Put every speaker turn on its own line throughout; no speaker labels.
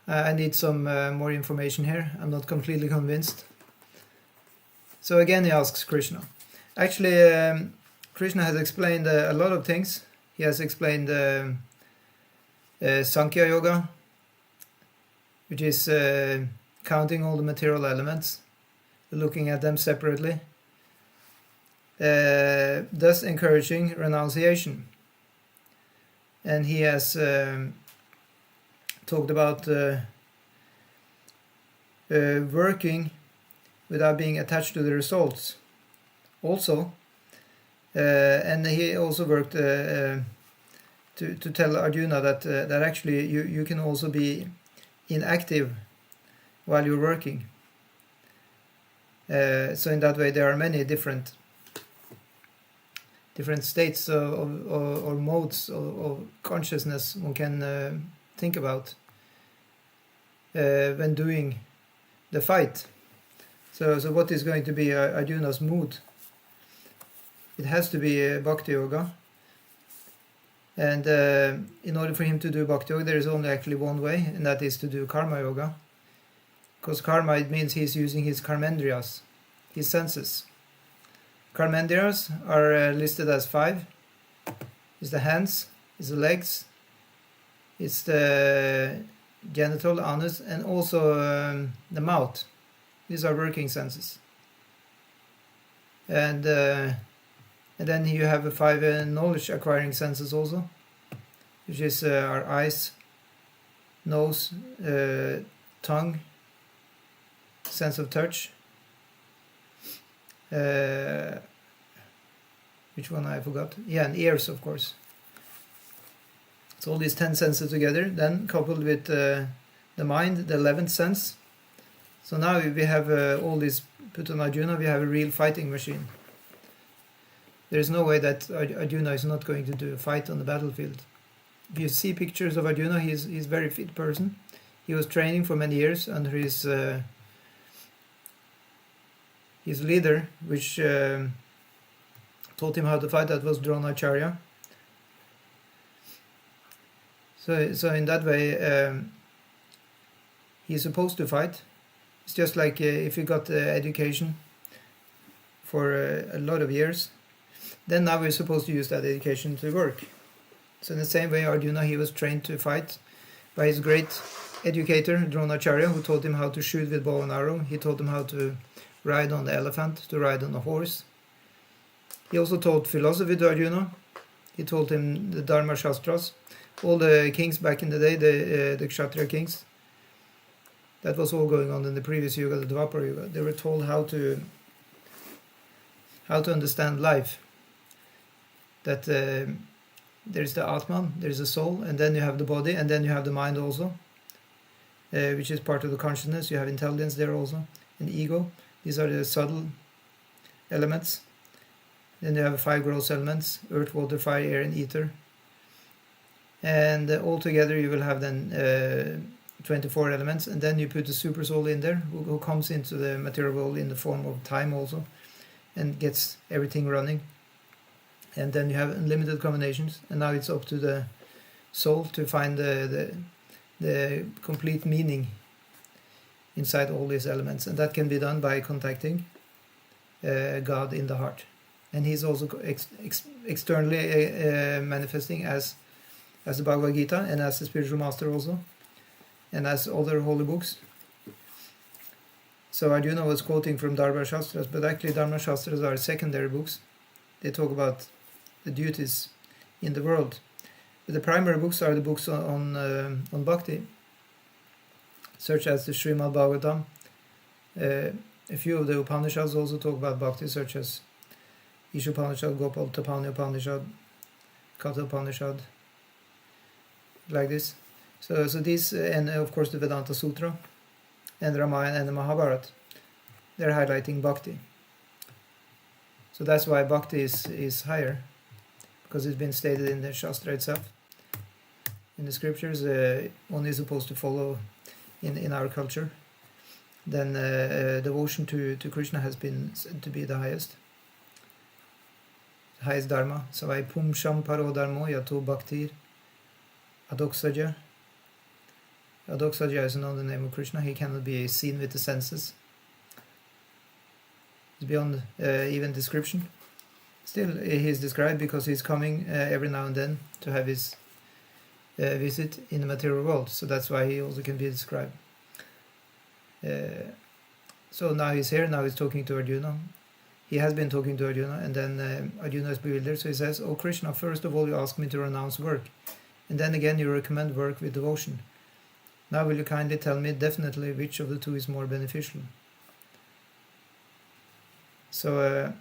I need some more information here. I'm not completely convinced. So again he asks Krishna. Actually, Krishna has explained a lot of things. He has explained Sankhya Yoga, which is counting all the material elements, looking at them separately, thus encouraging renunciation. And he has talked about working without being attached to the results also. And he also worked to tell Arjuna that actually you can also be inactive while you're working. So in that way there are many different states or modes of consciousness one can think about when doing the fight. So what is going to be Arjuna's mood? It has to be Bhakti Yoga. And in order for him to do Bhakti Yoga, there is only actually one way, and that is to do Karma Yoga. Because karma, it means he's using his karmendriyas, his senses. Karmendriyas are listed as 5. It's the hands, it's the legs, it's the genital, anus, and also the mouth. These are working senses. And then you have 5 knowledge acquiring senses also, which is our eyes, nose, tongue, sense of touch. Which one I forgot? Yeah, and ears, of course. So all these 10 senses together, then coupled with the mind, the 11th sense. So now we have all this put on Arjuna, we have a real fighting machine. There is no way that Arjuna is not going to do a fight on the battlefield. If you see pictures of Arjuna, he's a very fit person. He was training for many years under his leader, which taught him how to fight. That was Dronacharya. So in that way, he's supposed to fight. It's just like if you got education for a lot of years, then now we're supposed to use that education to work. So in the same way, Arjuna, he was trained to fight by his great educator, Dronacharya, who taught him how to shoot with bow and arrow. He taught him how to ride on the elephant, to ride on a horse. He also taught philosophy to Arjuna. He taught him the Dharma Shastras. All the kings back in the day, the Kshatriya kings, that was all going on in the previous Yuga, the Dvapara Yuga. They were told how to understand life. That there's the Atman, there's the soul, and then you have the body, and then you have the mind also, which is part of the consciousness. You have intelligence there also, and ego. These are the subtle elements. Then you have 5 gross elements: earth, water, fire, air, and ether. And all together you will have then 24 elements, and then you put the super soul in there, who comes into the material world in the form of time also, and gets everything running. And then you have unlimited combinations, and now it's up to the soul to find the complete meaning inside all these elements, and that can be done by contacting God in the heart. And he's also externally manifesting as the Bhagavad Gita, and as the spiritual master also, and as other holy books. So Arjuna was quoting from Dharma Shastras, but actually Dharma Shastras are secondary books. They talk about the duties in the world. But the primary books are the books on Bhakti, such as the Srimad Bhagavatam. A few of the Upanishads also talk about Bhakti, such as Isha Upanishad, Gopal Tapani Upanishad, Katha Upanishad, like this. So these, and of course the Vedanta Sutra, and Ramayana and the Mahabharata, they're highlighting Bhakti. So that's why Bhakti is higher, because it's been stated in the Shastra itself. In the scriptures, one is supposed to follow in our culture. Then devotion to Krishna has been said to be the highest dharma. So I pum sham paro dharmo yato bhaktir adoksaja Adoksaja is known the name of Krishna. He cannot be seen with the senses. It's beyond even description. Still, he is described because he's coming every now and then to have his visit in the material world. So that's why he also can be described. So now he's here, now he's talking to Arjuna. He has been talking to Arjuna, and then Arjuna is bewildered. So he says, "Oh Krishna, first of all you ask me to renounce work. And then again you recommend work with devotion. Now will you kindly tell me definitely which of the two is more beneficial?" So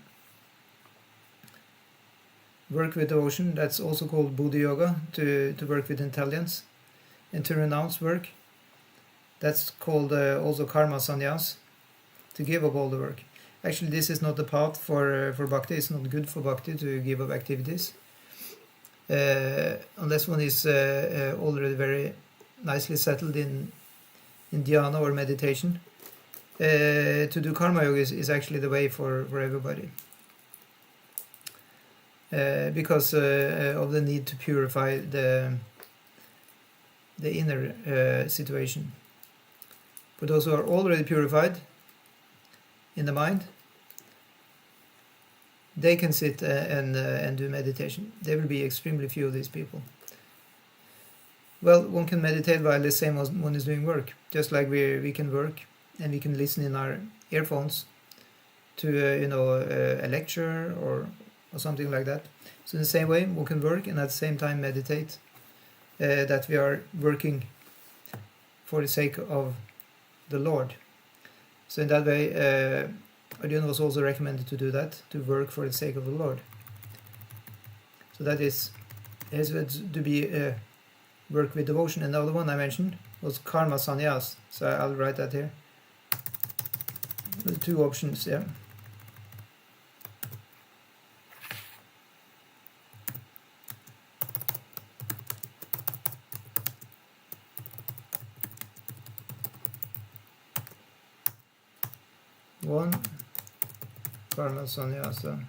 work with devotion, that's also called Buddha Yoga, to work with intelligence. And to renounce work, that's called also Karma Sannyas, to give up all the work. Actually, this is not the path for bhakti. It's not good for bhakti to give up activities. Unless one is already very nicely settled in dhyana or meditation. To do karma yoga is actually the way for everybody. Because of the need to purify the inner situation. For those who are already purified in the mind, they can sit and do meditation. There will be extremely few of these people. Well, one can meditate while the same as one is doing work. Just like we can work and we can listen in our earphones to a lecture or something like that. So in the same way, one can work and at the same time meditate. That we are working for the sake of the Lord. So in that way, Arjuna was also recommended to do that, to work for the sake of the Lord. So that is to be work with devotion. And the other one I mentioned was karma sannyas. So I'll write that here. The two options, yeah. One, karma sannyasa.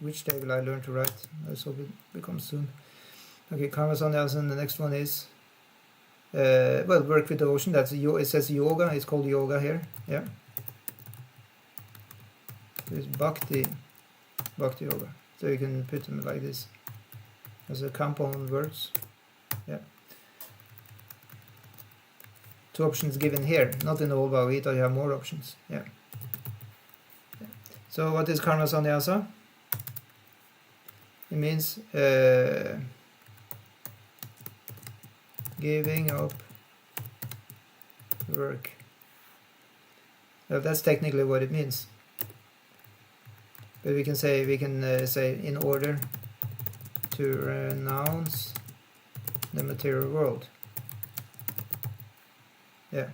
Which day will I learn to write? Let's hope it becomes soon. Okay, karma sannyasa, and the next one is work with devotion. That's it says yoga. It's called yoga here. Yeah. So it's bhakti yoga. So you can put them like this as a compound words. Yeah. Two options given here, not in the whole Bhagavad Gita. You have more options. Yeah. So what is karma sannyasa? It means giving up work. Well, that's technically what it means. But we can say in order to renounce the material world. Yeah.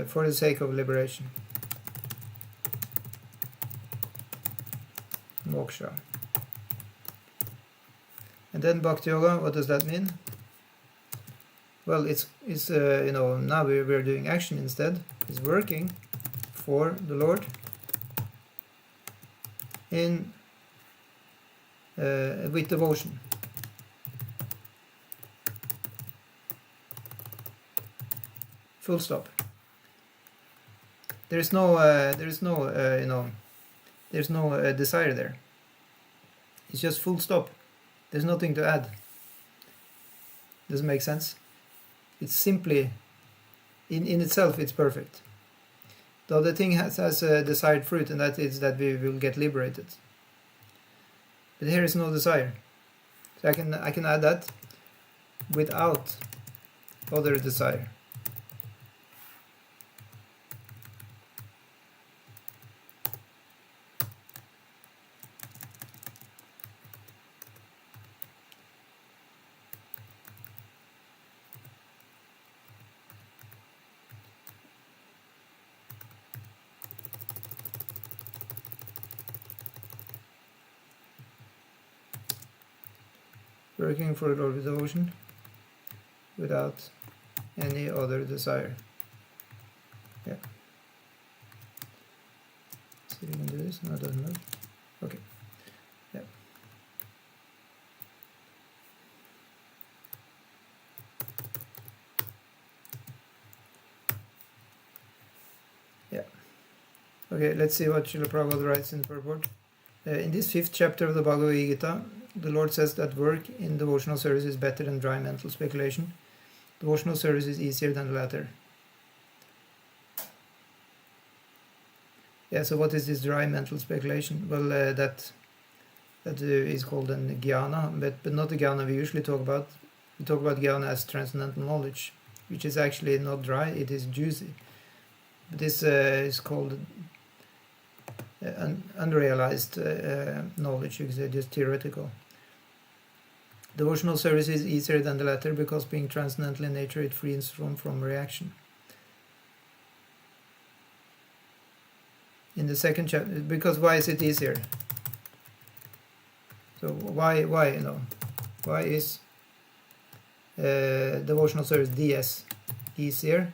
For the sake of liberation. Moksha. And then Bhakti Yoga, what does that mean? Well, it's now we're doing action instead. It's working for the Lord in with devotion. Full stop. There's no desire there. It's just full stop. There's nothing to add. Doesn't make sense. It's simply, in itself, it's perfect. The other thing has a desired fruit, and that is that we will get liberated. But here is no desire. So I can add that without other desire. Working for the Lord with devotion without any other desire. Yeah. So See if we can do this. No, it doesn't work. Okay. Yeah. Yeah. Okay, let's see what Srila Prabhupada writes in the purport. In this 5th chapter of the Bhagavad Gita, the Lord says that work in devotional service is better than dry mental speculation. Devotional service is easier than the latter. Yeah, so what is this dry mental speculation? Well, that is called an jnana, but not the jnana we usually talk about. We talk about jnana as transcendental knowledge, which is actually not dry, it is juicy. But this is called unrealized knowledge, you can say, just theoretical. Devotional service is easier than the latter because being transcendental in nature, it frees from reaction. In the 2nd chapter, because why is it easier? So why is devotional service DS easier?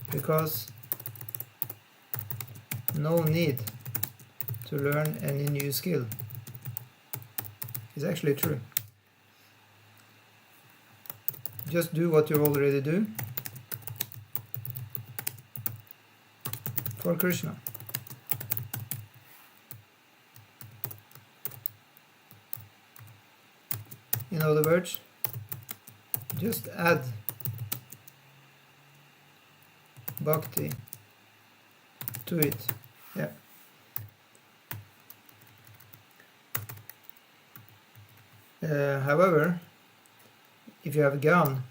Because no need to learn any new skill. It's actually true. Just do what you already do for Krishna. In other words, just add bhakti to it. Yeah. However, if you have gyan,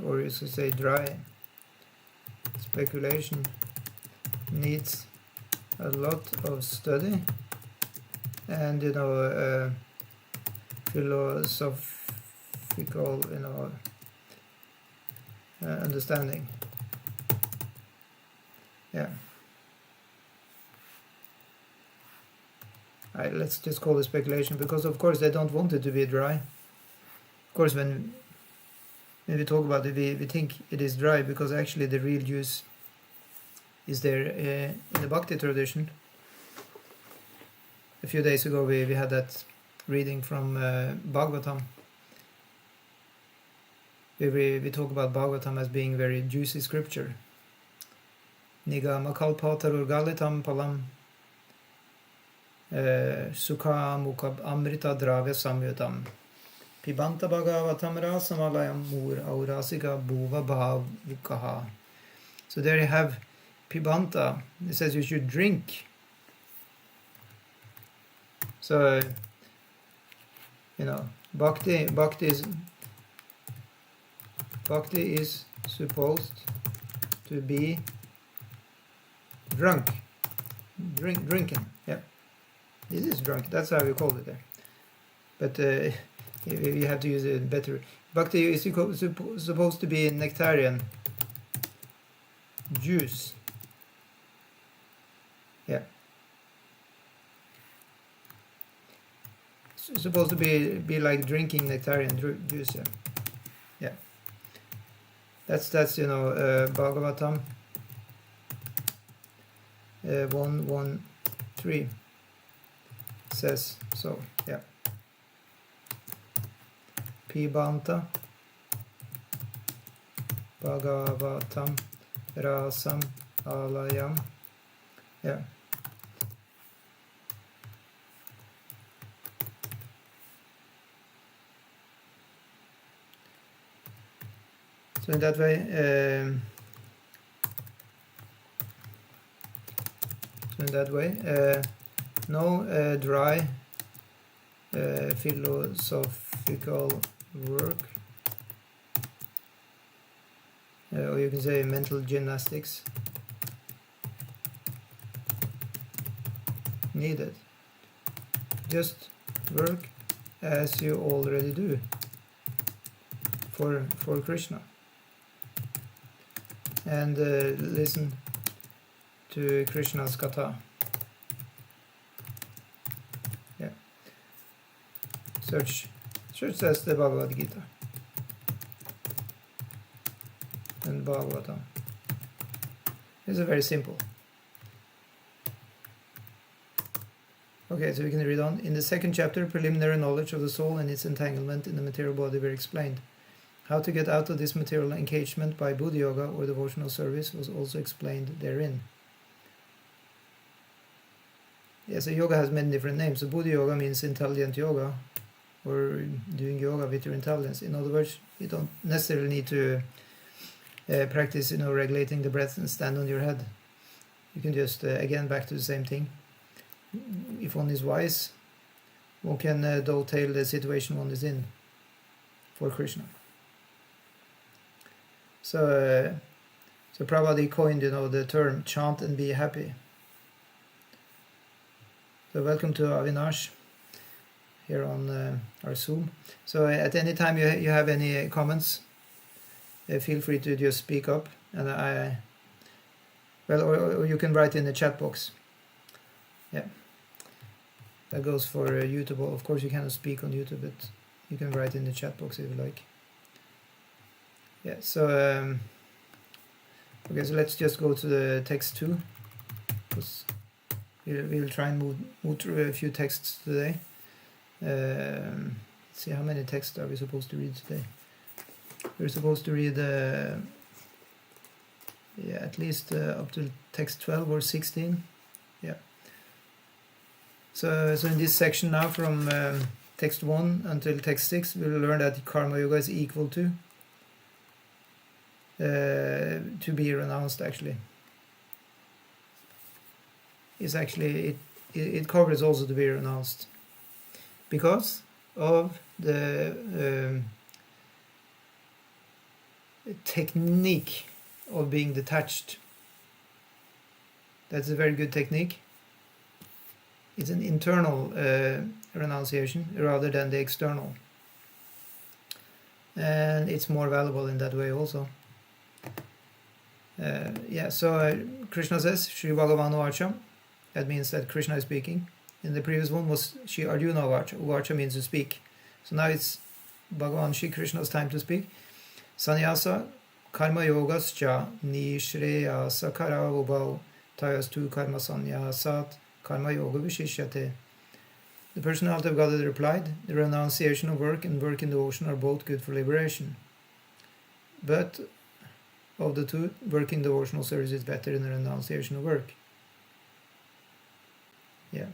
or you should say dry speculation needs a lot of study and philosophical understanding. Yeah. Let's just call it speculation, because of course they don't want it to be dry. Of course, when we talk about it, we think it is dry because actually the real juice is there in the Bhakti tradition. A few days ago we had that reading from Bhagavatam. We talk about Bhagavatam as being very juicy scripture. Nigama kalpatarur galitam palam sukha mukha amrita dravya samyutam pibanta bhagavatam rasamalayam mur aurasika bhuva bhavukaha. So there you have pibanta. It says you should drink. So bhakti is supposed to be drinking. Yeah, this is drunk. That's how we call it there. But you have to use it better. Bhakti is supposed to be nectarian juice. Yeah, it's supposed to be like drinking nectarian juice. Yeah. That's Bhagavatam 1:1-3 says so. Yeah. Pibanta Bhagavatam rasam alayam. Yeah. So in that way, no dry philosophical work, or you can say mental gymnastics, needed. Just work as you already do for Krishna. And listen to Krishna's katha. Yeah. Search says the Bhagavad Gita and Bhagavatam. It's very simple. Okay, so we can read on. In the second chapter, preliminary knowledge of the soul and its entanglement in the material body were explained. How to get out of this material engagement by Buddha Yoga or devotional service was also explained therein. Yes, so yoga has many different names. So Buddha Yoga means intelligent yoga, or doing yoga with your intelligence. In other words, you don't necessarily need to practice, regulating the breath and stand on your head. You can just, again, back to the same thing. If one is wise, one can dovetail the situation one is in for Krishna. So Prabhupada coined, the term "chant and be happy." So welcome to Avinash here on our Zoom. So at any time you have any comments, feel free to just speak up, and or you can write in the chat box. Yeah, that goes for YouTube. Of course, you cannot speak on YouTube, but you can write in the chat box if you like. Yeah. So okay. So let's just go to the text 2. We'll try and move through a few texts today. Let's see, how many texts are we supposed to read today? We're supposed to read at least up to text 12 or 16. Yeah. So in this section now, from text 1 until text 6, we'll learn that Karma Yoga is equal to be renounced. Actually, is actually it covers also to be renounced, because of the technique of being detached. That's a very good technique. It's an internal renunciation rather than the external, and it's more valuable in that way also. So Krishna says, Shri Bhagavan Vacha. That means that Krishna is speaking. In the previous one was Shri Arjuna Vacha. Vacha means to speak. So now it's Bhagavan Shri Krishna's time to speak. Sannyasa karma yogascha nishreyasa karavobhau tayastu karma sannyasat karma yoga vishishyate. The personality of Godhead replied, the renunciation of work and work in devotion are both good for liberation. But of the two, work in devotional service is better than the renunciation of work. Yeah.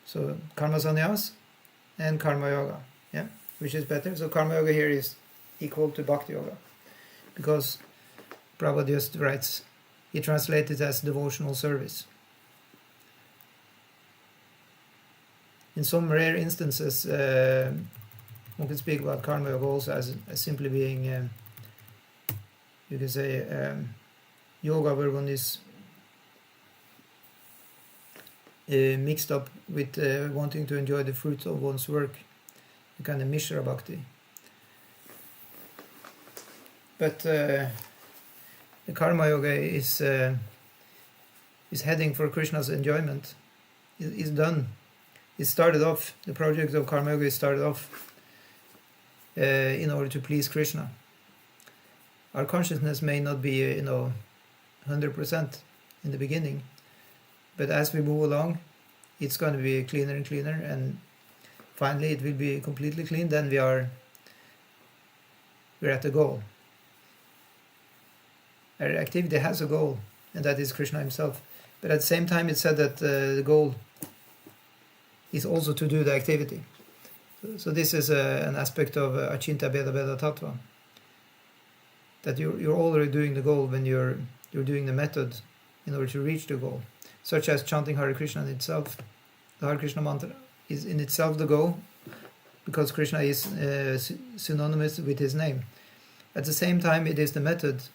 So karma sannyas and karma yoga. Yeah. Which is better? So karma yoga here is equal to bhakti yoga, because Prabhupada just writes, he translates it as devotional service. In some rare instances, one can speak about karma yoga also as simply being, you can say, yoga where one is mixed up with wanting to enjoy the fruits of one's work, a kind of Mishra Bhakti. But the karma yoga is heading for Krishna's enjoyment. Is done. It started off, the project of karma yoga started off in order to please Krishna. Our consciousness may not be 100% in the beginning, but as we move along, it's going to be cleaner and cleaner, and finally it will be completely clean. Then we're at the goal. Our activity has a goal, and that is Krishna himself. But at the same time, it's said that the goal is also to do the activity. So this is an aspect of Achinta Bheda Bheda Tattva, that you're already doing the goal when you're doing the method in order to reach the goal, such as chanting Hare Krishna in itself. The Hare Krishna mantra is in itself the goal, because Krishna is synonymous with his name. At the same time, it is the method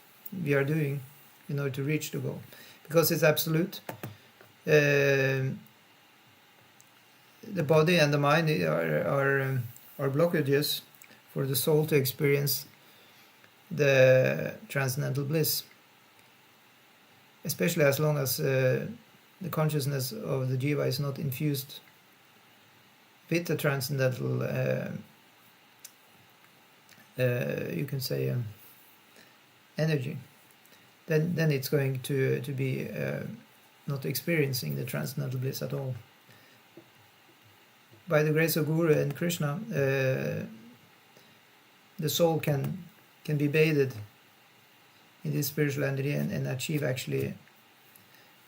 we are doing in order to reach the goal, because it's absolute. The body and the mind are blockages for the soul to experience the transcendental bliss, especially as long as the consciousness of the jiva is not infused with the transcendental, you can say, energy, then it's going to be not experiencing the transcendental bliss at all. By the grace of Guru and Krishna, the soul can be bathed in this spiritual energy and achieve actually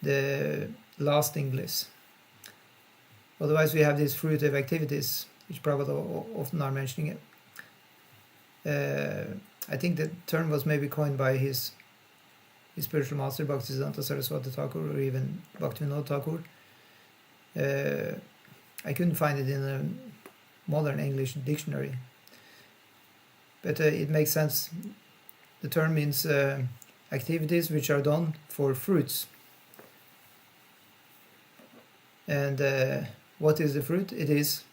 the lasting bliss. Otherwise, we have these fruitive activities, which Prabhupada often are mentioning it. I think the term was maybe coined by his spiritual master, Bhaktisiddhanta Saraswati Thakur, or even Bhaktivinoda Thakur. I couldn't find it in a modern English dictionary, but it makes sense. The term means activities which are done for fruits. And what is the fruit? It is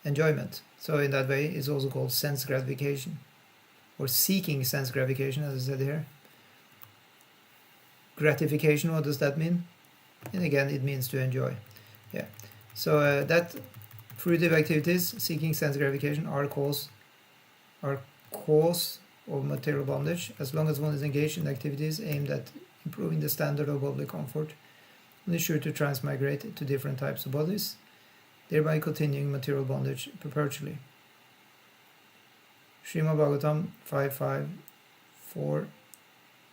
enjoyment. So in that way, it's also called sense gratification, or seeking sense gratification, as I said here. Gratification, what does that mean? And again, it means to enjoy. Yeah. So that fruitive activities, seeking sense gratification, are cause of material bondage. As long as one is engaged in activities aimed at improving the standard of bodily comfort, one is sure to transmigrate to different types of bodies, thereby continuing material bondage perpetually. Srimad Bhagavatam 5.5, 4,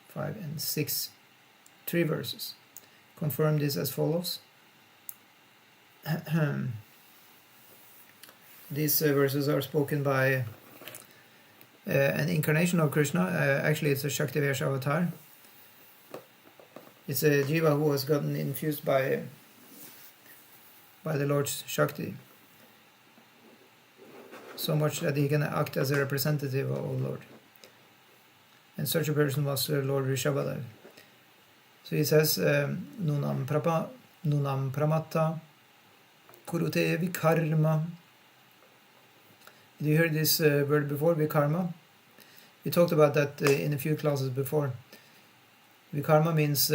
5 and 6. 3 verses. Confirm this as follows. These verses are spoken by an incarnation of Krishna. Actually, it's a Shaktivesh avatar. It's a jiva who has gotten infused by the Lord's Shakti, so much that he can act as a representative of the Lord. And such a person was Lord Rishabhadev. So he says, Nunam pramatta kurute vikarma. Did you hear this word before, vikarma? We talked about that in a few classes before. Vikarma means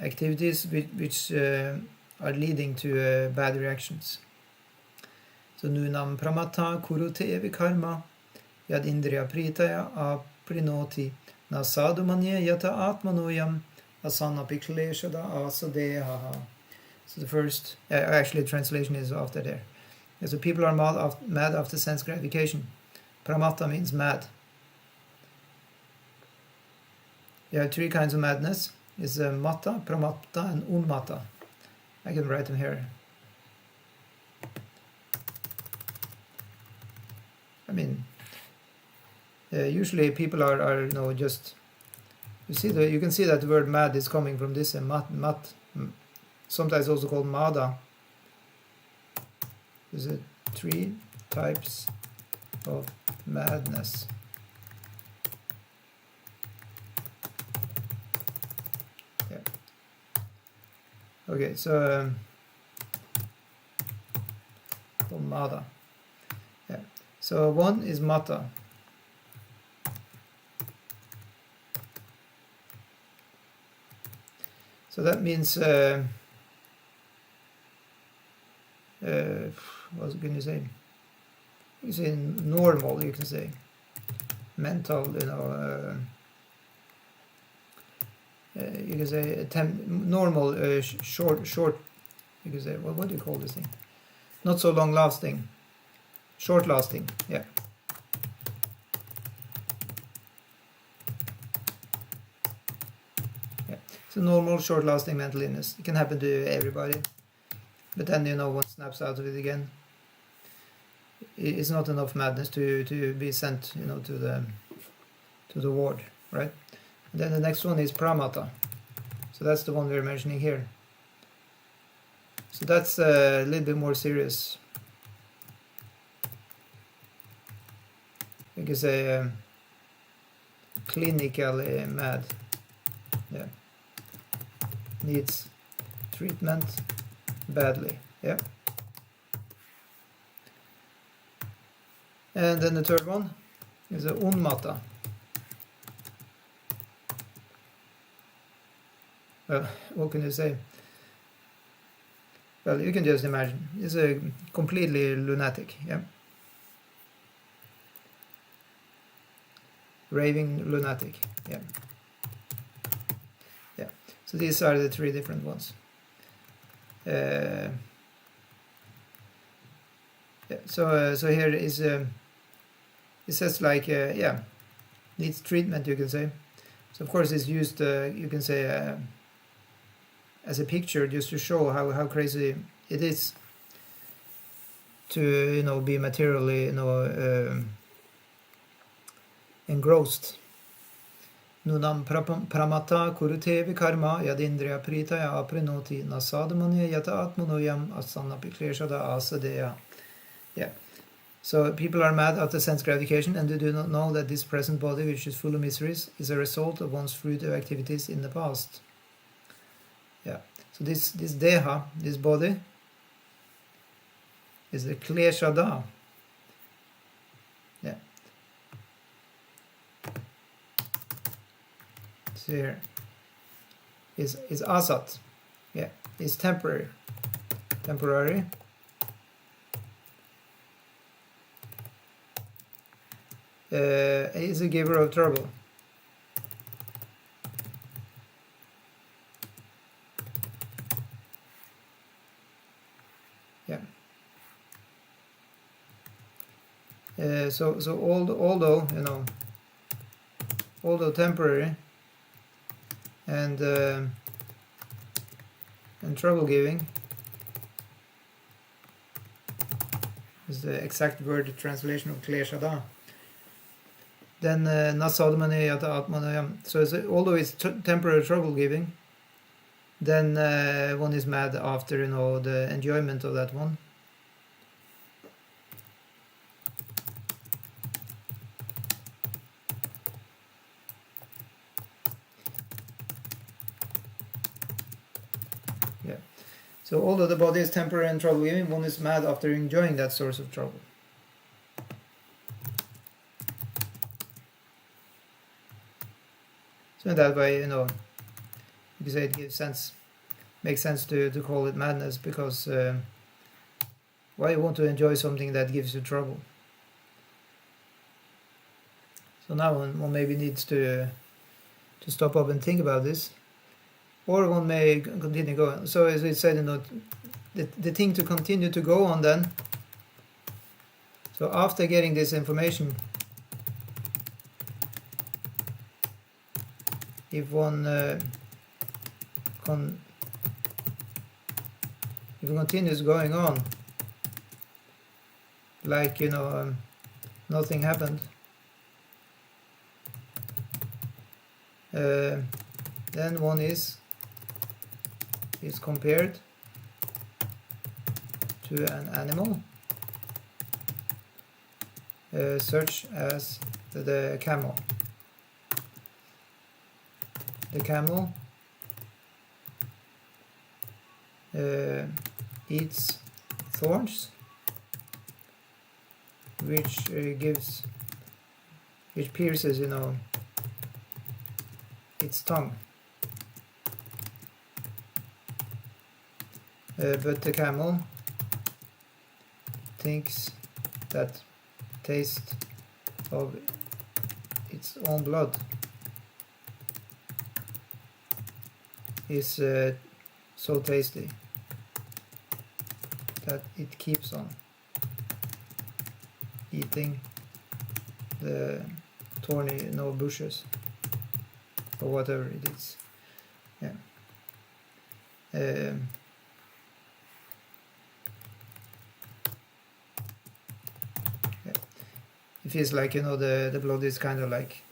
activities which are leading to bad reactions. So nunam pramatta kurute vikarma yad indriya pritaya aprinoti na sadhu manye yata atmanoyam asana pikleshada asadeha. So the first, actually the translation is after there. Yeah, so people are mad after sense gratification. Pramatta means mad. You have 3 kinds of madness. It's matta, pramatta and unmatta. I can write them here. I mean, usually people are just, you can see that the word mad is coming from this mat, sometimes also called mada. There's 3 types of madness. Yeah. Okay, so called mada. Yeah. So one is mata. So that means what can you say? You say normal, you can say mental, you can say normal, short, you can say, what do you call this thing? Not so long lasting, short lasting, yeah. Yeah. So normal, short lasting mental illness. It can happen to everybody. But then, one snaps out of it again. It's not enough madness to be sent, to the ward, right? And then the next one is pramata. So that's the one we're mentioning here. So that's a little bit more serious. You can say clinically mad. Yeah. Needs treatment badly. Yeah. And then the third one is a unmatta. Well, what can you say? Well, you can just imagine. It's a completely lunatic, yeah. Raving lunatic, yeah. Yeah. So these are the three different ones. Yeah. So here is it says like yeah, needs treatment, you can say. So of course it's used you can say as a picture just to show how crazy it is to be materially engrossed. Nunam pramata kurute vikarma yadindriya pritaya aprinoti nasadamani yata atmanoyam asana pikleshada asadeya. Yeah. So people are mad after sense gratification, and they do not know that this present body, which is full of miseries, is a result of one's fruitive activities in the past. Yeah. So this deha, this body, is the kleshada. Yeah. So here is asat. Yeah. It's temporary. Temporary. Is a giver of trouble. Yeah. So although although temporary and trouble giving is the exact word translation of kleshada. Then nasadmane yata atmanayam. So although it's temporary trouble giving, then one is mad after the enjoyment of that one. Yeah. So although the body is temporary and trouble giving, one is mad after enjoying that source of trouble. So in that way, you can say it gives sense, makes sense to call it madness, because why you want to enjoy something that gives you trouble? So now one maybe needs to stop up and think about this, or one may continue going. So as we said, the thing to continue to go on then. So after getting this information, if one if it continues going on like nothing happened, then one is compared to an animal such as the camel. The camel eats thorns, which pierces, its tongue. But the camel thinks that taste of its own blood is so tasty that it keeps on eating the thorny bushes or whatever it is. Yeah. It feels like the blood is kind of like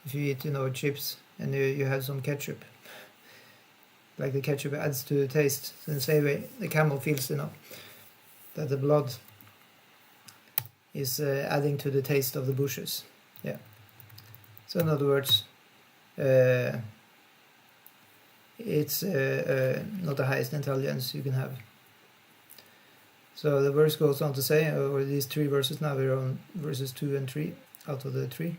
if you eat chips and you have some ketchup, like the ketchup adds to the taste. So in the same way the camel feels that the blood is adding to the taste of the bushes. Yeah. So in other words, it's not the highest intelligence you can have. So the verse goes on to say, or these three verses now, we're on verses 2 and 3 out of the 3.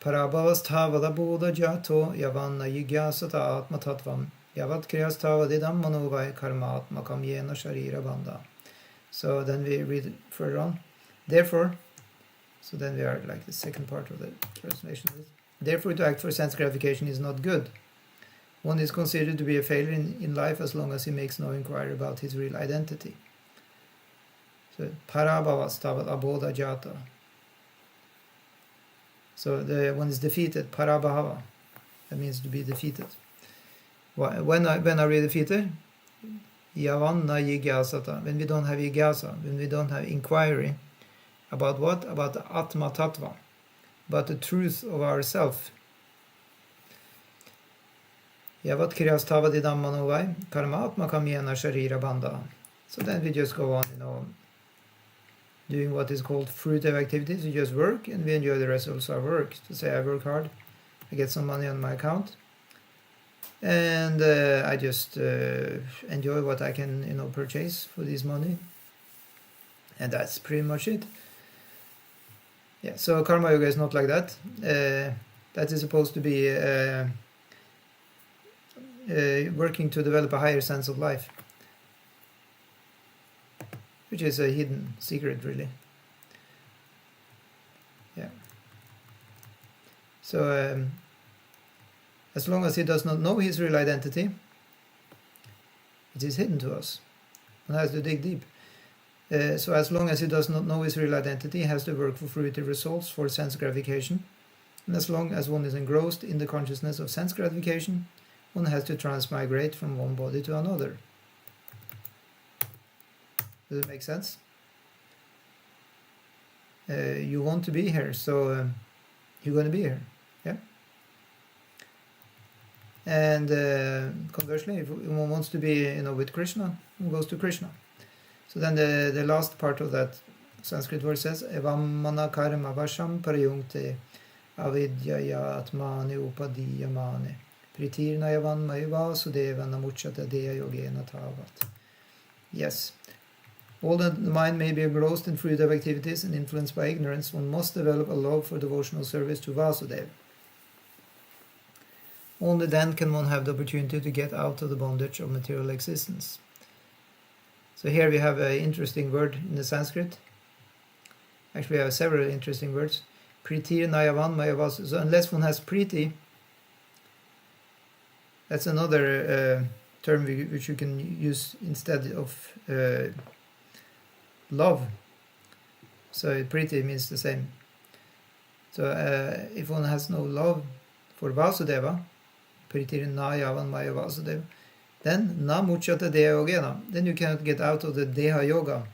Parabhavasthavada bodha jato yavanna yigyasata atma tattvam Yavat kriyasthavadidam manovai karmat makam yena sharira bandha. So then we read further on. Therefore, so then we are like the second part of the translation. Therefore, to act for sense gratification is not good. One is considered to be a failure in life as long as he makes no inquiry about his real identity. So, parabhavastavat abodha jata. So the one is defeated, parabhava. That means to be defeated. When are we defeated? Yavan na yigyasata. When we don't have yigyasa, when we don't have inquiry about what? About the atma tattva, about the truth of ourself. Yavat kriyastavadidam manovai karma atma kamyena sharira bandha. So then we just go on, doing what is called fruitive activities. We just work and we enjoy the results of our work. To say I work hard, I get some money on my account, and I just enjoy what I can purchase for this money, and that's pretty much it. Yeah, so karma yoga is not like that. That is supposed to be working to develop a higher sense of life, which is a hidden secret, really. Yeah. So as long as he does not know his real identity, it is hidden to us. One has to dig deep. So as long as he does not know his real identity, he has to work for fruitive results, for sense gratification. And as long as one is engrossed in the consciousness of sense gratification, one has to transmigrate from one body to another. Does it make sense? You want to be here, so you're going to be here. Yeah. And conversely, if one wants to be, with Krishna, one goes to Krishna. So then the last part of that Sanskrit word says, Evam mana karma vasham parayunkte avidyaya atmani upadiyamane pritirna yavan maiva sudeva namuchata deya yogena tavat. Yes. Although the mind may be engrossed in fruitive activities and influenced by ignorance, one must develop a love for devotional service to Vasudeva. Only then can one have the opportunity to get out of the bondage of material existence. So here we have an interesting word in the Sanskrit. Actually, we have several interesting words. Priti, Nayavan, Mayavas. So unless one has priti, that's another term which you can use instead of love. So priti means the same. So if one has no love for Vasudeva, priti, Nayavan, Mayavasudeva, then na muchata deha yogena. Then you cannot get out of the deha yoga.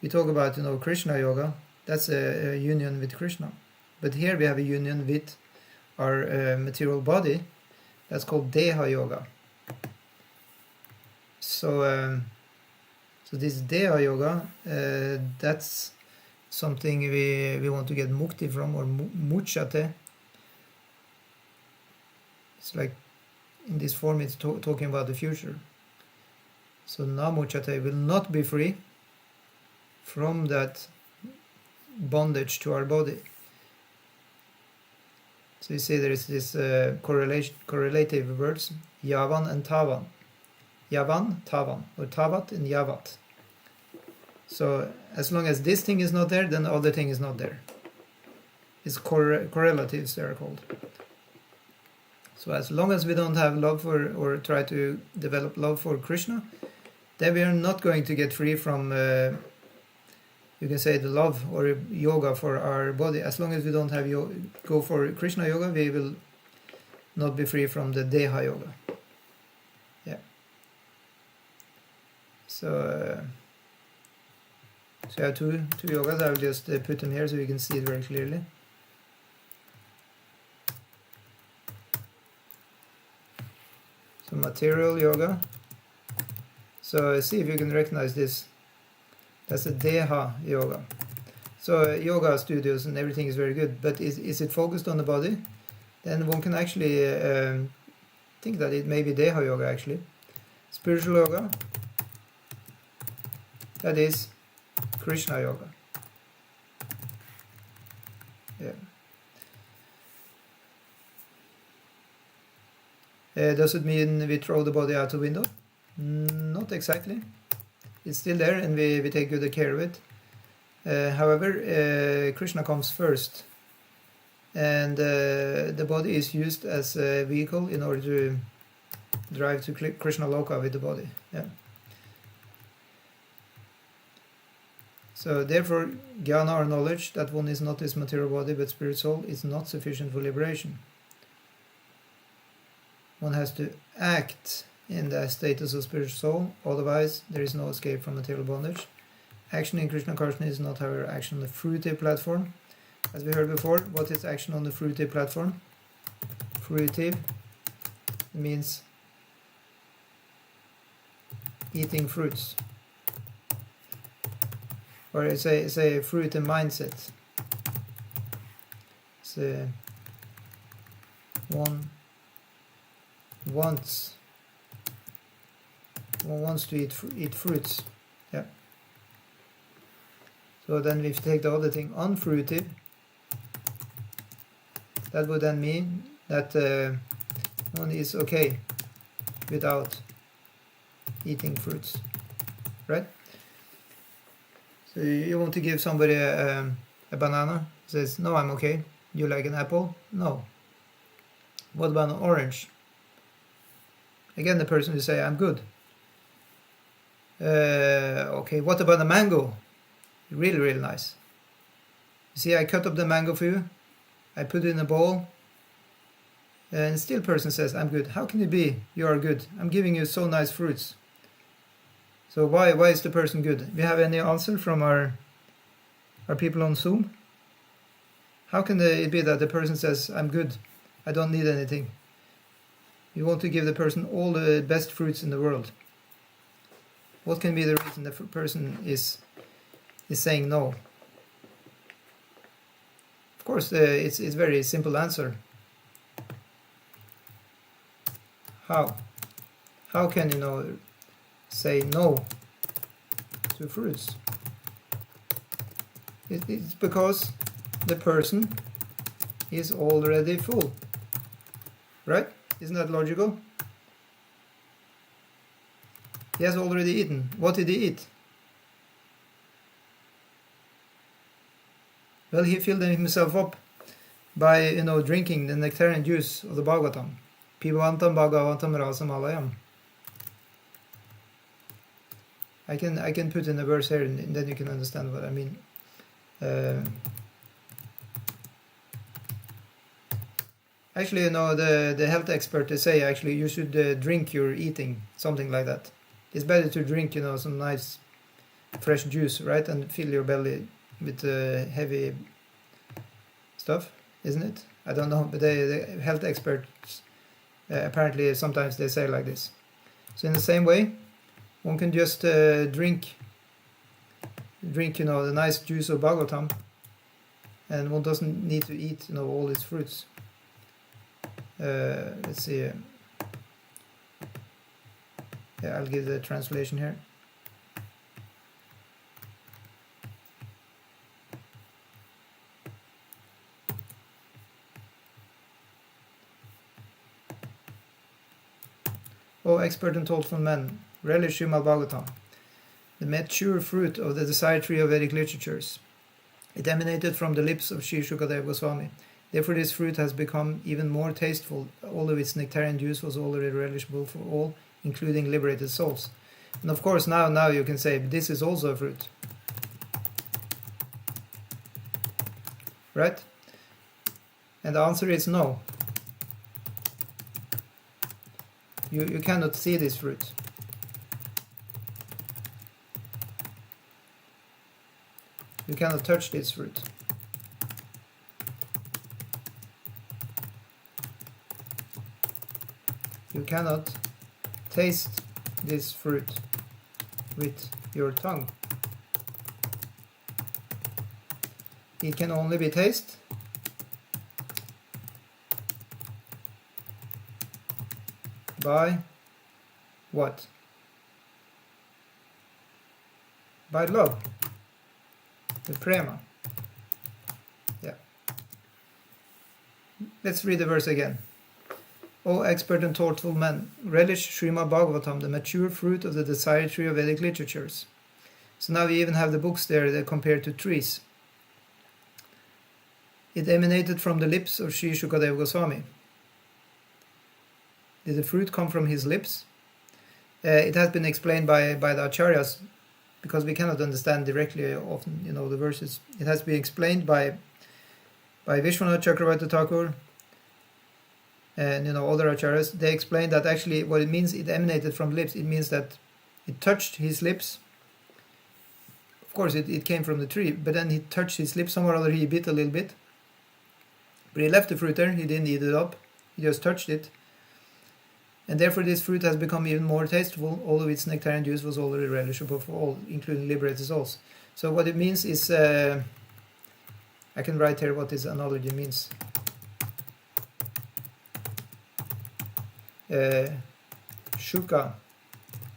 We talk about Krishna yoga. That's a union with Krishna. But here we have a union with our material body. That's called deha yoga. So this deha yoga, that's something we want to get mukti from, or muchate. It's like, in this form, it's talking about the future. So namuchate will not be free from that bondage to our body. So you see there is this correlative words, yavan and tavan. Yavan, tavan, or tavat and yavat. So as long as this thing is not there, then the other thing is not there. It's correlatives, they are called. So as long as we don't have love for, or try to develop love for Krishna, then we are not going to get free from, you can say, the love or yoga for our body. As long as we don't have go for Krishna yoga, we will not be free from the Deha yoga. Yeah. So I have two yogas. I will just put them here so you can see it very clearly. So material yoga. So see if you can recognize this. That's a Deha yoga. So yoga studios and everything is very good, but is it focused on the body? Then one can actually think that it may be Deha yoga actually. Spiritual yoga, that is Krishna yoga. Yeah. Does it mean we throw the body out the window? Not exactly. It's still there, and we take good care of it. However, Krishna comes first, and the body is used as a vehicle in order to drive to Krishna Loka with the body. Yeah. So therefore, jnana or knowledge that one is not this material body but spirit soul is not sufficient for liberation. One has to act in the status of spiritual soul, otherwise there is no escape from material bondage. Action in Krishna consciousness is not, however, action on the fruitive platform. As we heard before, what is action on the fruitive platform? Fruitive means eating fruits. Or say fruitive mindset. So one wants to eat fruits. Yeah. So then if you take the other thing, unfruitive, that would then mean that one is okay without eating fruits, right? So you want to give somebody a banana, says, no, I'm okay. You like an apple? No. What about an orange? Again, the person will say, I'm good. Okay, what about a mango? Really, really nice. You see, I cut up the mango for you. I put it in a bowl. And still person says, I'm good. How can it be you are good? I'm giving you so nice fruits. So why is the person good? We have any answer from our people on Zoom? How can it be that the person says, I'm good, I don't need anything? You want to give the person all the best fruits in the world. What can be the reason the person is saying no? Of course, it's a very simple answer. How? How can say no to fruits? It's because the person is already full, right? Isn't that logical? He has already eaten. What did he eat? Well, he filled himself up by drinking the nectarian juice of the Bhagavatam. Pibantam Bhagavatam Rasamalayam. I can put in a verse here, and then you can understand what I mean. Actually, the health expert, they say actually you should drink your eating, something like that. It's better to drink, some nice fresh juice, right, and fill your belly with heavy stuff, isn't it? I don't know, but the health experts apparently sometimes they say like this. So in the same way, one can just drink the nice juice of Bhagavatam, and one doesn't need to eat all these fruits. Let's see. Yeah, I'll give the translation here. O expert and thoughtful men, relish Srimad Bhagavatam, the mature fruit of the desired tree of Vedic literatures. It emanated from the lips of Sri Shukadeva Goswami. Therefore this fruit has become even more tasteful, although its nectarian juice was already relishable for all, including liberated souls. And of course now you can say, this is also a fruit. Right? And the answer is no. You cannot see this fruit. You cannot touch this fruit. You cannot taste this fruit with your tongue. It can only be tasted by what? By love. With prema. Yeah. Let's read the verse again. O expert and thoughtful men, relish Srimad Bhagavatam, the mature fruit of the desired tree of Vedic literatures. So now we even have the books there that compared to trees. It emanated from the lips of Sri Shukadeva Goswami. Did the fruit come from his lips? It has been explained by the acharyas, because we cannot understand directly often, the verses. It has been explained by Vishwanath Chakravarti Thakur and other acharyas. They explained that actually what it means, it emanated from lips. It means that it touched his lips. Of course, it came from the tree, but then he touched his lips. Somewhere or other he bit a little bit, but he left the fruit there. He didn't eat it up. He just touched it. And therefore this fruit has become even more tasteful, although its nectarian juice was already relishable for all, including liberated souls. So what it means is, I can write here what this analogy means. Shuka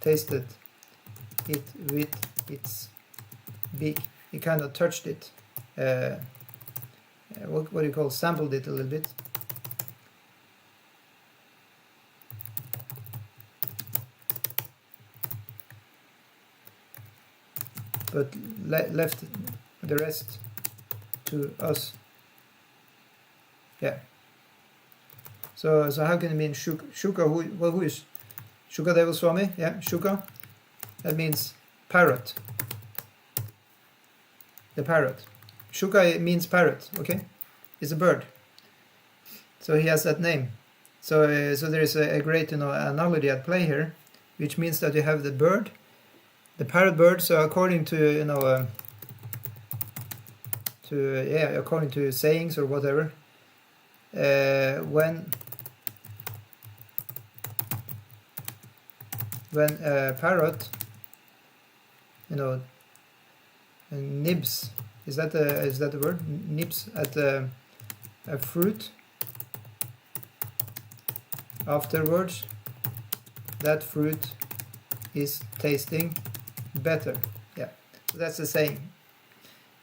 tasted it with its beak. He kind of touched it. What do you call, sampled it a little bit. But left the rest to us. Yeah. So how can it mean Shuka? Who is Shukadeva Swami? Yeah, Shuka. That means parrot. The parrot. Shuka means parrot. Okay, it's a bird. So he has that name. So there is a great analogy at play here, which means that you have the bird. The parrot bird. So according to according to sayings or whatever, when a parrot, nibs, is that the word? Nibs at a fruit. Afterwards, that fruit is tasting better. Yeah, so that's the saying,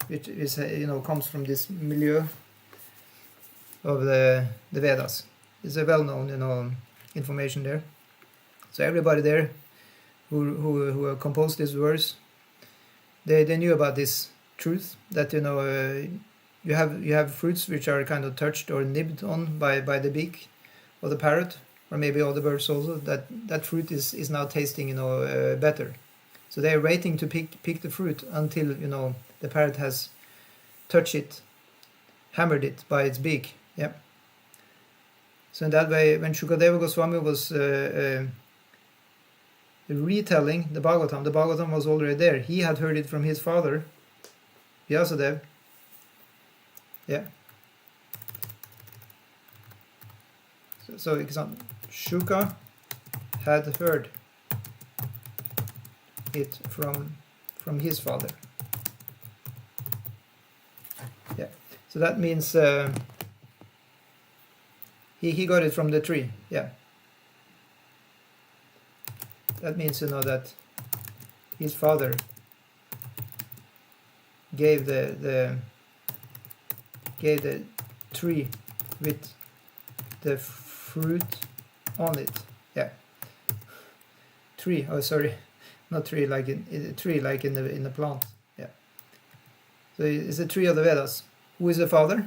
which is comes from this milieu of the Vedas. It's a well-known information there. So everybody there who composed this verse, they knew about this truth, that you have fruits which are kind of touched or nibbed on by the beak of the parrot, or maybe other birds also. That fruit is now tasting better. So they are waiting to pick the fruit until the parrot has touched it, hammered it by its beak. Yeah. So in that way, when Shukadeva Goswami was retelling the Bhagavatam was already there. He had heard it from his father, Vyasadeva. Yeah. So example, Shuka had heard it from his father. Yeah. So that means he got it from the tree. Yeah. That means that his father gave the tree with the fruit on it. Yeah. Tree. Oh, sorry, not tree like in tree like in the plant. Yeah. So it's the tree of the Vedas. Who is the father?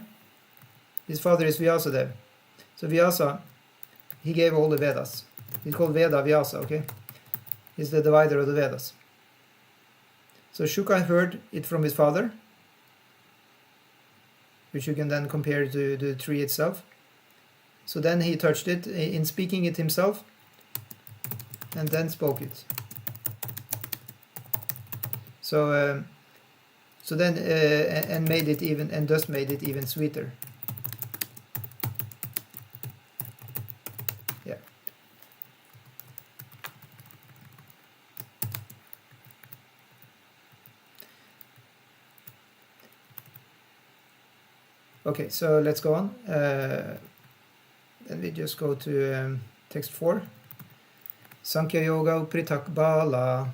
His father is Vyasadeva. So Vyasa, he gave all the Vedas. He's called Veda Vyasa. Okay. He's the divider of the Vedas. So Shuka heard it from his father, which you can then compare to the tree itself. So then he touched it in speaking it himself, and then spoke it. So then and made it even, and thus made it even sweeter. Yeah. Okay, so let's go on. Then we just go to text 4. Sankhya Yoga Pritak Bala.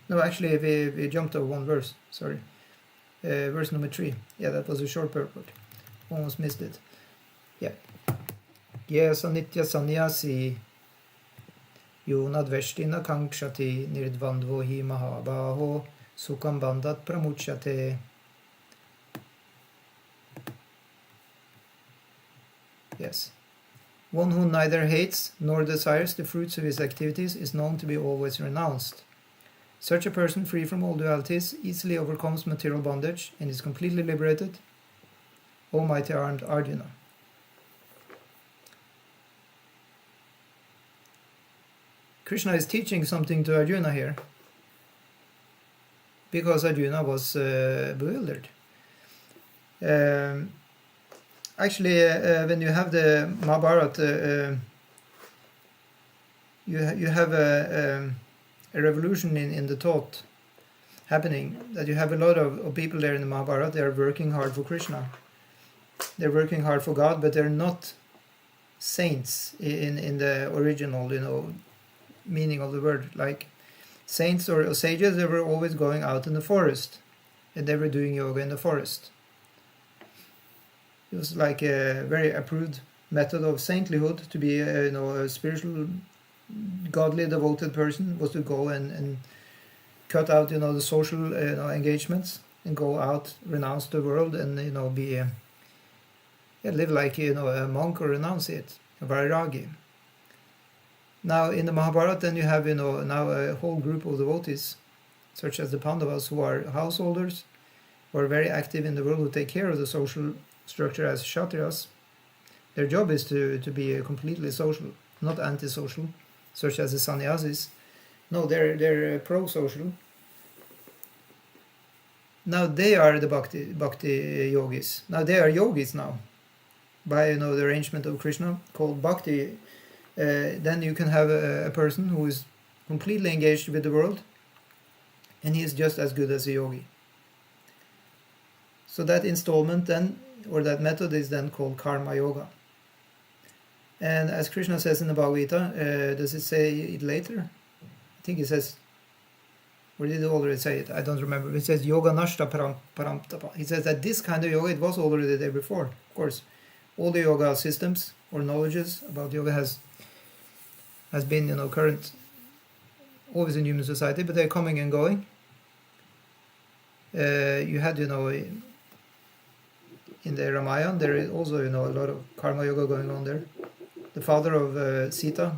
No, actually, we jumped over one verse. Sorry. Verse number 3. Yeah, that was a short purport. Almost missed it. Yeah. Yesa nitya sanyasi yonadveshtina kankshati nirdvandvo hi mahabaho sukam bandhat pramuchyate. Yes. One who neither hates nor desires the fruits of his activities is known to be always renounced. Such a person, free from all dualities, easily overcomes material bondage and is completely liberated, O mighty armed Arjuna. Krishna is teaching something to Arjuna here, because Arjuna was bewildered. Actually, when you have the Mahabharata, you have a revolution in the thought happening, that you have a lot of people there in the Mahabharata. They are working hard for Krishna. They're working hard for God, but they're not saints in the original, meaning of the word. Like saints or sages, they were always going out in the forest, and they were doing yoga in the forest. It was like a very approved method of saintlyhood. To be a spiritual, godly, devoted person was to go and cut out the social engagements and go out, renounce the world, and be live like a monk or renunciate, a vairagi. Now in the Mahabharata, then you have now a whole group of devotees, such as the Pandavas, who are householders, who are very active in the world, who take care of the social structure as Kshatriyas. Their job is to be completely social, not antisocial, such as the sannyasis. No, they're pro-social. Now they are the bhakti yogis. Now they are yogis now, by the arrangement of Krishna called bhakti. Then you can have a person who is completely engaged with the world, and he is just as good as a yogi. So that installment then, or that method, is then called karma yoga. And as Krishna says in the Bhagavad Gita, does it say it later? I think it says, or did it already say it? I don't remember. It says yoga nashta paramtapa. He says that this kind of yoga, it was already there before. Of course, all the yoga systems or knowledges about yoga has been current always in human society, but they're coming and going. You had in the Ramayana, there is also a lot of karma yoga going on there. The father of Sita,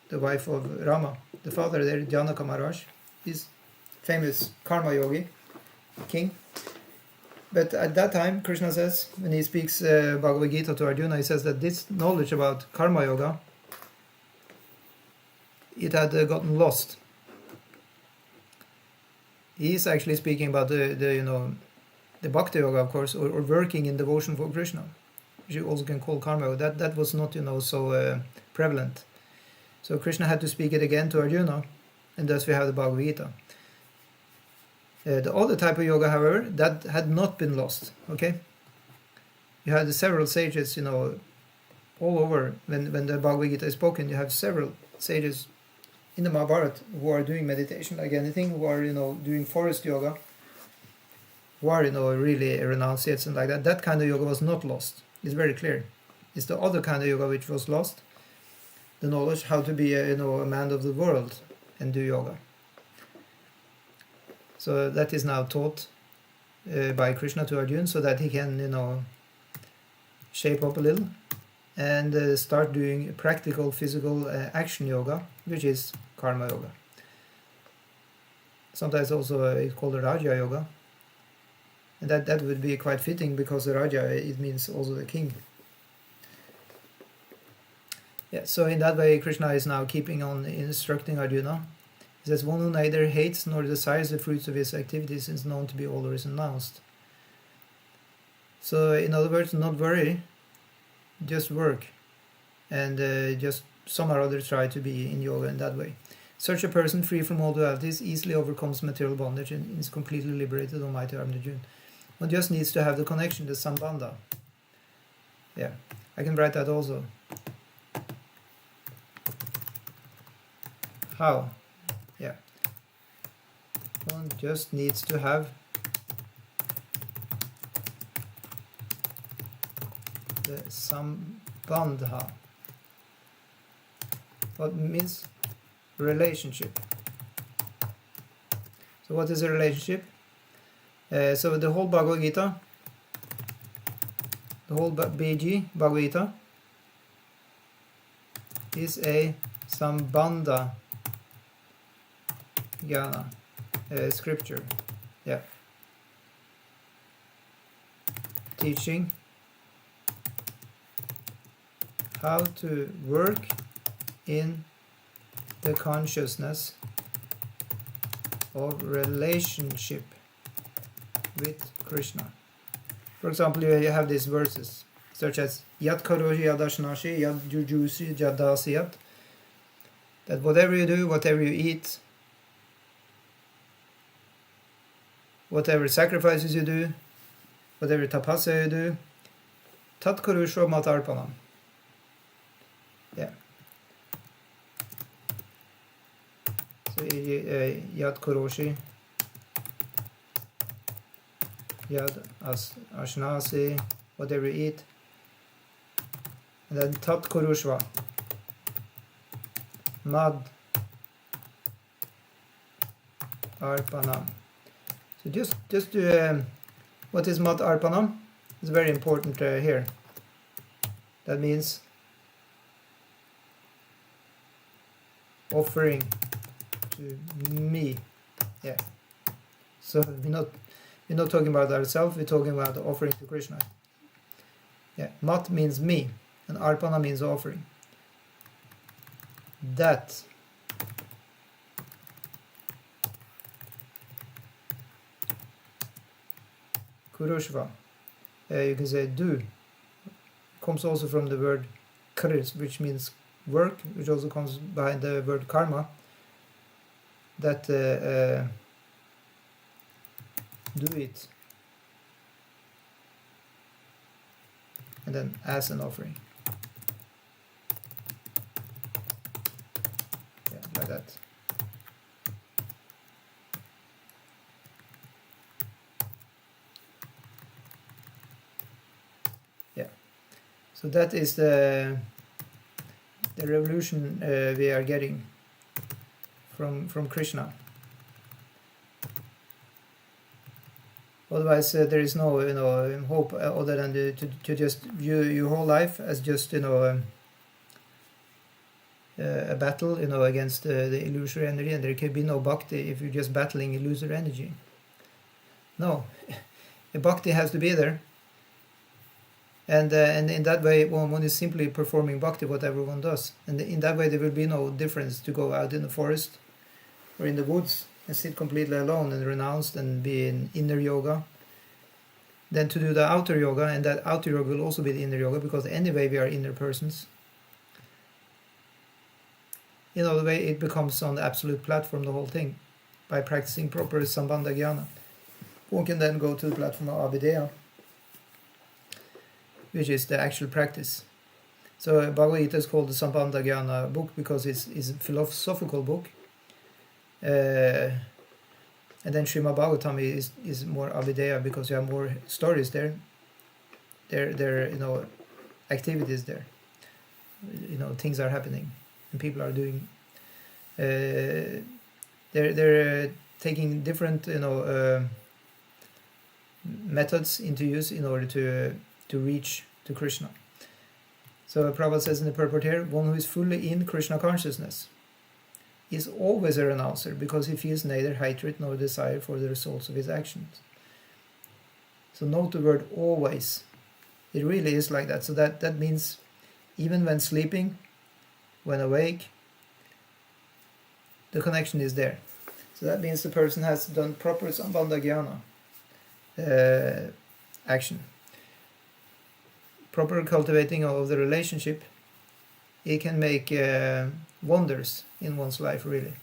the wife of Rama, the father there, Janaka Maharaj, is famous karma yogi, king. But at that time, Krishna says, when he speaks Bhagavad Gita to Arjuna, he says that this knowledge about karma yoga, it had gotten lost. He is actually speaking about the bhakti yoga, of course, or working in devotion for Krishna, which you also can call karma yoga. That was not so prevalent. So Krishna had to speak it again to Arjuna, and thus we have the Bhagavad Gita. The other type of yoga, however, that had not been lost. Okay, you had several sages, all over. When the Bhagavad Gita is spoken, you have several sages in the Mahabharata who are doing meditation like anything, who are doing forest yoga, who are really renunciates and like that. That kind of yoga was not lost. It's very clear. It's the other kind of yoga which was lost, the knowledge how to be a man of the world and do yoga. So that is now taught by Krishna to Arjuna, so that he can shape up a little and start doing practical physical action yoga, which is karma yoga. Sometimes also it's called Raja yoga, and that would be quite fitting, because the Raja, it means also the king. Yeah, so in that way Krishna is now keeping on instructing Arjuna. He says, one who neither hates nor desires the fruits of his activities is known to be always renounced. So in other words, not worry, just work, and just some or other try to be in yoga in that way. Such a person, free from all dualities, easily overcomes material bondage and is completely liberated, Almighty Arjuna. One just needs to have the connection, the sambandha. Yeah, I can write that also. How? Yeah. One just needs to have the sambandha. What means relationship? So what is a relationship? So the whole Bhagavad Gita, the whole BG, Bhagavad Gita, is a sambandha jnana scripture. Yeah. Teaching how to work in the consciousness of relationship with Krishna. For example, you have these verses such as Yat karohi yadashnashi yad jujusi jadasiyat, that whatever you do, whatever you eat, whatever sacrifices you do, whatever tapasya you do, tat karushva matarpanam. Yeah. So Yad Koroshi, Yad Ashnasi, whatever you eat. And then Tat Kurushva, Mad Arpanam. So just to, what is Mad Arpanam? It's very important here. That means offering to me. Yeah. So we're not talking about ourselves, we're talking about the offering to Krishna. Yeah. Mat means me, and Arpana means offering. That Kurushva, you can say do, comes also from the word kris, which means work, which also comes behind the word karma. That do it, and then as an offering. Yeah, like that. Yeah. So that is the revolution we are getting from Krishna. Otherwise, there is no hope other than to just view your whole life as just a battle against the illusory energy, and there can be no bhakti if you're just battling illusory energy. No, a bhakti has to be there, and in that way one is simply performing bhakti, what everyone does, and in that way there will be no difference to go out in the forest or in the woods and sit completely alone and renounced and be in inner yoga, than to do the outer yoga, and that outer yoga will also be the inner yoga, because anyway we are inner persons. The way it becomes on the absolute platform, the whole thing, by practicing proper sambandha jnana. One can then go to the platform of avideya, which is the actual practice. So Bhagavad Gita is called the Sambandha Jnana book because it's a philosophical book. And then Srimad Bhagavatam is more avideya because you have more stories there. There activities there. Things are happening and people are doing. They're taking different methods into use in order to reach to Krishna. So Prabhupada says in the purport here, one who is fully in Krishna consciousness is always a renouncer, because he feels neither hatred nor desire for the results of his actions. So note the word always. It really is like that. So that means even when sleeping, when awake, the connection is there. So that means the person has done proper sambandha jnana action. Proper cultivating of the relationship, it can make wonders in one's life, really.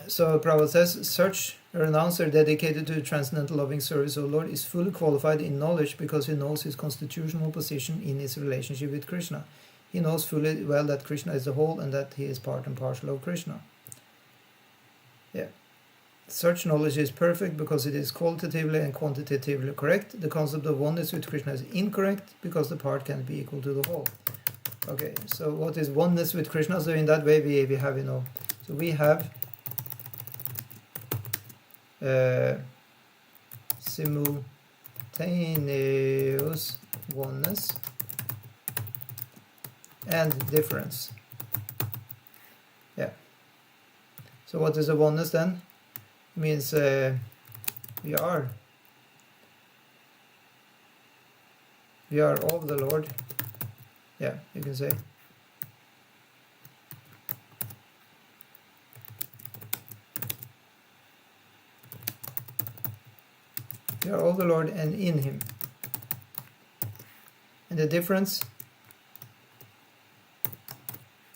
So Prabhupada says, such a renouncer dedicated to transcendental loving service of the Lord is fully qualified in knowledge because he knows his constitutional position in his relationship with Krishna. He knows fully well that Krishna is the whole and that he is part and parcel of Krishna. Such knowledge is perfect because it is qualitatively and quantitatively correct. The concept of oneness with Krishna is incorrect because the part can be equal to the whole. Okay, so what is oneness with Krishna? So in that way we have, so we have simultaneous oneness and difference. Yeah. So what is a oneness then? It means we are of the Lord. Yeah, you can say. We are of the Lord and in Him. And the difference,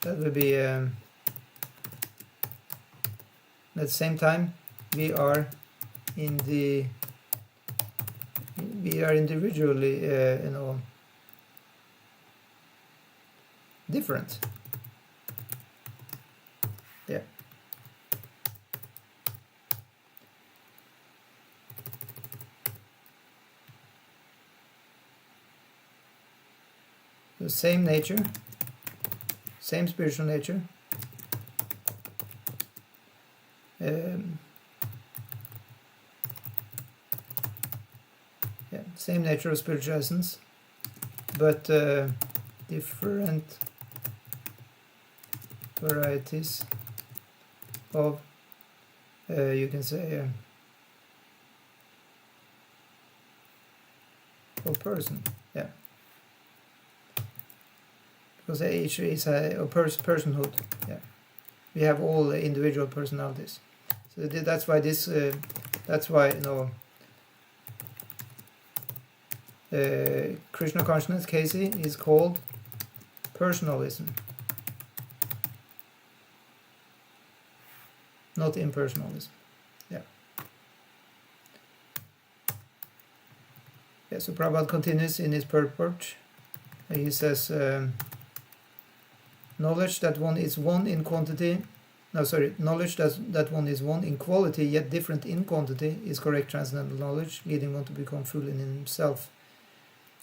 that will be at the same time we are individually different. Yeah. The same nature, same spiritual nature. Same nature of spiritual essence, but different varieties of, you can say, of person. Yeah, because each is a personhood. Yeah, we have all individual personalities. So that's why this. That's why Krishna consciousness, Casey, is called personalism, not impersonalism. Yeah. Yeah. So Prabhupada continues in his purport. He says, knowledge that one is one in quantity. Knowledge that one is one in quality yet different in quantity is correct transcendental knowledge, leading one to become full in himself,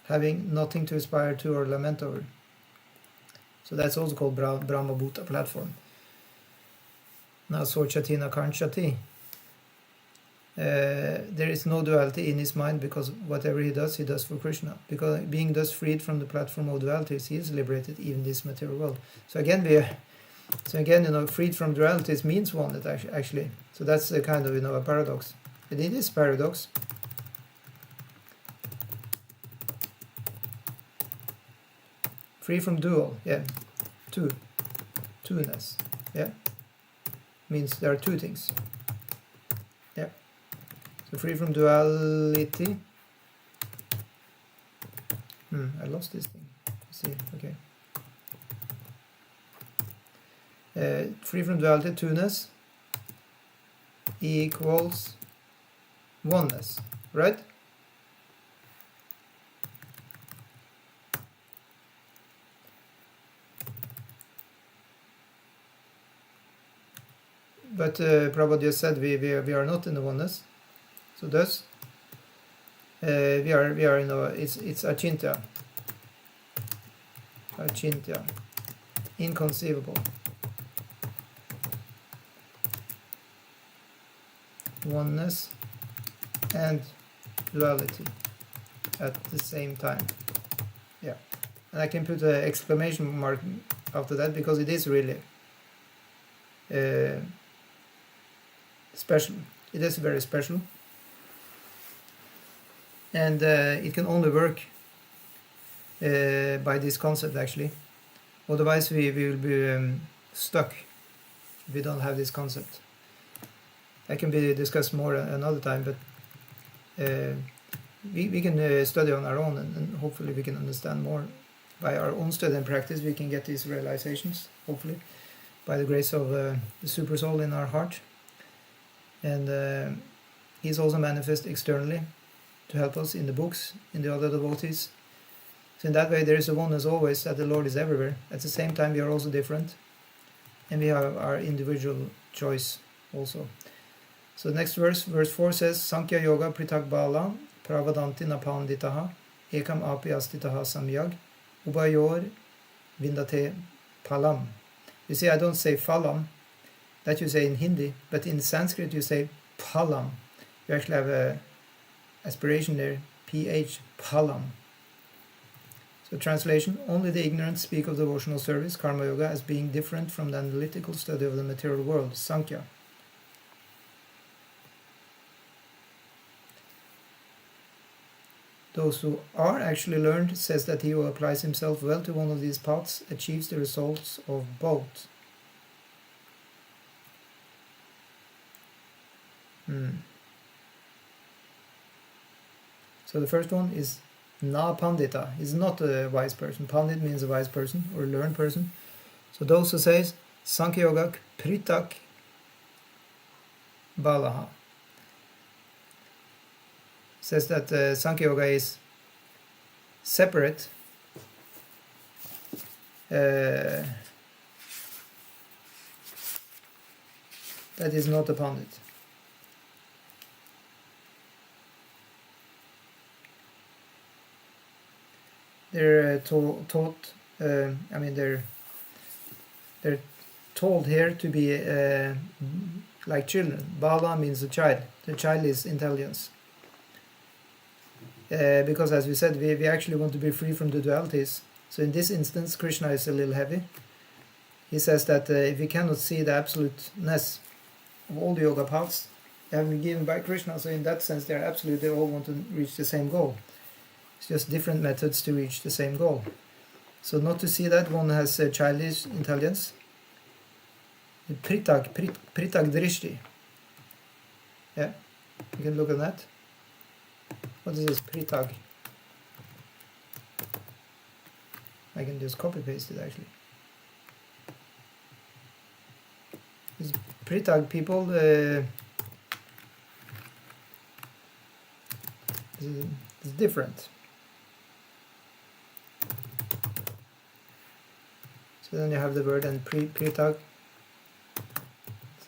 having nothing to aspire to or lament over. So that's also called Brahma Bhuta platform. Now Sochatina Kanchati. There is no duality in his mind because whatever he does for Krishna. Because being thus freed from the platform of dualities, he is liberated even in this material world. So again, freed from dualities means one that actually. So that's a kind of a paradox. And it is paradox. Free from dual, yeah. Two-ness, yeah. Means there are two things. Yeah. So free from duality. I lost this thing. Let's see, okay. Free from duality, two-ness equals oneness, right? But Prabhupada just said we are not in the oneness. So thus we are it's achintya, inconceivable. Oneness and duality at the same time. Yeah, and I can put an exclamation mark after that because it is really special. It is very special, and it can only work by this concept actually. Otherwise we will be stuck if we don't have this concept. That can be discussed more another time, but we can study on our own, and hopefully we can understand more. By our own study and practice, we can get these realizations, hopefully, by the grace of the Super Soul in our heart. And he's also manifest externally to help us in the books, in the other devotees. So in that way, there is a oneness always, that the Lord is everywhere. At the same time, we are also different, and we have our individual choice also. So next verse 4 says, Sankhya Yoga Pritak Bala Pravadanti Napanditaha Ekam Api Astitaha Samyag Ubayor Vindate Palam. You see, I don't say phalam, that you say in Hindi, but in Sanskrit you say palam. You actually have a aspiration there, ph, palam. So translation, only the ignorant speak of devotional service, karma yoga, as being different from the analytical study of the material world, Sankhya. Those who are actually learned says that he who applies himself well to one of these paths achieves the results of both. So the first one is na pandita, is not a wise person. Pandit means a wise person or a learned person. So those who says Sankhya Yoga Pritak Balaha says that Sankhya Yoga is separate that is not a Pandit. They're taught, they're told here to be like children. Bala means a child. The child is intelligence. Because as we said, we actually want to be free from the dualities. So in this instance, Krishna is a little heavy. He says that if we cannot see the absoluteness of all the yoga paths, they have been given by Krishna, so in that sense they are absolute, they all want to reach the same goal. It's just different methods to reach the same goal. So not to see that, one has childish intelligence. Pritak drishti. Yeah, you can look at that. What is this pritak? I can just copy paste it actually. These pritak people, it's different. So then you have the word and pritak.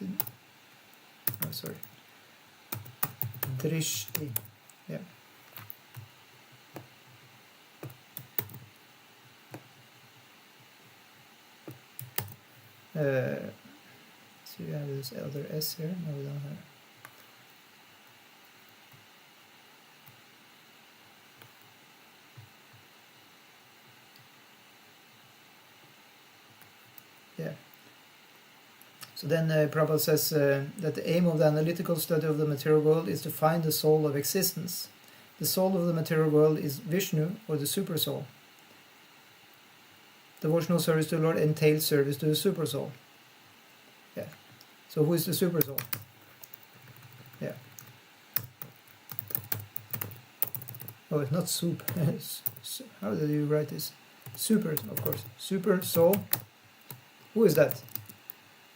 Oh, sorry. Drishti. Yeah. So you have this other S here. No, we don't have. Yeah. So then Prabhupada says that the aim of the analytical study of the material world is to find the soul of existence. The soul of the material world is Vishnu, or the super soul. Devotional service to the Lord entails service to the super soul. Yeah. So who is the super soul? Yeah. Oh, it's not soup. How do you write this? Super, of course. Super soul. Who is that?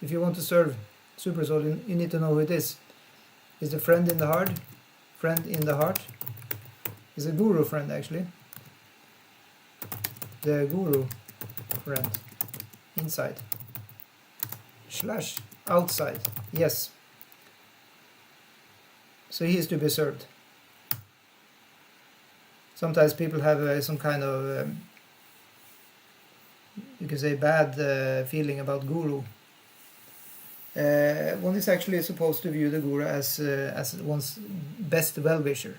If you want to serve super soul, you need to know who it is. Is the friend in the heart? Friend in the heart? Is a guru friend actually. The guru friend. Inside. / outside. Yes. So he is to be served. Sometimes people have some kind of, you can say, bad feeling about guru. One is actually supposed to view the guru as one's best well-wisher.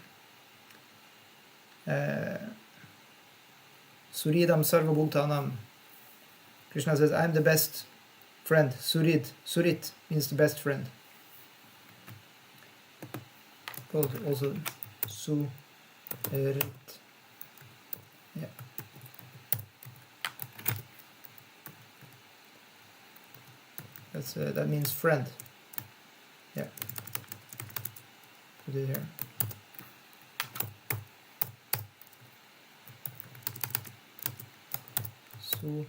Suridam sarvabhutanam. Krishna says, I am the best friend. Surit means the best friend. Called also Surit. Yeah. That means friend. Yeah. Put it here. Surit.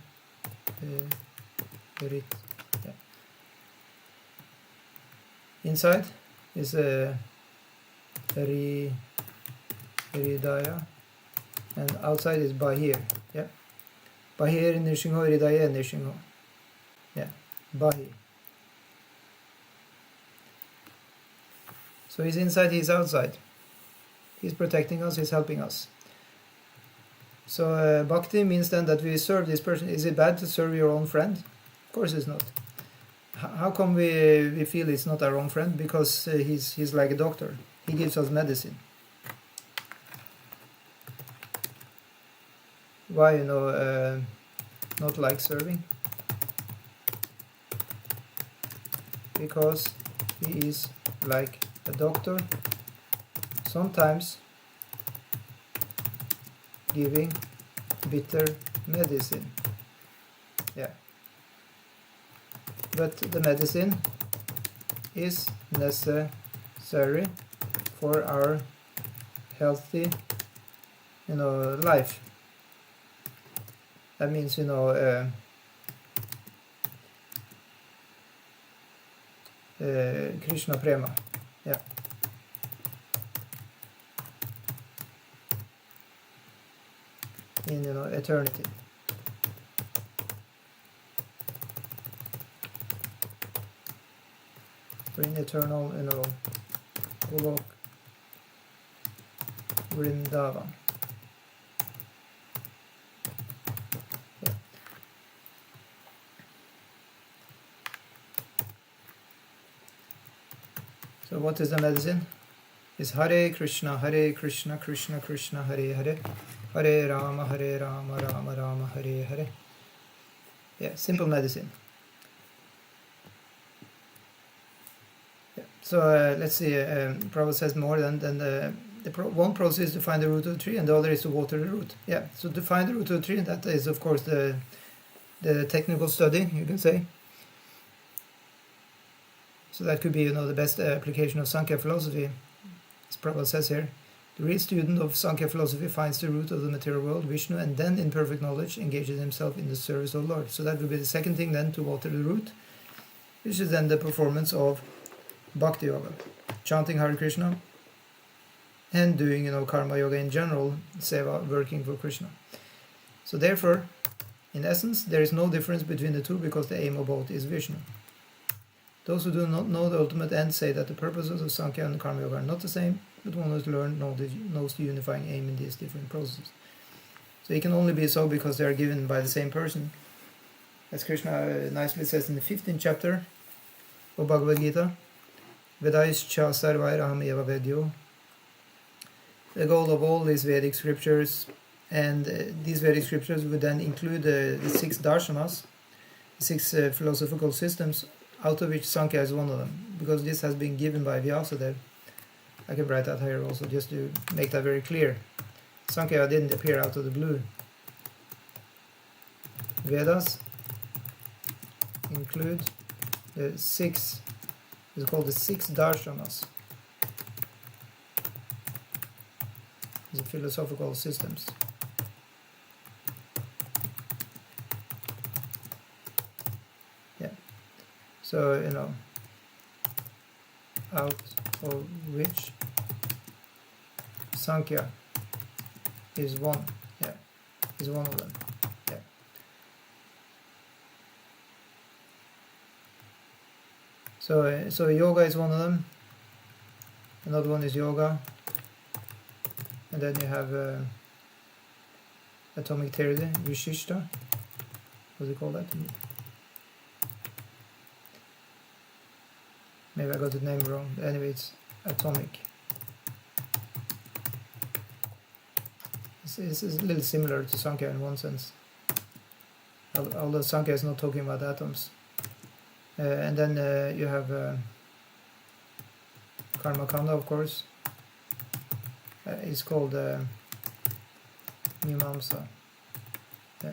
Yeah. Inside is a Hridaya, and outside is Bahir. Yeah. Bahir Nishingho, Hridaya Nishingho. Yeah. Bahi. So he's inside, he's outside. He's protecting us, he's helping us. So bhakti means then that we serve this person. Is it bad to serve your own friend? Of course it's not. How come we feel it's not our own friend? Because he's like a doctor. He gives us medicine. Why, not like serving? Because he is like a doctor, sometimes giving bitter medicine. Yeah. But the medicine is necessary for our healthy, life. That means, Krishna Prema. Yeah. In, eternity. For in eternal, Golok, Vrindavan. Yeah. So what is the medicine? It's Hare Krishna, Krishna Krishna, Hare Hare, Hare Rama, Rama Rama, Hare Hare. Yeah, simple medicine. Yeah. So let's see, Prabhupada says more than one process is to find the root of the tree and the other is to water the root. Yeah, so to find the root of the tree, that is of course the technical study, you can say. So that could be, the best application of Sankhya philosophy. As Prabhupada says here, the real student of Sankhya philosophy finds the root of the material world, Vishnu, and then in perfect knowledge engages himself in the service of the Lord. So that would be the second thing then, to water the root, which is then the performance of Bhakti Yoga, chanting Hare Krishna and doing, Karma Yoga in general, Seva, working for Krishna. So therefore, in essence, there is no difference between the two because the aim of both is Vishnu. Those who do not know the ultimate end say that the purposes of Sankhya and Karma Yoga are not the same, but one who has learned knows the unifying aim in these different processes. So it can only be so because they are given by the same person. As Krishna nicely says in the 15th chapter of Bhagavad Gita, Vedaischa sarvairaham eva vedyo. The goal of all these Vedic scriptures, and these Vedic scriptures would then include the 6 darshanas, 6 philosophical systems, out of which Sankhya is one of them, because this has been given by Vyasadeva. I can write that here also just to make that very clear. Sankhya didn't appear out of the blue. Vedas include the 6, it's called the 6 darshanas, the philosophical systems. So, out of which Sankhya is one. Yeah, is one of them. Yeah. So yoga is one of them. Another one is yoga. And then you have atomic theory, Vishishta. What do you call that? Maybe I got the name wrong. Anyway, it's atomic. This is a little similar to Sankhya in one sense. Although Sankhya is not talking about atoms. And then you have Karma Kanda, of course. It's called Mimamsa. Yeah.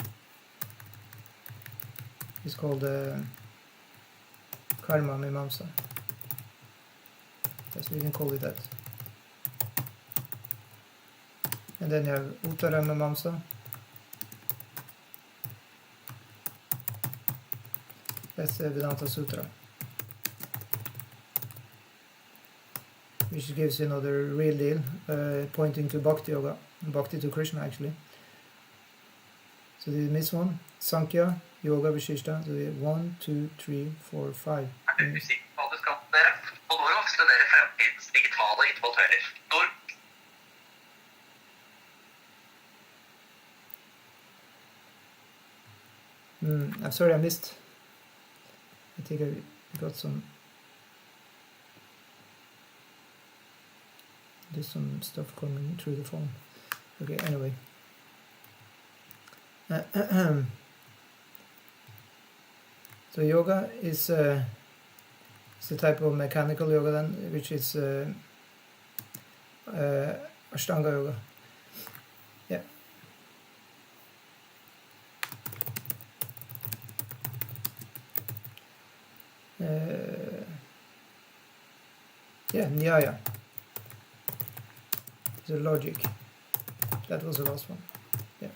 It's called Karma Mimamsa. Yes, we can call it that. And then you have Uttara Mimamsa. That's the Vedanta Sutra, which gives the real deal, pointing to Bhakti Yoga, Bhakti to Krishna actually. So did you miss one? Sankhya, Yoga, Vishishta. So we have 1, 2, 3, 4, 5.
studere fremtidens digitale innovatører.
I'm sorry I missed. I think I got there's some stuff coming through the phone. Okay, anyway. So yoga is a type of mechanical yoga then, which is Ashtanga yoga. Yeah. Yeah, Nyaya. The logic. That was the last one. Yeah.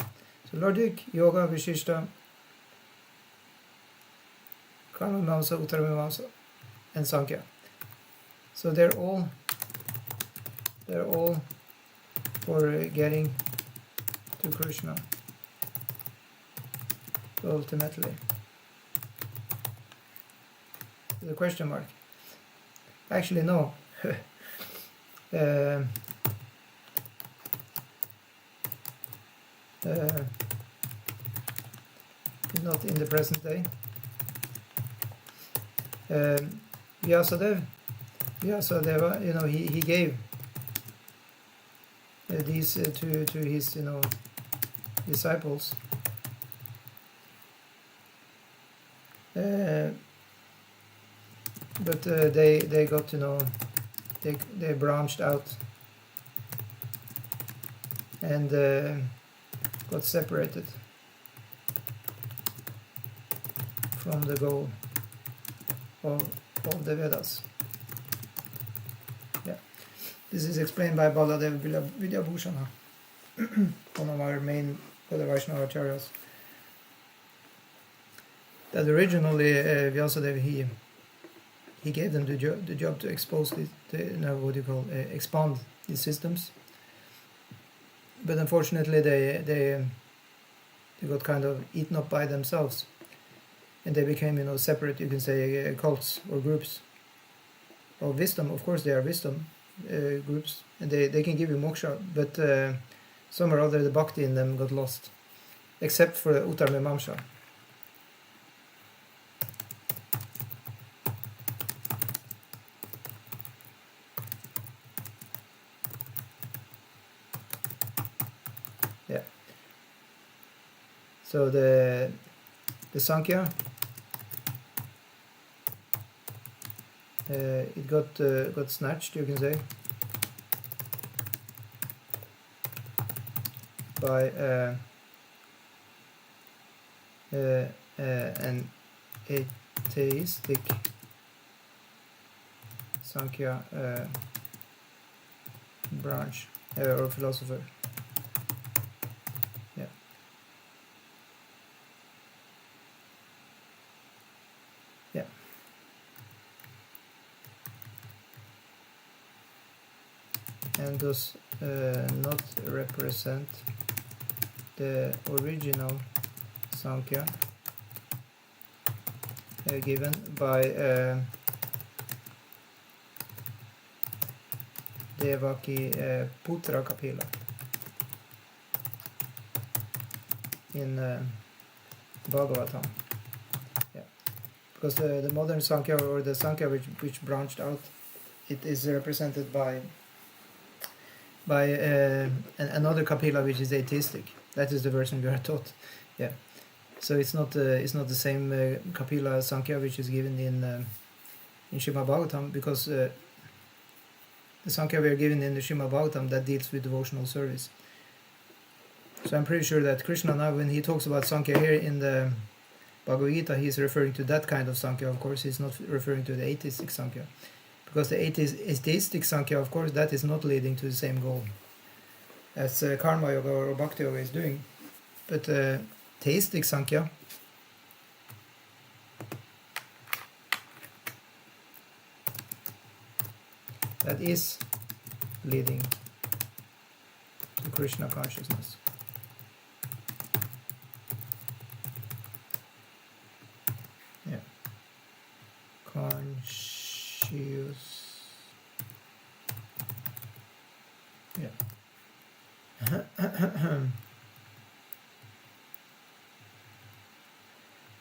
So logic, yoga, Vishishta, Karma Mimamsa, Uttara Mimamsa, and Sankhya. So they're all for getting to Krishna ultimately. The question mark. Actually, no. Not in the present day. Vyasadeva, he gave these to his disciples. But they got they branched out and got separated from the goal of the Vedas. Yeah, this is explained by Baladev Vidyabhushana, one of our main Vaishnava acharyas. That originally Vyasadeva he gave them the job to expose expand these systems. But unfortunately, they got kind of eaten up by themselves, and they became separate. You can say cults or groups of wisdom. Of course, they are wisdom groups, and they can give you moksha. But some or other, the bhakti in them got lost, except for Uttar Mimamsa. So the Sankhya, it got snatched, you can say, by an atheistic Sankhya branch or philosopher. And does not represent the original Sankhya given by Devaki Putra Kapila in Bhagavatam. Yeah, because the modern Sankhya, or the Sankhya which branched out, it is represented by another Kapila which is atheistic. That is the version we are taught. Yeah, so it's not the same Kapila Sankhya which is given in Srimad Bhagavatam, because the Sankhya we are given in the Srimad Bhagavatam that deals with devotional service. So I'm pretty sure that Krishna now, when he talks about Sankhya here in the Bhagavad Gita, he's referring to that kind of Sankhya. Of course, he's not referring to the atheistic Sankhya. Because the atheistic Sankhya, of course, that is not leading to the same goal as Karma Yoga or Bhakti Yoga is doing. But theistic Sankhya, that is leading to Krishna consciousness. Yeah. Conscious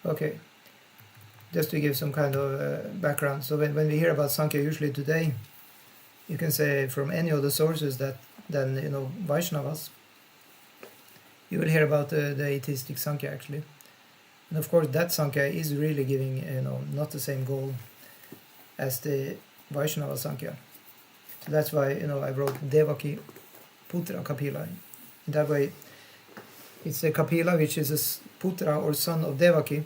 Okay, just to give some kind of background. So when we hear about Sankhya usually today, you can say from any other sources than Vaishnavas, you will hear about the atheistic Sankhya actually. And of course that Sankhya is really giving not the same goal as the Vaishnava Sankhya. So that's why I wrote Devaki Putra Kapila. In that way, it's a Kapila which is a Putra or son of Devaki.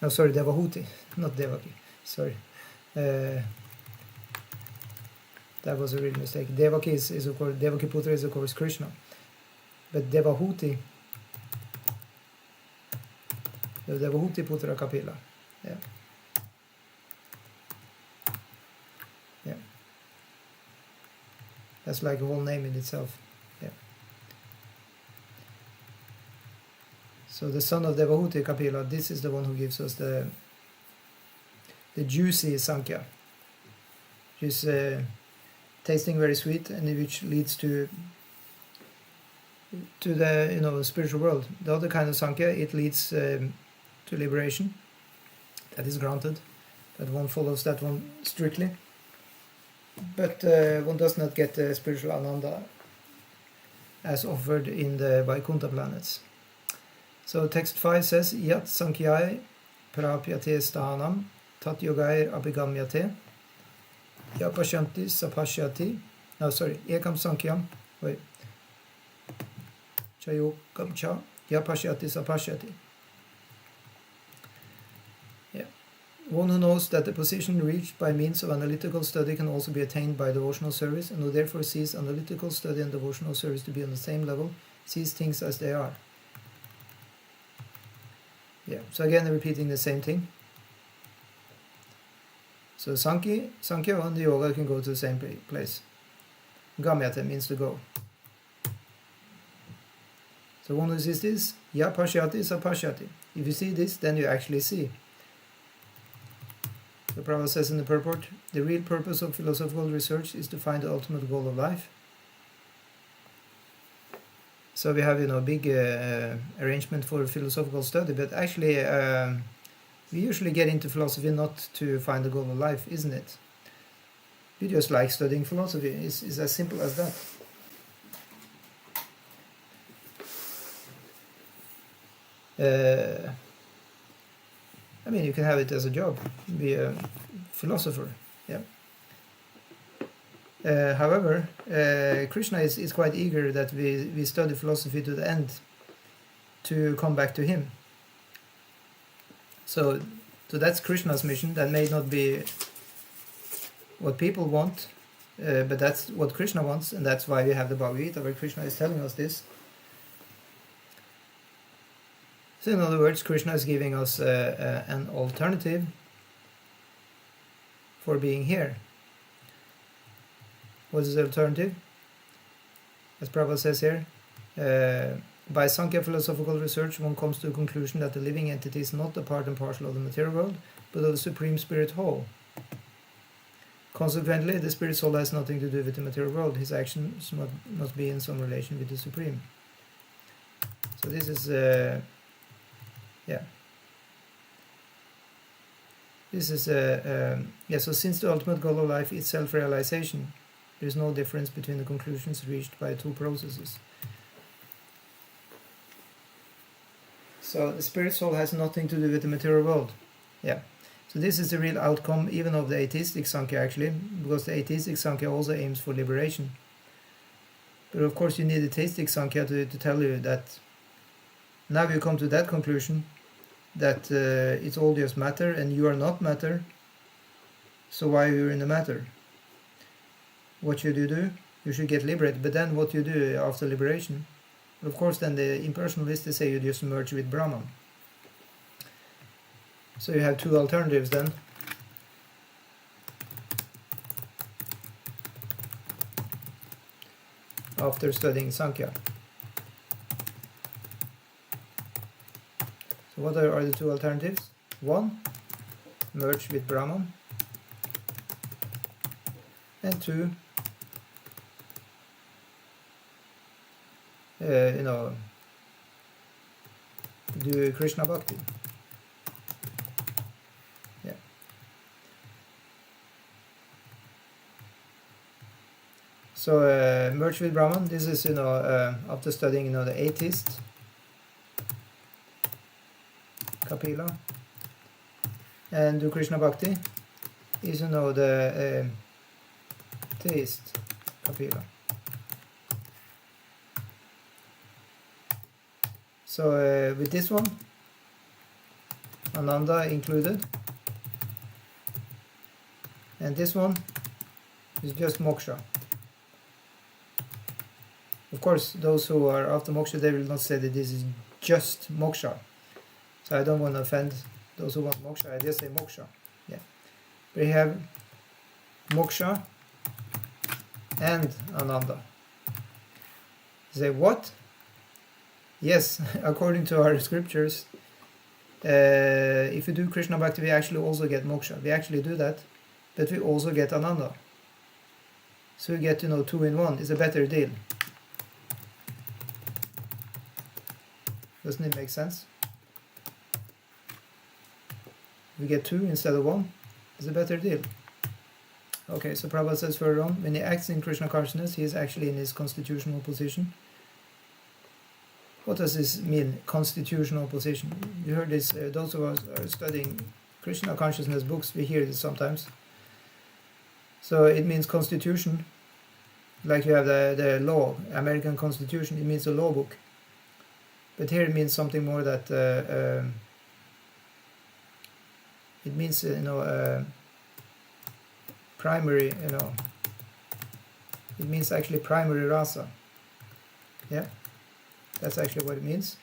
No, sorry, Devahuti, not Devaki. Sorry. That was a real mistake. Devaki is of course, Devaki Putra is of course Krishna. But Devahuti, the Devahuti Putra Kapila. Yeah. Yeah. That's like a whole name in itself. Yeah. So the son of Devahuti Kapila, this is the one who gives us the juicy Sankhya, which is tasting very sweet and which leads to the spiritual world. The other kind of Sankhya, it leads to liberation. That is granted. That one follows that one strictly. But one does not get the spiritual Ananda as offered in the Vaikuntha planets. So text 5 says, Yat Sankhyae Prapyate Sthanam Tat Yogair Abhigamyate Yapashanti Sapashyati. No, sorry, Ekam Sankhyaam. Wait. Chayokam Cha Yapashyati Sapashyati. Yeah. One who knows that the position reached by means of analytical study can also be attained by devotional service, and who therefore sees analytical study and devotional service to be on the same level, sees things as they are. Yeah, so again repeating the same thing. So Sankhya and the yoga can go to the same place. Gamyate means to go. So one who sees this, ya pashyati sapashyati. If you see this, then you actually see. The Prabhupada says in the purport, the real purpose of philosophical research is to find the ultimate goal of life. So we have a big arrangement for philosophical study, but actually we usually get into philosophy not to find the goal of life, isn't it? We just like studying philosophy. It's as simple as that. I mean, you can have it as a job, be a philosopher. Yeah. However, Krishna is quite eager that we study philosophy to the end, to come back to him. So that's Krishna's mission. That may not be what people want, but that's what Krishna wants, and that's why we have the Bhagavad Gita, where Krishna is telling us this. So in other words, Krishna is giving us an alternative for being here. What is the alternative? As Prabhupada says here, by Sankhya philosophical research, one comes to a conclusion that the living entity is not a part and parcel of the material world, but of the Supreme Spirit whole. Consequently, the Spirit soul has nothing to do with the material world. His actions must be in some relation with the Supreme. So this is, so since the ultimate goal of life is self-realization, there is no difference between the conclusions reached by two processes. So the spirit soul has nothing to do with the material world. Yeah. So this is the real outcome even of the atheistic Sankhya actually, because the atheistic Sankhya also aims for liberation. But of course you need the theistic Sankhya to tell you that now you come to that conclusion that it's all just matter and you are not matter, so why are you in the matter? What should you do? You should get liberated, but then what you do after liberation? Of course then the impersonalists say you just merge with Brahman. So you have two alternatives then. After studying Sankhya. So what are the two alternatives? One, merge with Brahman. And two, do Krishna Bhakti. Yeah. So merge with Brahman. This is after studying the atheist Kapila, and do Krishna Bhakti is the theist Kapila. So with this one, Ananda included, and this one is just moksha. Of course, those who are after moksha, they will not say that this is just moksha. So I don't want to offend those who want moksha. I just say moksha. Yeah, we have moksha and Ananda. You say what? Yes, according to our scriptures, if you do Krishna Bhakti, we actually also get moksha. We actually do that, but we also get Ananda. So you get 2 in 1. It's a better deal. Doesn't it make sense? We get 2 instead of 1. It's a better deal. Okay, so Prabhupada says further on, when he acts in Krishna consciousness, he is actually in his constitutional position. What does this mean, constitutional position? You heard this, those of us are studying Krishna consciousness books, we hear this sometimes. So it means constitution, like you have the law, American Constitution, it means a law book. But here it means something more that it means primary, it means actually primary rasa. Yeah, that's actually what it means.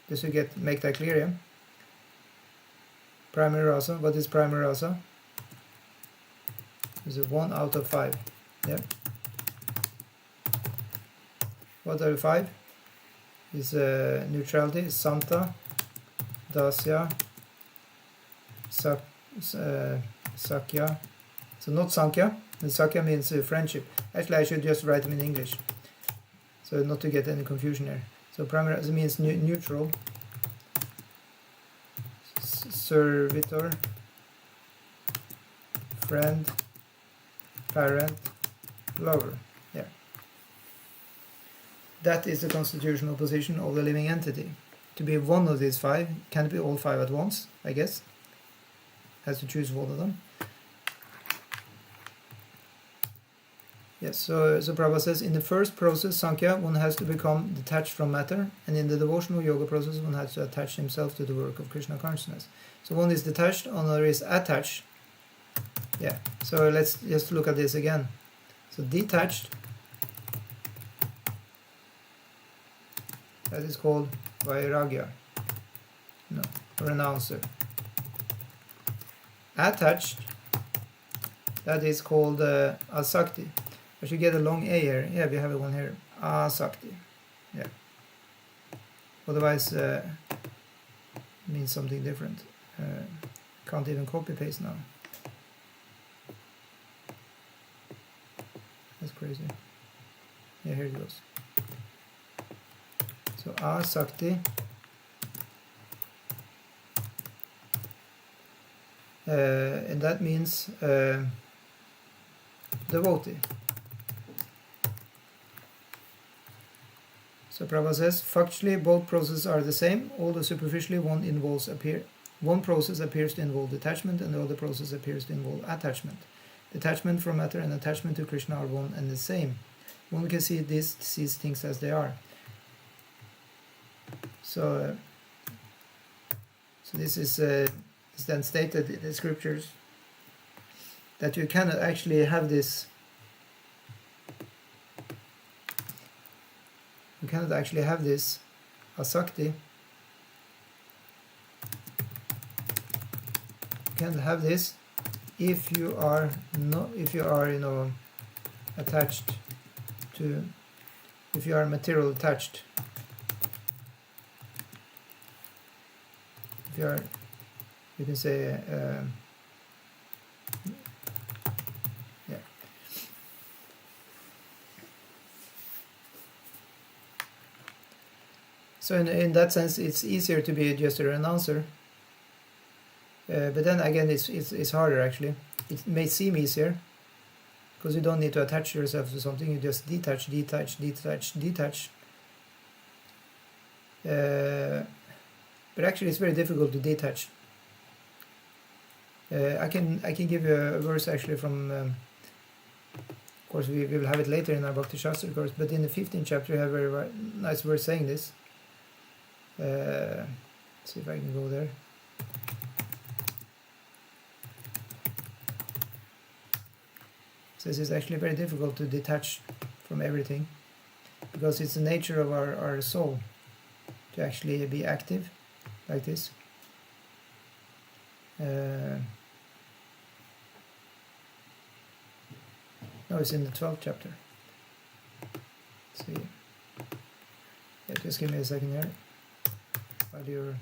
Just to make that clear, yeah. Primary rasa. What is primary rasa? Is it 1 out of 5? Yeah. What are the 5? Is neutrality, Santa, Dasya, Sakhya. So not Sankhya, and Sakhya means friendship. Actually, I should just write them in English, so not to get any confusion here. So primary means neutral, servitor, friend, parent, lover. Yeah. That is the constitutional position of the living entity. To be one of these 5, can't be all 5 at once, I guess. Has to choose one of them. Yes, so Prabhupada says, in the first process, Sankhya, one has to become detached from matter, and in the devotional yoga process, one has to attach himself to the work of Krishna consciousness. So one is detached, another is attached. Yeah, so let's just look at this again. So detached, that is called vairagya, no, renouncer. Attached, that is called asakti. I should get a long A here. Yeah, we have one here. Asakti. Yeah. Otherwise, means something different. Can't even copy paste now. That's crazy. Yeah, here it goes. So asakti. And that means devotee. So Prabhupada says, factually both processes are the same, although superficially one process appears to involve detachment and the other process appears to involve attachment. Detachment from matter and attachment to Krishna are one and the same. One can sees things as they are. So this is then stated in the scriptures that you cannot actually have this. You cannot actually have this asakti. You can't have this if you are attached to, if you are material attached. If you are, you can say, yeah. So in that sense, it's easier to be just a renouncer. But then again, it's harder actually. It may seem easier because you don't need to attach yourself to something. You just detach. But actually, it's very difficult to detach. I can give you a verse actually from. Of course, we will have it later in our Bhakti Shastra course. But in the 15th chapter, you have a very nice verse saying this. See if I can go there. It says it's actually very difficult to detach from everything because it's the nature of our soul to actually be active like this. No, it's in the 12th chapter. Let's see. Yeah, just give me a second here. While you're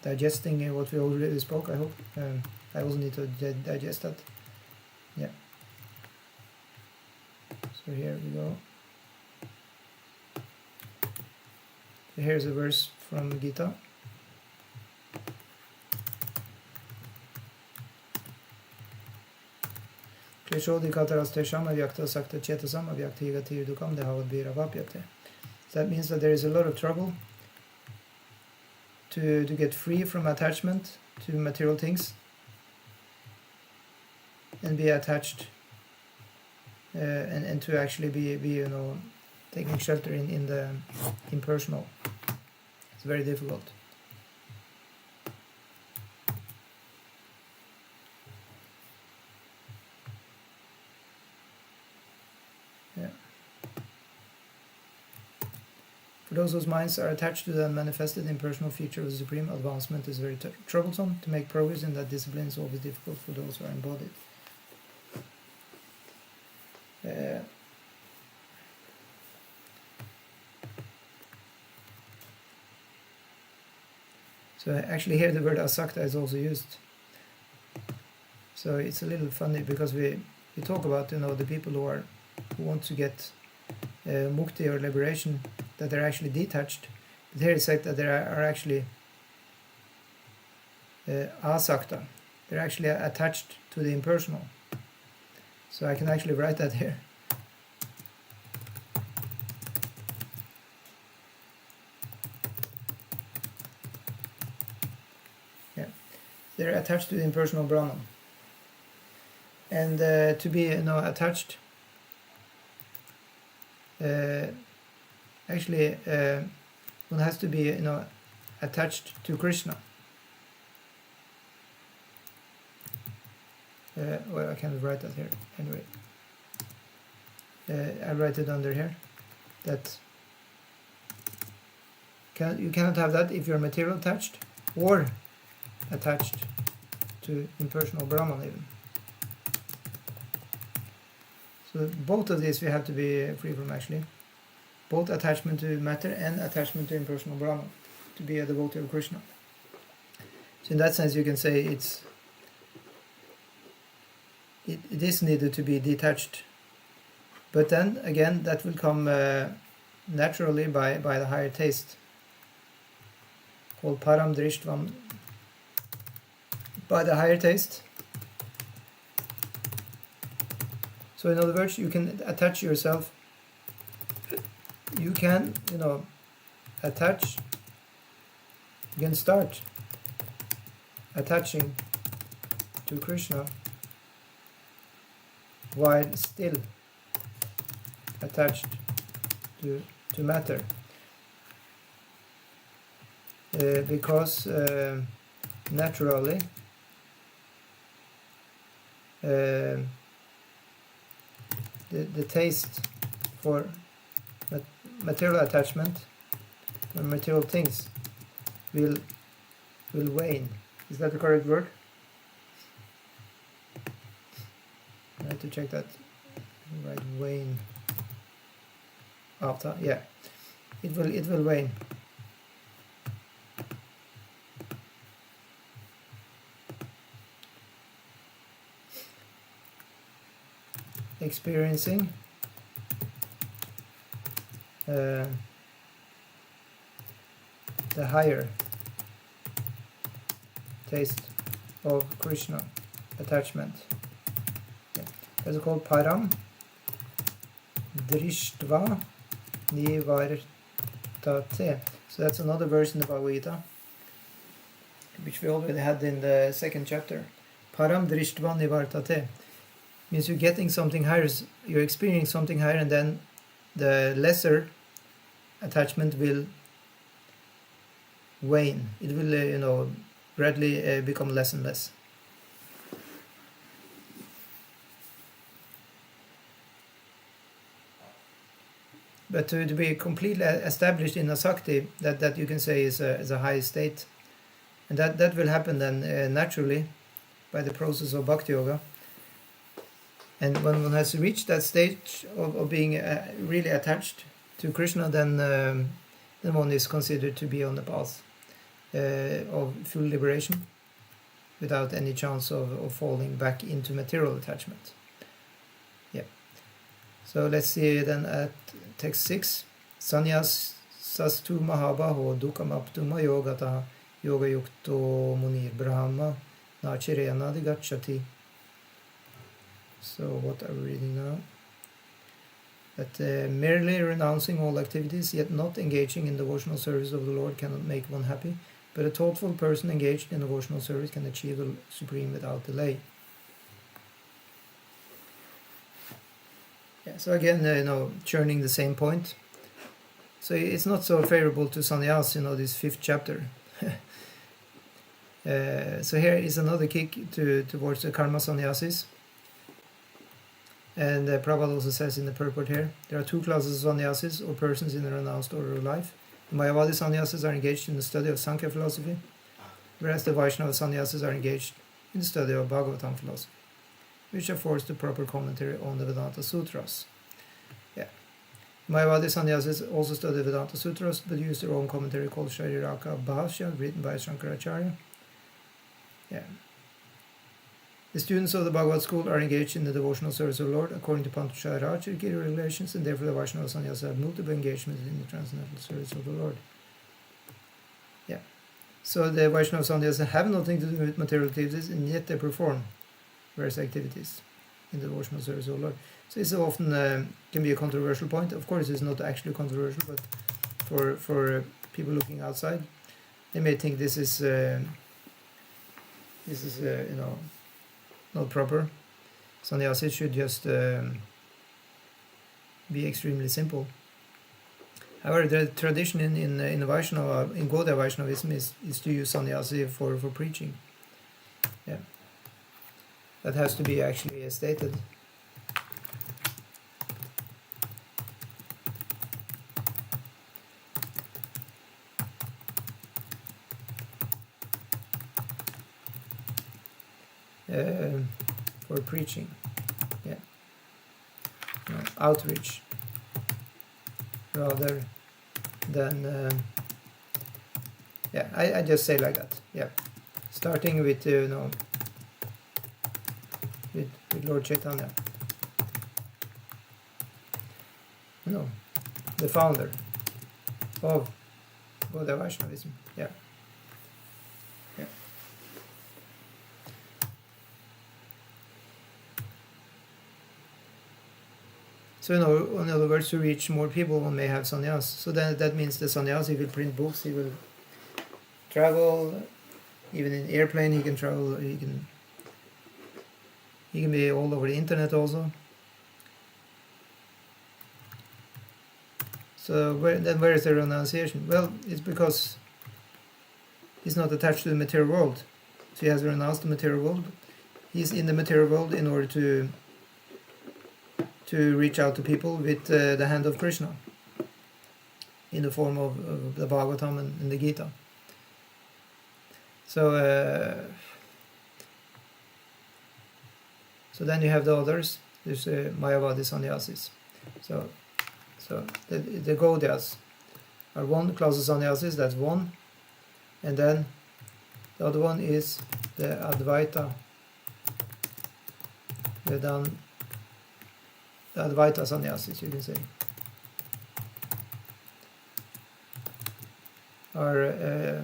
digesting what we already spoke, I hope. I also need to digest that. Yeah. So here we go. So here's a verse from Gita. Kleshodhi katarastesham avyakta sakta chetasam avyakti gati dukam dehavadbhira vapyate. That means that there is a lot of trouble to get free from attachment to material things and be attached and to actually be taking shelter in the impersonal. It's very difficult. Yeah. For those whose minds are attached to the manifested impersonal feature of the Supreme, advancement is very troublesome. To make progress in that discipline is always difficult for those who are embodied. So actually here the word asakta is also used. So it's a little funny because we talk about the people who want to get mukti or liberation, that they're actually detached. But here it's said that they are actually asakta. They're actually attached to the impersonal. So I can actually write that here. Yeah, they're attached to the impersonal Brahman. And to be attached, actually one has to be attached to Krishna. Well, I can't write that here. Anyway, I write it under here. That you cannot have that if you're material attached or attached to impersonal Brahman even. So both of these we have to be free from actually. Both attachment to matter and attachment to impersonal Brahman to be a devotee of Krishna. So in that sense you can say it is needed to be detached. But then again that will come naturally by the higher taste called param drishtvam. By the higher taste. So in other words, you can attach yourself. You can, attach. You can start attaching to Krishna while still attached to matter. Because naturally the taste for material attachment or material things will wane. Is that the correct word? I have to check that. Right, wane. After, yeah, it will wane. Experiencing the higher taste of Krishna, attachment. That's called param drishtva nivartate. So that's another verse in the Bhagavad Gita, which we already had in the second chapter. Param drishtva nivartate means you're getting something higher, you're experiencing something higher, and then the lesser attachment will wane. It will, gradually become less and less. But to be completely established in a sakti, that you can say is a high state, and that will happen then naturally by the process of bhakti yoga. And when one has reached that stage of being really attached to Krishna, then one is considered to be on the path of full liberation, without any chance of falling back into material attachment. Yeah. So let's see then at text 6. Sanyas sastu mahabaho dukamaptuma yogata yoga yukto munir brahma nachirena digachati. So what are we reading now? That merely renouncing all activities, yet not engaging in devotional service of the Lord, cannot make one happy, but a thoughtful person engaged in devotional service can achieve the supreme without delay. Yeah, so again, churning the same point. So it's not so favorable to sannyas, this 5th chapter. So here is another kick towards the karma sannyasis. And Prabhupada also says in the purport here, there are 2 classes of sannyasis, or persons in the renounced order of life. The Mayavadi sannyasis are engaged in the study of Sankhya philosophy, whereas the Vaishnava sannyasis are engaged in the study of Bhagavatam philosophy, which affords the proper commentary on the Vedanta Sutras. Yeah. Mayavadi sannyasis also study Vedanta Sutras, but use their own commentary called Shariraka Bhashya, written by Shankaracharya. Yeah. The students of the Bhagavad school are engaged in the devotional service of the Lord according to Panchacharya regulations, and therefore the Vaishnava sannyasis have multiple engagements in the transcendental service of the Lord. Yeah. So the Vaishnava sannyasis have nothing to do with material activities, and yet they perform various activities in the devotional service of the Lord. So this often can be a controversial point. Of course, it's not actually controversial, but for people looking outside, they may think this is not proper. Sannyasis should just be extremely simple. However, the tradition in Vaishnava, in Gaudiya Vaishnavism, is to use sannyasi for preaching. Yeah, that has to be actually stated. For preaching, yeah, outreach, rather than I just say like that. Yeah, starting with with Lord Chaitanya, the founder of Gaudiya Vaishnavism. Yeah. So, in other words, to reach more people, one may have sannyas. So then that means the sannyasi will print books, he will travel, even in airplane he can travel, he can be all over the internet also. So where is the renunciation? Well, it's because he's not attached to the material world. So he has renounced the material world. He's in the material world in order to reach out to people with the hand of Krishna in the form of the Bhagavatam and the Gita. So then you have the others. There's Mayavadi sannyasis. So the Gaudiyas are one class of sannyasis, that's one. And then the other one is the Advaita Vedanta. The Advaita sannyasis, you can say. are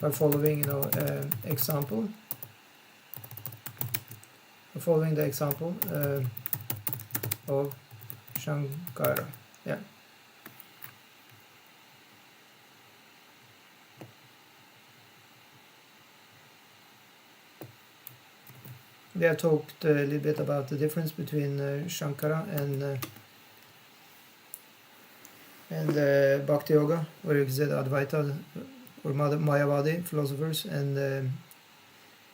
by following example, following the example of Shankara. Yeah. We have talked a little bit about the difference between Shankara and Bhakti Yoga, or you can say the Advaita or Mayavadi philosophers, and the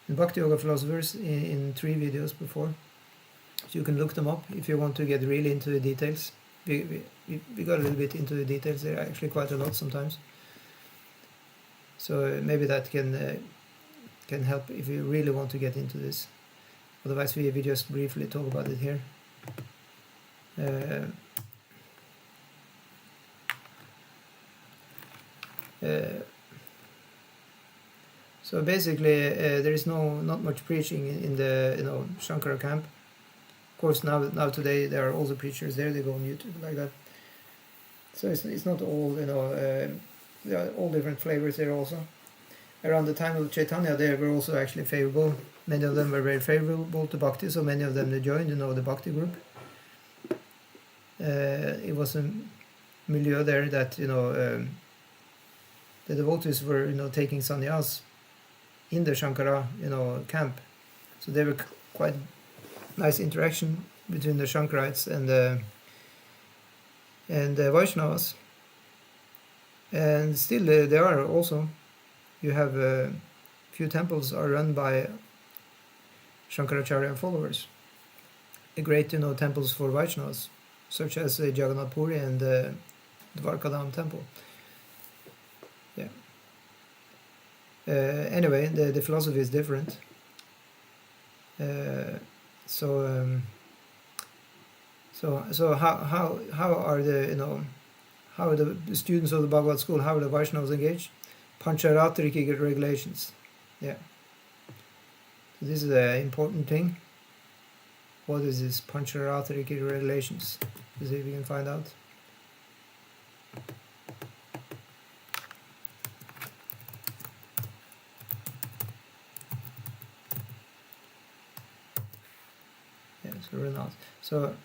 Bhakti Yoga philosophers in 3 videos before. So you can look them up if you want to get really into the details. We got a little bit into the details there, actually quite a lot sometimes. So maybe that can help if you really want to get into this. Otherwise we just briefly talk about it here. So basically there is not much preaching in the Shankara camp. Of course now today there are also preachers there, they go on YouTube like that. So it's not all there are all different flavors there also. Around the time of Chaitanya they were also actually favorable. Many of them were very favorable to Bhakti, so many of them they joined the Bhakti group. It was a milieu there that the devotees were taking sannyas in the Shankara camp. So there were quite nice interaction between the Shankarites and the Vaishnavas. And still there are also, you have few temples are run by Shankaracharya followers. A great temples for Vaishnavas, such as Jagannath Puri and Dwarkadam temple. Yeah. Anyway, the philosophy is different. So how are how are the students of the Bhagavad school, how are the Vaishnavas engaged? Pancharatrika regulations. Yeah. So this is an important thing. What is this Pancharatrika regulations? Let's see if we can find out. Yeah, so renounce. So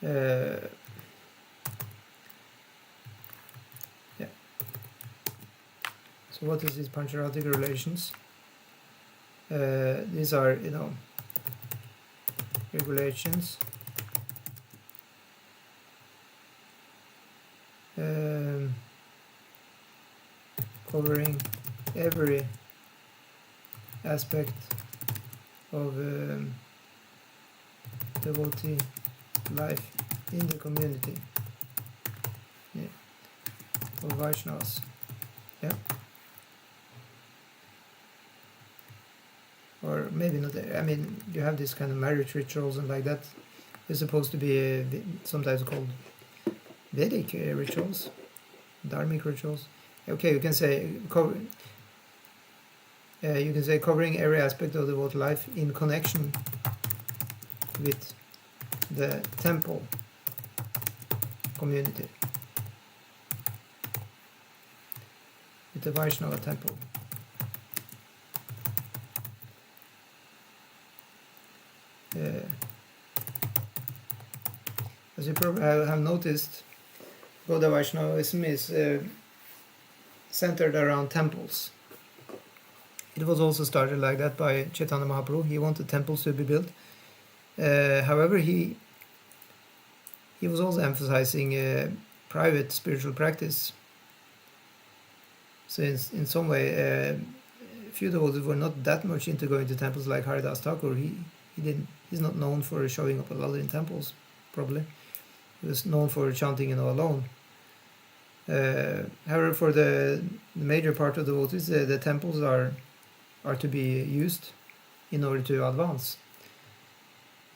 yeah. So what is this Pancharatrika relations? These are regulations covering every aspect of devotee life in the community, of Vaishnavas. Yeah. Or maybe not. I mean, you have this kind of marriage rituals and like that. They're supposed to be sometimes called Vedic rituals, dharmic rituals. Okay, you can say covering every aspect of the devotee life in connection with the temple community, with the Vaishnava temple. As you probably have noticed, Gaudiya Vaishnavism is centered around temples. It was also started like that by Chaitanya Mahaprabhu. He wanted temples to be built. However, he was also emphasizing private spiritual practice. So in some way, few devotees were not that much into going to temples like Haridas Thakur. He's not known for showing up a lot in temples, probably. He was known for chanting alone. However, for the major part of the devotees, the temples are to be used in order to advance.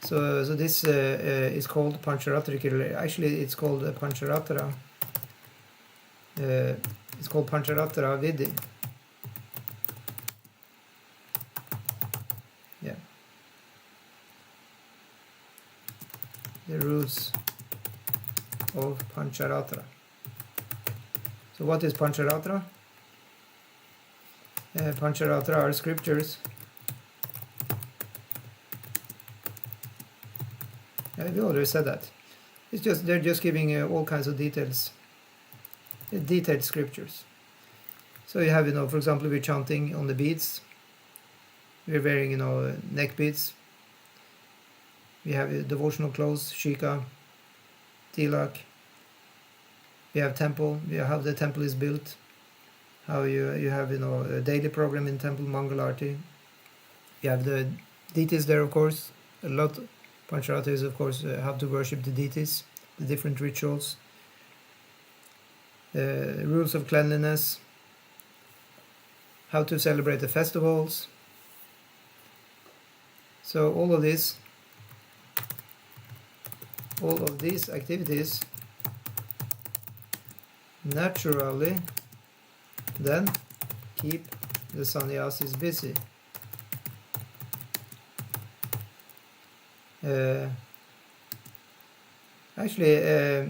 So this is called Pancharatrika. Actually, it's called Pancharatra. It's called Pancharatra Vidhi. the rules of Pancharatra. So what is Pancharatra? Pancharatra are scriptures. We already said that. It's just they're just giving all kinds of details, detailed scriptures. So you have, for example, we're chanting on the beads. We're wearing, neck beads. We have devotional clothes, shika, tilak. We have temple. We have how the temple is built. How you have, a daily program in temple, Mangalarti. You have the deities there, of course. A lot. Pancharatra is, of course, how to worship the deities, the different rituals, rules of cleanliness, how to celebrate the festivals. So all of these activities naturally then keep the sannyasis busy.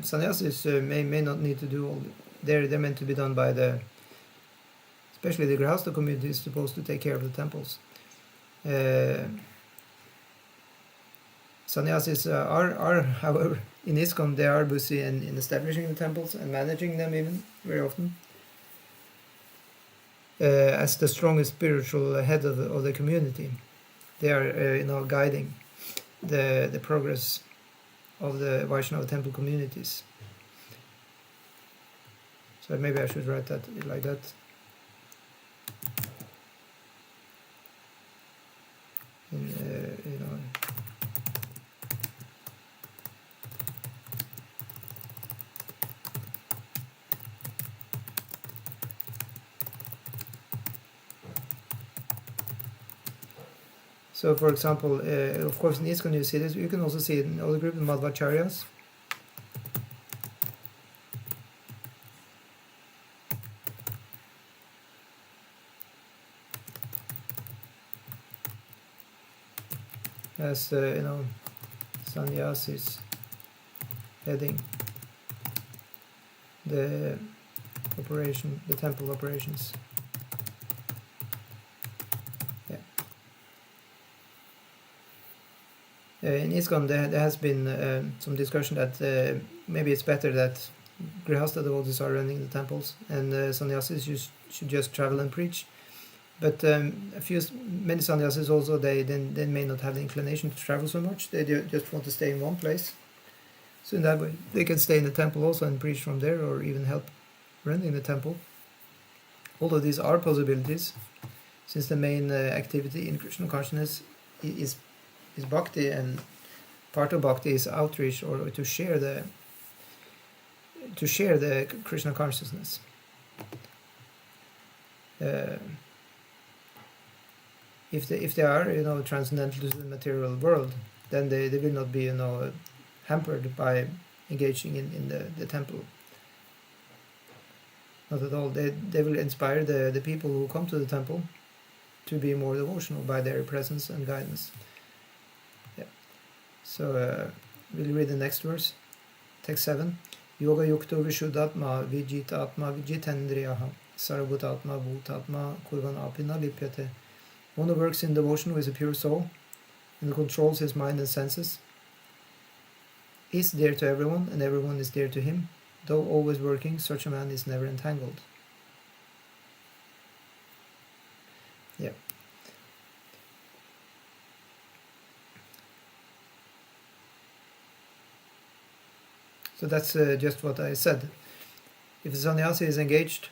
Sannyasis may not need to do all. They're meant to be done by especially the Grihastha community is supposed to take care of the temples. Sannyasis are, however, in Iskcon they are busy in establishing the temples and managing them even very often. As the strongest spiritual head of the community, they are guiding the progress of the Vaishnava temple communities. So maybe I should write that like that. So, for example, of course, in Iskcon you see this. You can also see it in other groups, Madhvacharyas. As sannyasis heading the temple operations. In Iskcon there has been some discussion that maybe it's better that Grihastha devotees are running the temples and sannyasis should just travel and preach. But many sannyasis also, they may not have the inclination to travel so much. They just want to stay in one place. So in that way, they can stay in the temple also and preach from there, or even help running the temple. All of these are possibilities, since the main activity in Krishna consciousness is bhakti, and part of bhakti is outreach, or to share the Krishna consciousness. If they are transcendental to the material world, then they will not be hampered by engaging in the temple. Not at all. They will inspire the people who come to the temple to be more devotional by their presence and guidance. So we'll read the next verse, text 7. Yoga yukto vishuddhatma vijitatma vijitendriyaha sarabhutatma bhutatma kurvan apina lipyate. One who works in devotion with a pure soul and controls his mind and senses is dear to everyone, and everyone is dear to him. Though always working, such a man is never entangled. Yeah. So that's just what I said. If a sannyasi is engaged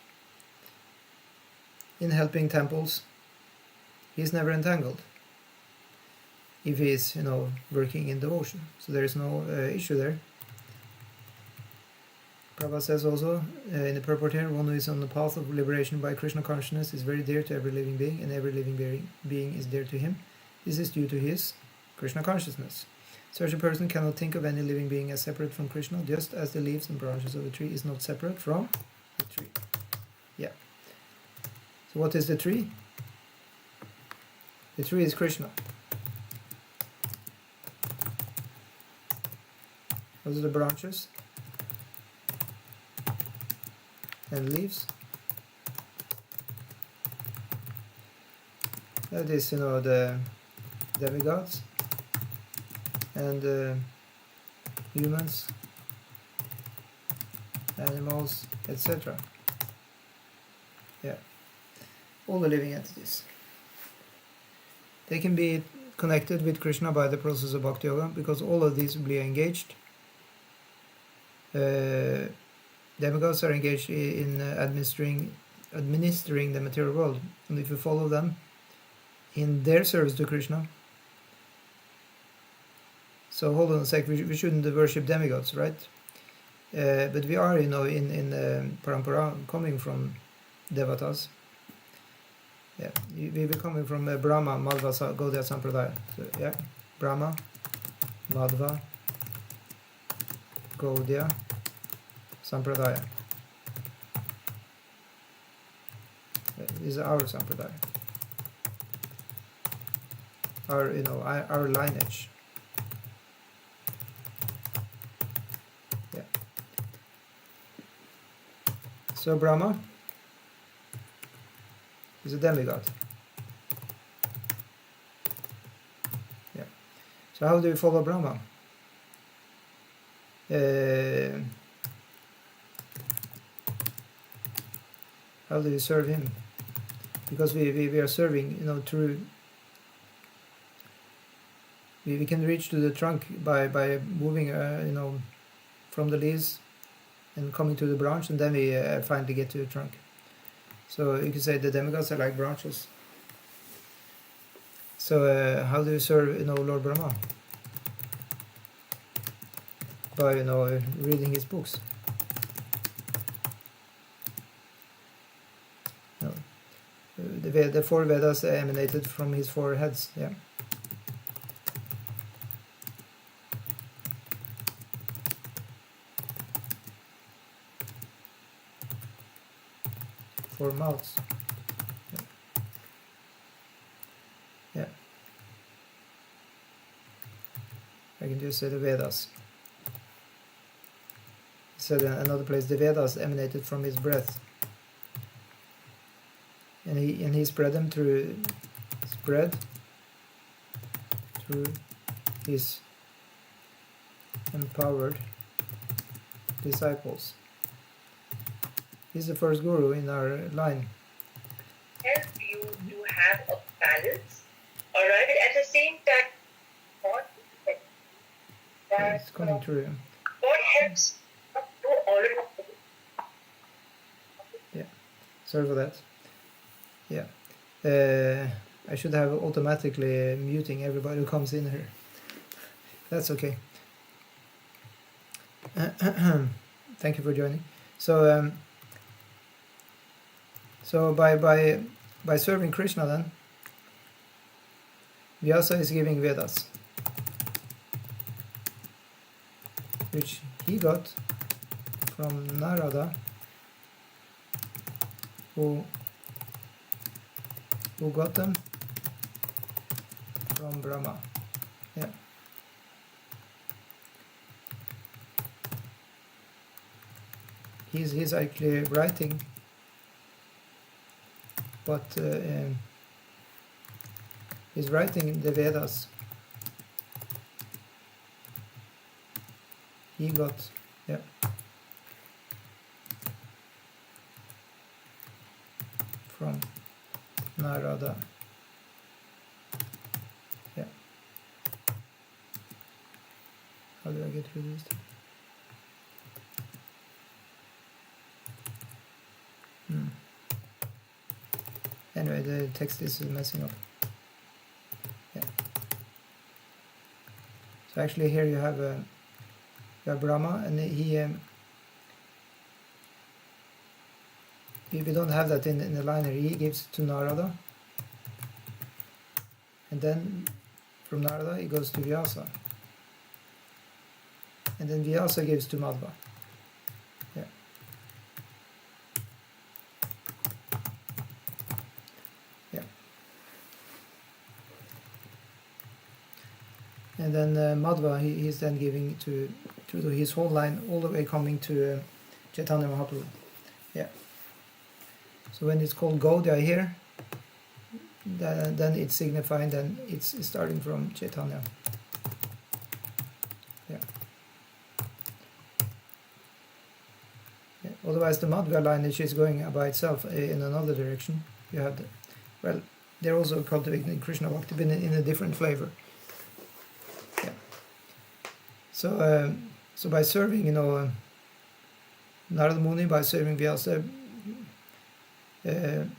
in helping temples, he is never entangled. If he is, working in devotion, so there is no issue there. Prabhupada says also in the purport here, one who is on the path of liberation by Krishna consciousness is very dear to every living being, and every living being is dear to him. This is due to his Krishna consciousness. Such a person cannot think of any living being as separate from Krishna, just as the leaves and branches of a tree is not separate from the tree. Yeah. So what is the tree? The tree is Krishna. Those are the branches and leaves. That is, the demigods and humans, animals, etc. Yeah, all the living entities. They can be connected with Krishna by the process of Bhakti Yoga, because all of these will be engaged. Demigods are engaged in administering the material world, and if you follow them in their service to Krishna. So hold on a sec, we shouldn't worship demigods, right? But we are, in parampara, coming from devatas. Yeah, we were coming from Brahma, Madhva, Gaudiya Sampradaya. So, yeah, Brahma, Madhva, Gaudiya Sampradaya. This is our Sampradaya. Our lineage. Yeah. So Brahma is a demigod. Yeah. So how do we follow Brahma? How do we serve him? Because we are serving, through. We can reach to the trunk by moving, from the leaves and coming to the branch, and then we finally get to the trunk. So you can say the demigods are like branches. So how do you serve, Lord Brahma? By, reading his books. No. The four Vedas emanated from his four heads. Yeah. Four mouths. Yeah. I can just say the Vedas. So another place, the Vedas emanated from his breath, and he spread them through his empowered disciples. He's the first guru in our line.
Help you to have a balance, alright? At the same time,
It's coming through.
God helps to all of us.
Yeah, sorry for that. Yeah, I should have automatically muting everybody who comes in here. That's okay. Thank you for joining. So by serving Krishna, then Vyasa is giving Vedas, which he got from Narada, who got them from Brahma. Yeah. He's actually writing, but he's writing the Vedas. He got, yeah. From Narada. Yeah. How do I get through this? Anyway, the text is messing up. Yeah. So actually here you have Brahma, and we don't have that in the liner. He gives to Narada, and then from Narada he goes to Vyasa, and then Vyasa gives to Madhva. Yeah. Yeah. And then Madhva he's then giving to through his whole line, all the way coming to Chaitanya Mahaprabhu. Yeah. So when it's called Gaudiya here, then it's signifying, then it's starting from Chaitanya. Yeah. Yeah. Otherwise, the Madhva lineage is going by itself in another direction. You have they're also cultivating Krishna Bhakti, but in a different flavor. Yeah. So by serving, Narada Muni, by serving Vyasa, then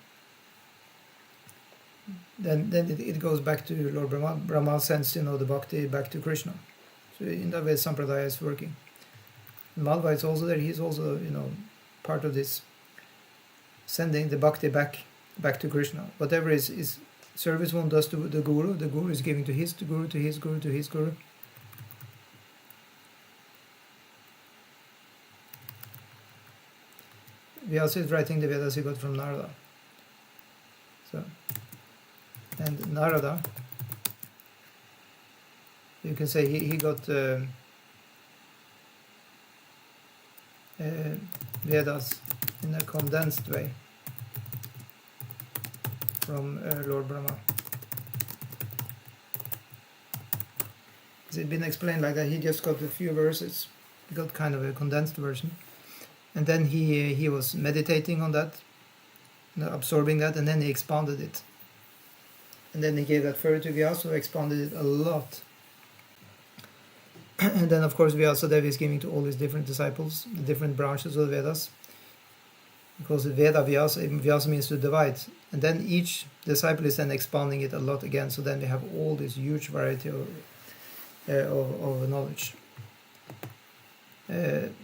it goes back to Lord Brahma. Brahma sends, the Bhakti back to Krishna. So in that way, Sampradaya is working. Madhva is also there. He's also, part of this, sending the Bhakti back to Krishna. Whatever is service one does to the Guru is giving to his Guru, to his Guru, to his Guru. Vyasa is writing the Vedas he got from Narada. So, and Narada, you can say he got Vedas in a condensed way from Lord Brahma. It's been explained like that. He just got a few verses. He got kind of a condensed version. And then he was meditating on that, absorbing that, and then he expanded it. And then he gave that further to Vyasa, who expanded it a lot. And then, of course, Vyasadeva is giving to all his different disciples, the different branches of the Vedas. Because Veda Vyasa means to divide. And then each disciple is then expanding it a lot again. So then we have all this huge variety of knowledge.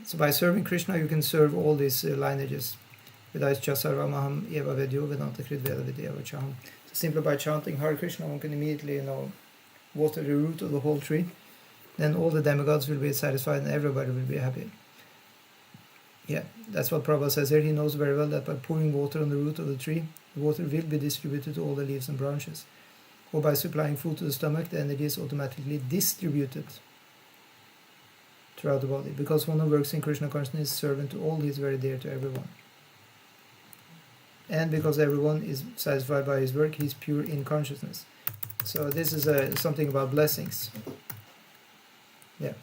So by serving Krishna, you can serve all these lineages. So simply by chanting Hare Krishna, one can immediately, water the root of the whole tree. Then all the demigods will be satisfied and everybody will be happy. Yeah, that's what Prabhupada says here. He knows very well that by pouring water on the root of the tree, the water will be distributed to all the leaves and branches. Or by supplying food to the stomach, the energy is automatically distributed throughout the body. Because one who works in Krishna consciousness is servant to all, he is very dear to everyone. And because everyone is satisfied by his work, he is pure in consciousness. So this is something about blessings. Yeah.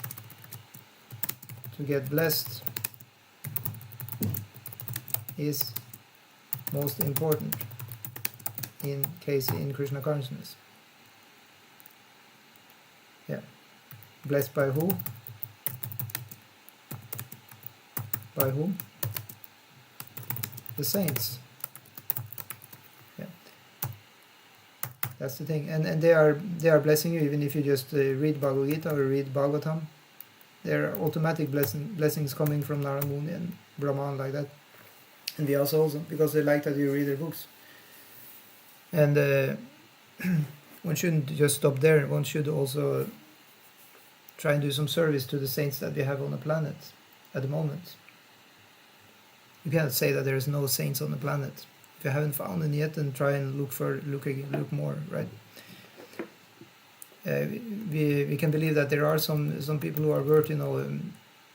To get blessed is most important in Krishna consciousness. Yeah. Blessed by who? By whom? The saints. Yeah. That's the thing. And they are blessing you even if you just read Bhagavad Gita or read Bhagavatam. There are automatic blessings coming from Narada Muni and Brahman like that. And Vyasa also, because they like that you read their books. And one shouldn't just stop there. One should also try and do some service to the saints that we have on the planet at the moment. You cannot say that there is no saints on the planet. If you haven't found them yet, then try and look more, right? We can believe that there are some people who are worth,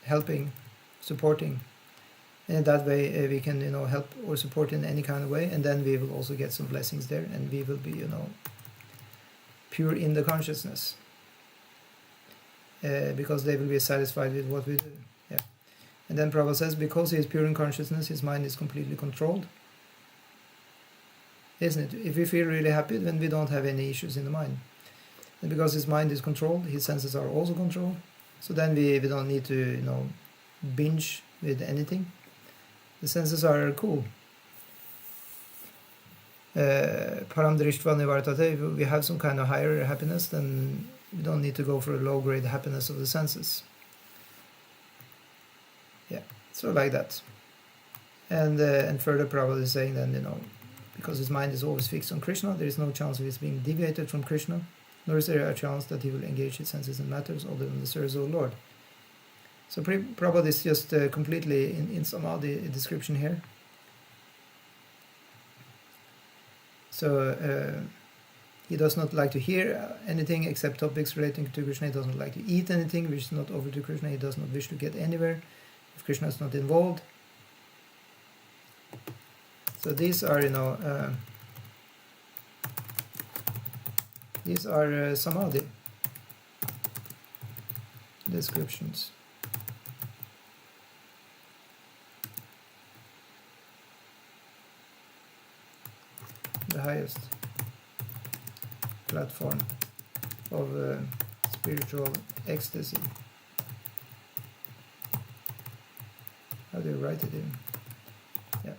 helping, supporting. And in that way, we can, help or support in any kind of way, and then we will also get some blessings there, and we will be, pure in the consciousness, because they will be satisfied with what we do. Yeah. And then Prabhupada says, because he is pure in consciousness, his mind is completely controlled. Isn't it? If we feel really happy, then we don't have any issues in the mind. And because his mind is controlled, his senses are also controlled. So then we don't need to, binge with anything. The senses are cool. Param drishtva nivartate. If we have some kind of higher happiness, then we don't need to go for a low-grade happiness of the senses. Yeah, so like that. And further Prabhupada is saying then, because his mind is always fixed on Krishna, there is no chance of his being deviated from Krishna, nor is there a chance that he will engage his senses in matters other than the service of the Lord. So Prabhupada is just completely in somehow the description here. So He does not like to hear anything except topics relating to Krishna. He does not like to eat anything which is not offered to Krishna. He does not wish to get anywhere if Krishna is not involved. So these are, these are samadhi descriptions. The highest platform of spiritual ecstasy. How do you write it in? Yeah.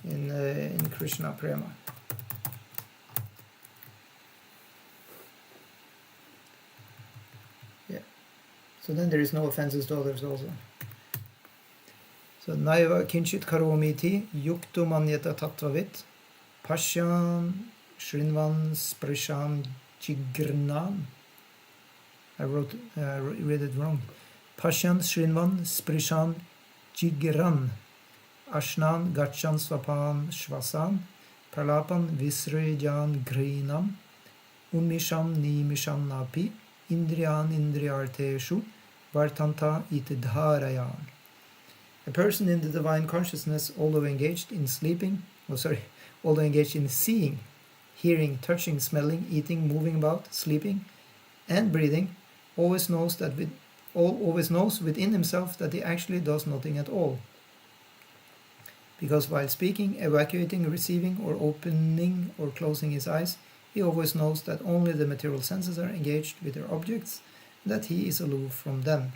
In Krishna Prema. Yeah. So then there is no offenses to others also. So naiva kinchit karomiti yuktu manyata tattvavit pashyan shrinvan sprisham jigrnan. I read it wrong. Pashyan shrinvan sprisham jigran ashnan gachan swapan shvasan pralapan visrejan grinam umisham nimisham napi indriyan indriyarteshu vartanta itidharayan. A person in the divine consciousness, although engaged in although engaged in seeing, hearing, touching, smelling, eating, moving about, sleeping, and breathing, always knows within himself that he actually does nothing at all. Because while speaking, evacuating, receiving, or opening or closing his eyes, he always knows that only the material senses are engaged with their objects, and that he is aloof from them.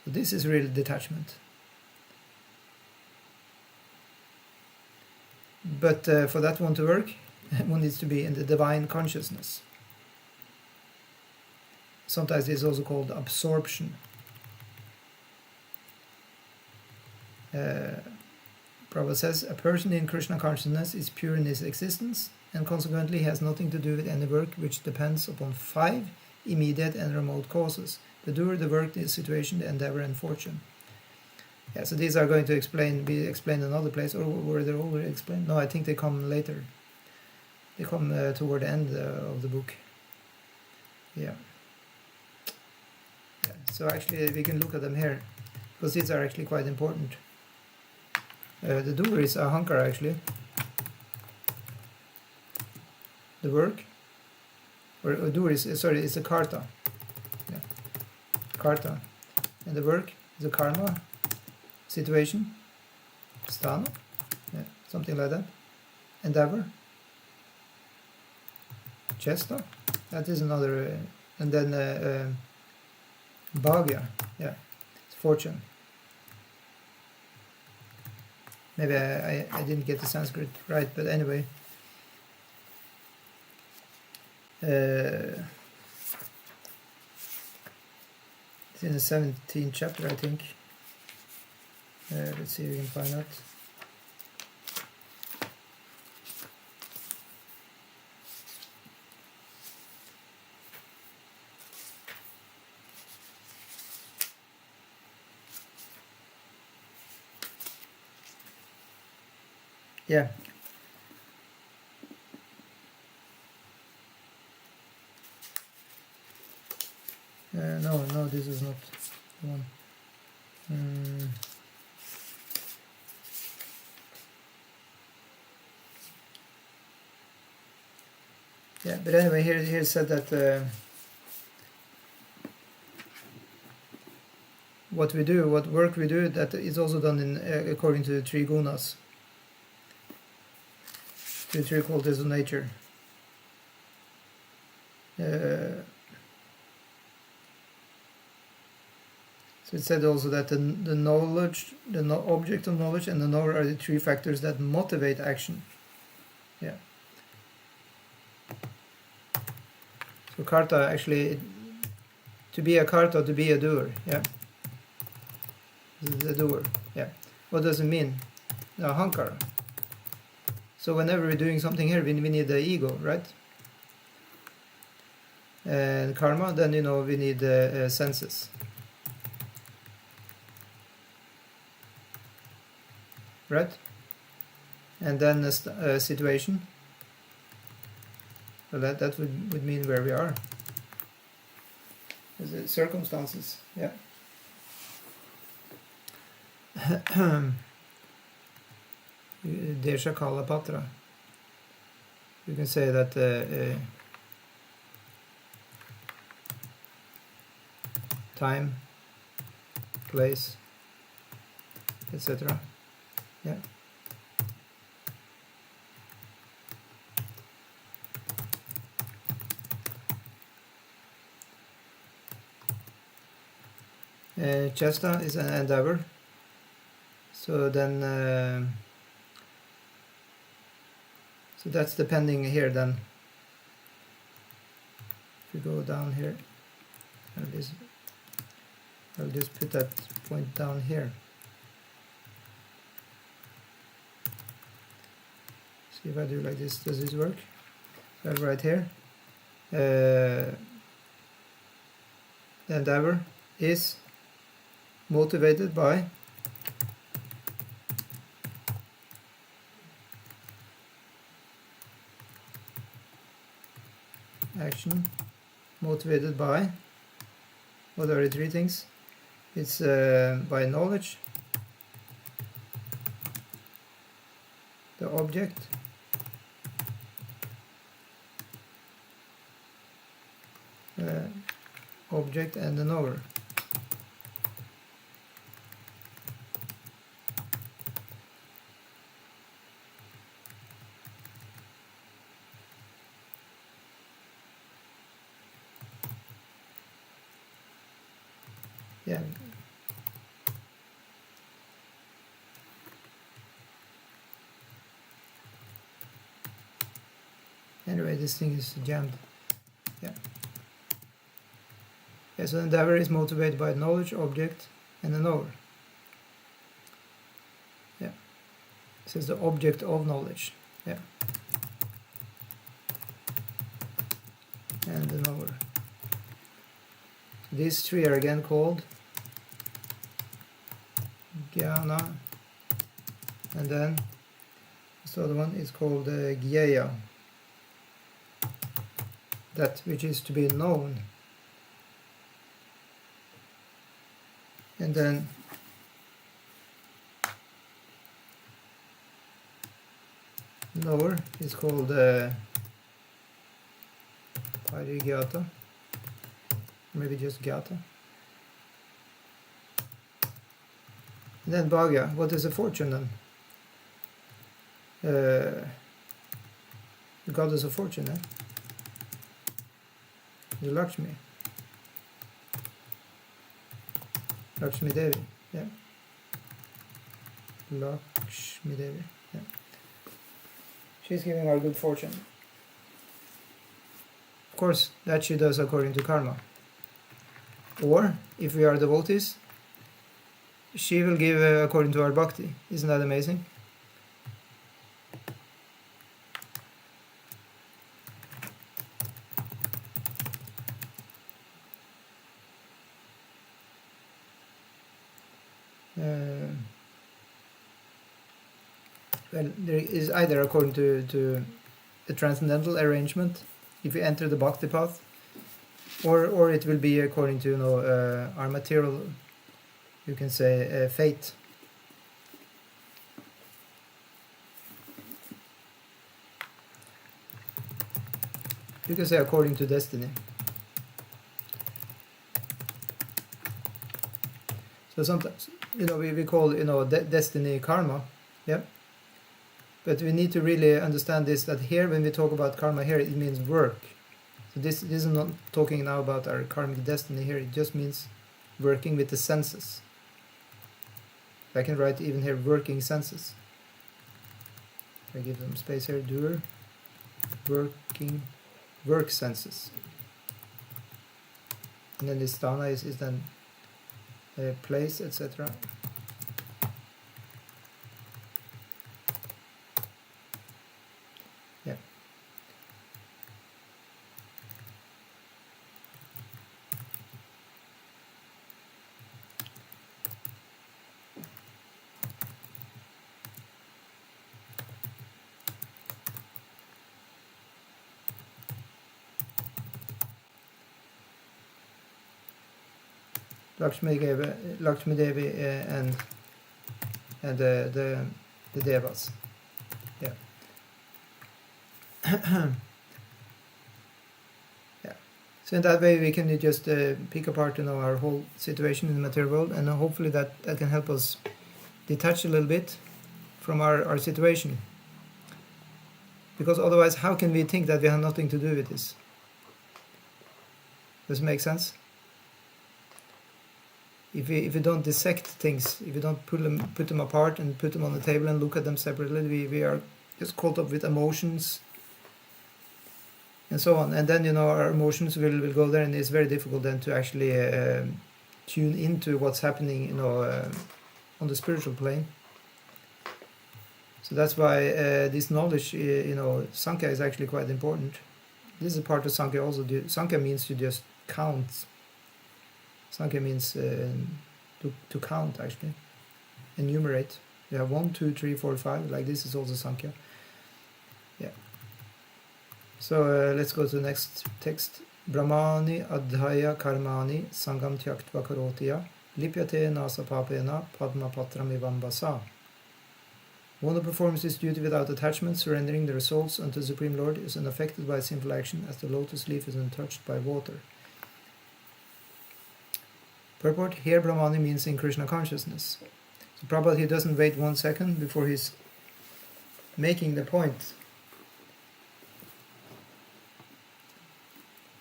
So this is real detachment. But for that one to work, one needs to be in the divine consciousness. Sometimes it's also called absorption. Prabhupada says, a person in Krishna consciousness is pure in his existence and consequently has nothing to do with any work which depends upon 5 immediate and remote causes: the doer, the work, the situation, the endeavor, and fortune. Yeah, so these are going to be explained in another place, or were they already explained? No, I think they come later. They come toward the end of the book. Yeah. So actually we can look at them here, because these are actually quite important. The doer is ahankara actually. The work, or doer is, it's a karta. Yeah. Karta. And the work is a karma, situation, sthana, yeah, something like that. Endeavor, chesta, that is another, and then bhagya, yeah, it's fortune. Maybe I didn't get the Sanskrit right, but anyway. It's in the 17th chapter, I think. Let's see if we can find that. Yeah. No, this is not the one. Yeah, but anyway, here it said that what work we do, that is also done in according to the 3 gunas, the 3 qualities of nature. So it said also that the knowledge, object of knowledge, and the knower are the 3 factors that motivate action. Yeah. So karta, actually, to be a karta, to be a doer. Yeah. The doer. Yeah. What does it mean? The ahankara. So whenever we're doing something here, we need the ego, right? And karma, then we need the senses. right? And then a situation. Well, that would mean where we are. The circumstances, yeah. Desha Kala Patra. You can say that time, place, etc. Yeah. Chesta is an endeavor. So then, so that's depending here then. If we go down here, I'll just put that point down here. See if I do like this, does this work? So right here, the endeavor is motivated by action, motivated by, what are the three things? It's by knowledge, the object, and the knower. Yeah. Anyway, this thing is jammed. Yeah. Yeah, so endeavor is motivated by knowledge, object, and the knower. Yeah. This is the object of knowledge. Yeah. And the knower. These three are again called Jnana, and then this other one is called Gyeya, that which is to be known. And then knower is called Parigyata, maybe just Gyata. And then Bhagya, what is a fortune then? The goddess of fortune, eh? The Lakshmi. Lakshmi Devi, yeah. Lakshmi Devi, yeah. She's giving our good fortune. Of course, that she does according to karma. Or, if we are devotees, she will give according to our bhakti. Isn't that amazing? Well, there is either according to a transcendental arrangement, if you enter the bhakti path, or it will be according to our material, you can say, fate. You can say according to destiny. So sometimes, we call, destiny karma, yeah. But we need to really understand this, that here, when we talk about karma here, it means work. So this is not talking now about our karmic destiny here, it just means working with the senses. I can write even here, working senses. I give them space here, doer, working, work senses. And then this sthana is then place, etc. Yeah. Lakshmi Devi and the Devas. Yeah. Yeah. So in that way we can just pick apart, our whole situation in the material world, and hopefully that can help us detach a little bit from our situation. Because otherwise, how can we think that we have nothing to do with this? Does it make sense? If we don't dissect things, if we don't put them apart and put them on the table and look at them separately, we are just caught up with emotions and so on. And then, our emotions will go there, and it's very difficult then to actually tune into what's happening, on the spiritual plane. So that's why this knowledge, Sankhya is actually quite important. This is a part of Sankhya also. Sankhya means to just count. Sankhya means to count, actually. Enumerate. You have 1, 2, 3, 4, 5. Like this is also Sankhya. Yeah. So let's go to the next text. Brahmani adhaya karmani sangam tyaktva karotiya lipyate nasa papena padma patram ivambasa. One who performs this duty without attachment, surrendering their souls unto the Supreme Lord, is unaffected by sinful action, as the lotus leaf is untouched by water. Purport: here Brahmani means in Krishna consciousness. So Prabhupada, he doesn't wait 1 second before he's making the point.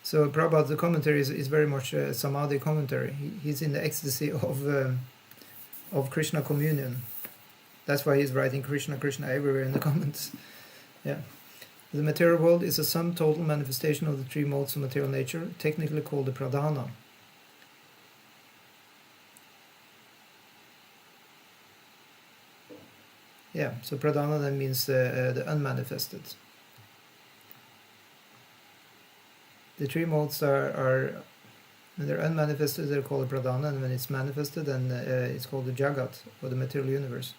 So Prabhupada, the commentary is very much a samadhi commentary. He's in the ecstasy of Krishna communion. That's why he's writing Krishna, Krishna everywhere in the comments. Yeah. The material world is a sum total manifestation of the three modes of material nature, technically called the pradhana. Yeah, so pradhana then means the unmanifested. The three modes are when they're unmanifested, they're called pradhana, and when it's manifested, then it's called the jagat, or the material universe.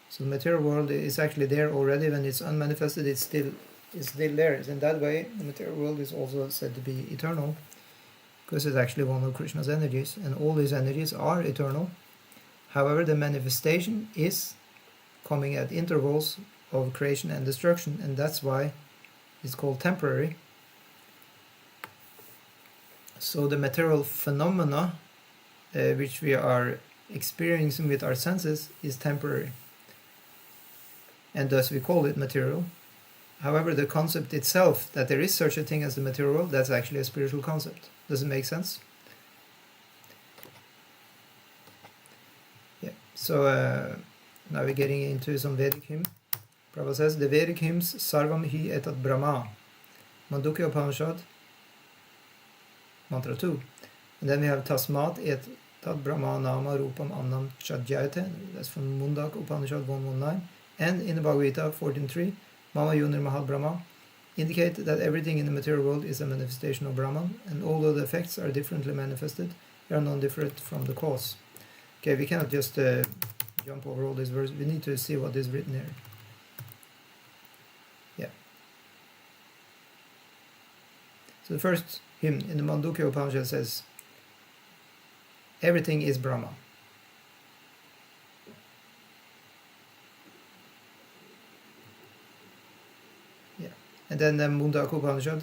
So the material world is actually there already. When it's unmanifested, it's still there. In that way, the material world is also said to be eternal, because it's actually one of Krishna's energies, and all these energies are eternal. However, the manifestation is coming at intervals of creation and destruction, and that's why it's called temporary. So the material phenomena which we are experiencing with our senses is temporary, and thus we call it material. However, the concept itself, that there is such a thing as the material world, that's actually a spiritual concept. Does it make sense? Yeah. So now we're getting into some Vedic hymn. Prabhupada says, the Vedic hymns, Sarvam hi etat Brahma, Mandukya Upanishad, Mantra 2. And then we have Tasmat etat Brahma Nama Rupam Annam Chadjayate, that's from Mundak Upanishad 119. And in the Bhagavad Gita 14.3, Mama Yunir Mahal Brahma, indicate that everything in the material world is a manifestation of Brahman, and although the effects are differently manifested, they are non-different from the cause. Okay, we cannot just jump over all these verses. We need to see what is written here. Yeah. So the first hymn in the Mandukya Upanishad says, everything is Brahma. Yeah. And then the Mundaka Upanishad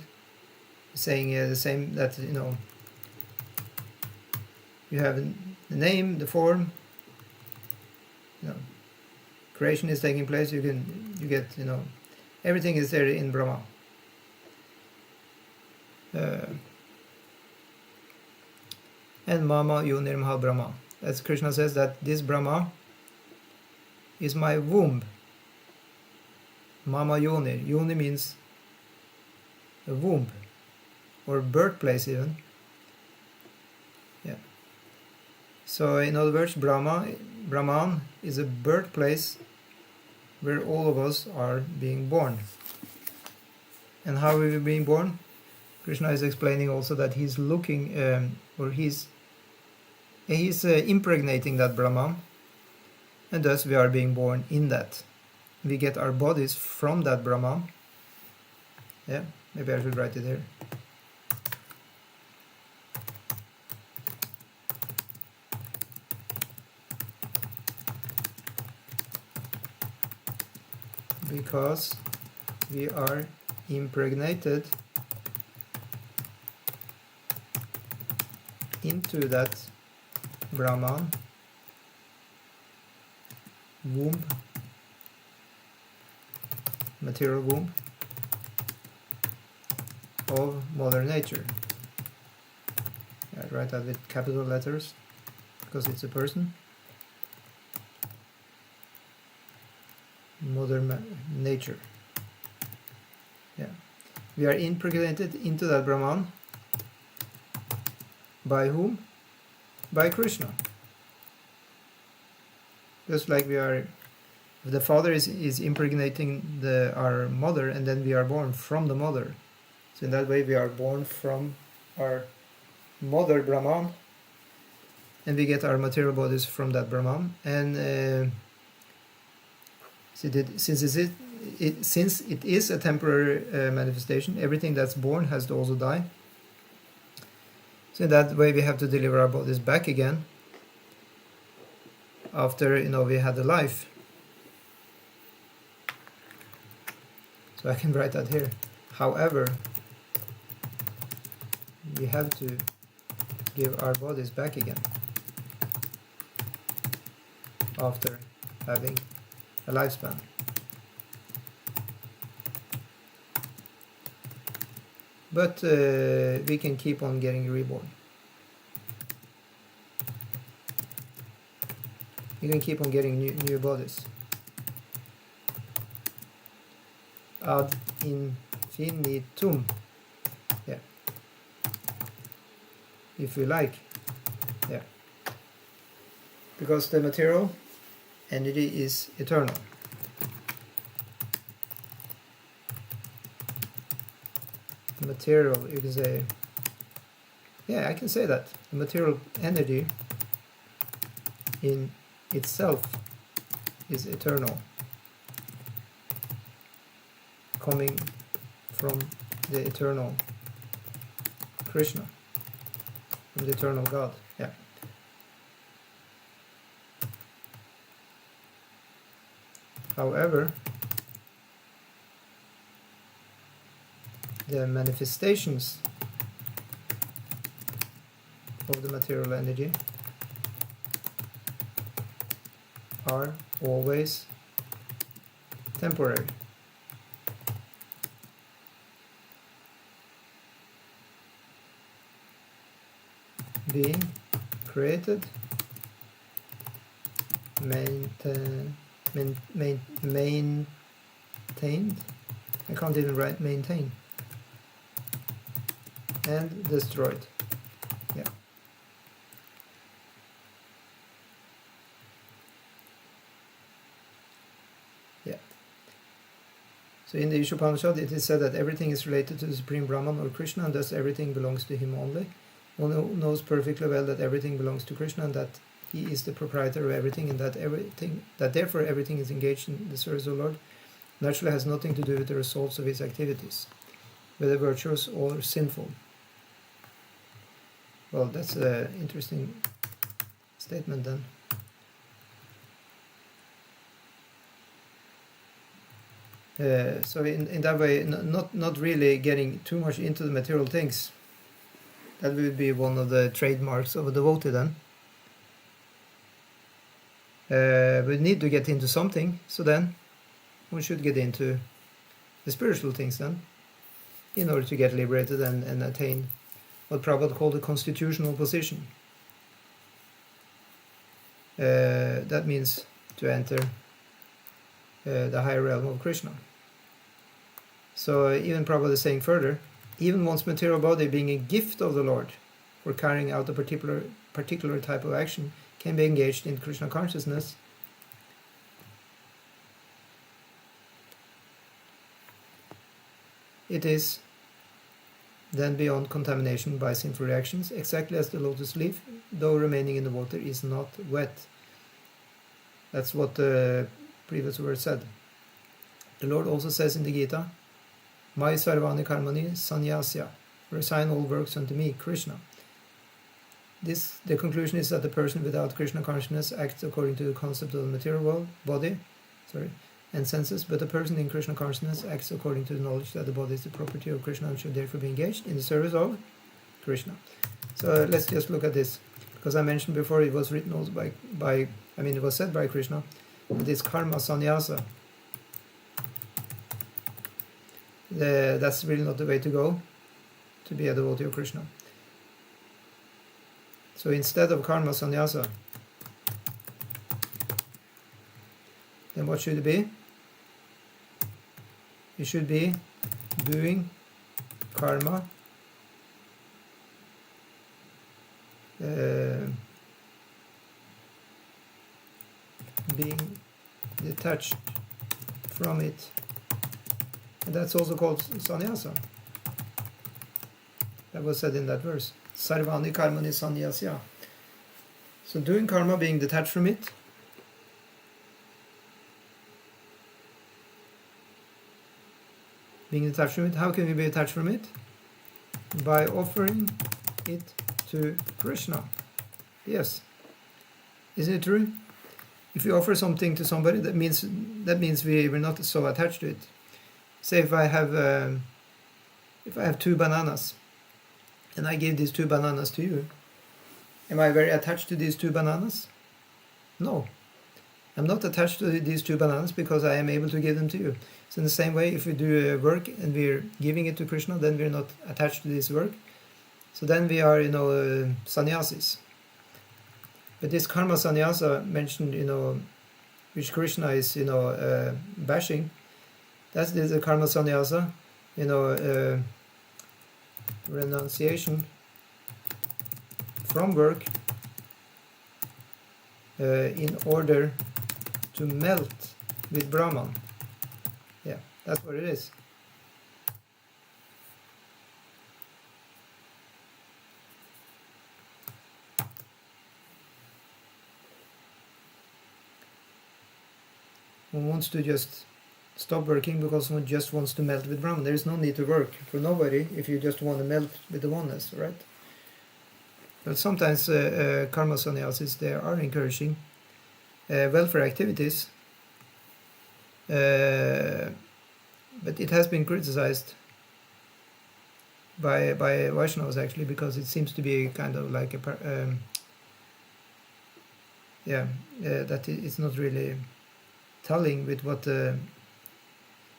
is saying the same, that, you have the name, the form, creation is taking place, you get, everything is there in Brahma. And Mama Yunir Mahal Brahma. As Krishna says that this Brahma is my womb. Mama Yoni. Yoni means a womb, or birthplace even. Yeah. So in other words, Brahman is a birthplace where all of us are being born. And how are we being born? Krishna is explaining also that he's looking, or he's impregnating that Brahman, and thus we are being born in that. We get our bodies from that Brahman. Yeah, maybe I should write it here. because we are impregnated into that Brahman womb, material womb of Mother Nature. I write that with capital letters because it's a person. Mother Nature. Yeah, we are impregnated into that Brahman. By whom? By Krishna. Just like we are, the father is impregnating our mother, and then we are born from the mother. So in that way we are born from our mother Brahman, and we get our material bodies from that Brahman. And since it is a temporary manifestation, everything that's born has to also die. So in that way we have to deliver our bodies back again after we had a life. So I can write that here. However, we have to give our bodies back again after having a lifespan. But we can keep on getting reborn. We can keep on getting new bodies. Ad infinitum. Yeah. If we like. Yeah. Because the material energy is eternal. The material, you can say, yeah, I can say that. The material energy in itself is eternal, coming from the eternal Krishna, from the eternal God. Yeah. However, the manifestations of the material energy are always temporary. Being created, maintained. I can't even write maintain. And destroyed. Yeah. Yeah. So in the Upanishad it is said that everything is related to the Supreme Brahman or Krishna, and thus everything belongs to him only. One knows perfectly well that everything belongs to Krishna, and that he is the proprietor of everything, and that therefore everything is engaged in the service of the Lord, naturally has nothing to do with the results of his activities, whether virtuous or sinful. Well, that's an interesting statement then. So in that way, not really getting too much into the material things. That would be one of the trademarks of a devotee then. We need to get into something, so then one should get into the spiritual things then, in order to get liberated and attain what Prabhupada called a constitutional position. That means to enter the higher realm of Krishna. So even Prabhupada is saying further, even one's material body being a gift of the Lord for carrying out a particular type of action can be engaged in Krishna consciousness. It is then beyond contamination by sinful reactions, exactly as the lotus leaf, though remaining in the water, is not wet. That's what the previous verse said. The Lord also says in the Gita, Mai sarvani karmani sanyasya, resign all works unto me, Krishna. The conclusion is that the person without Krishna consciousness acts according to the concept of the material body, and senses, but a person in Krishna consciousness acts according to the knowledge that the body is the property of Krishna and should therefore be engaged in the service of Krishna. So let's just look at this, because I mentioned before it was written also it was said by Krishna, this karma sannyasa, that's really not the way to go to be a devotee of Krishna. So instead of karma sannyasa, then what should it be? You should be doing karma being detached from it, and that's also called sannyasa. That was said in that verse, sarvani karmani sannyasya. So doing karma, being detached from it, how can we be detached from it? By offering it to Krishna. Yes, isn't it true? If we offer something to somebody, that means we're not so attached to it. Say if I have 2 bananas, and I give these 2 bananas to you, am I very attached to these 2 bananas? No, I'm not attached to these 2 bananas because I am able to give them to you. So in the same way, if we do work and we're giving it to Krishna, then we're not attached to this work. So then we are, sannyasis. But this karma sannyasa mentioned, which Krishna is, bashing, that's the karma sannyasa, renunciation from work in order to melt with Brahman. Yeah, that's what it is. One wants to just stop working because one just wants to melt with Brahman. There is no need to work for nobody if you just want to melt with the oneness, right? But sometimes karma sannyasis, they are encouraging welfare activities, but it has been criticized by Vaishnavas actually, because it seems to be kind of like that it's not really telling with what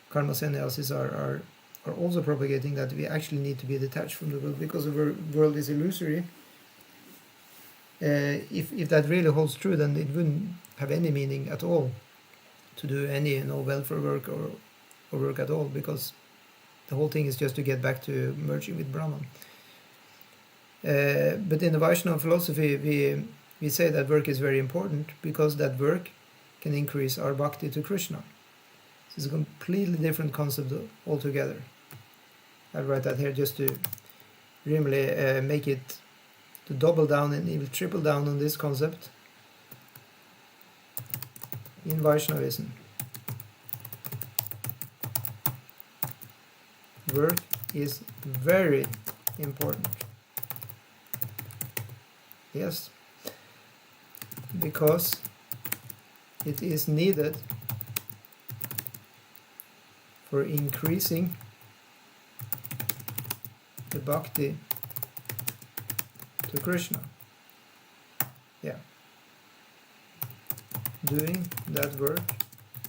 karma sannyasis are also propagating, that we actually need to be detached from the world because the world is illusory. If that really holds true, then it wouldn't have any meaning at all to do any welfare work or work at all, because the whole thing is just to get back to merging with Brahman. But in the Vaishnava philosophy, we say that work is very important because that work can increase our bhakti to Krishna. It's a completely different concept altogether. I'll write that here just to really make it, to double down and even triple down on this concept. In Vaishnavism, work is very important. Yes, because it is needed for increasing the bhakti to Krishna. Yeah. Doing that work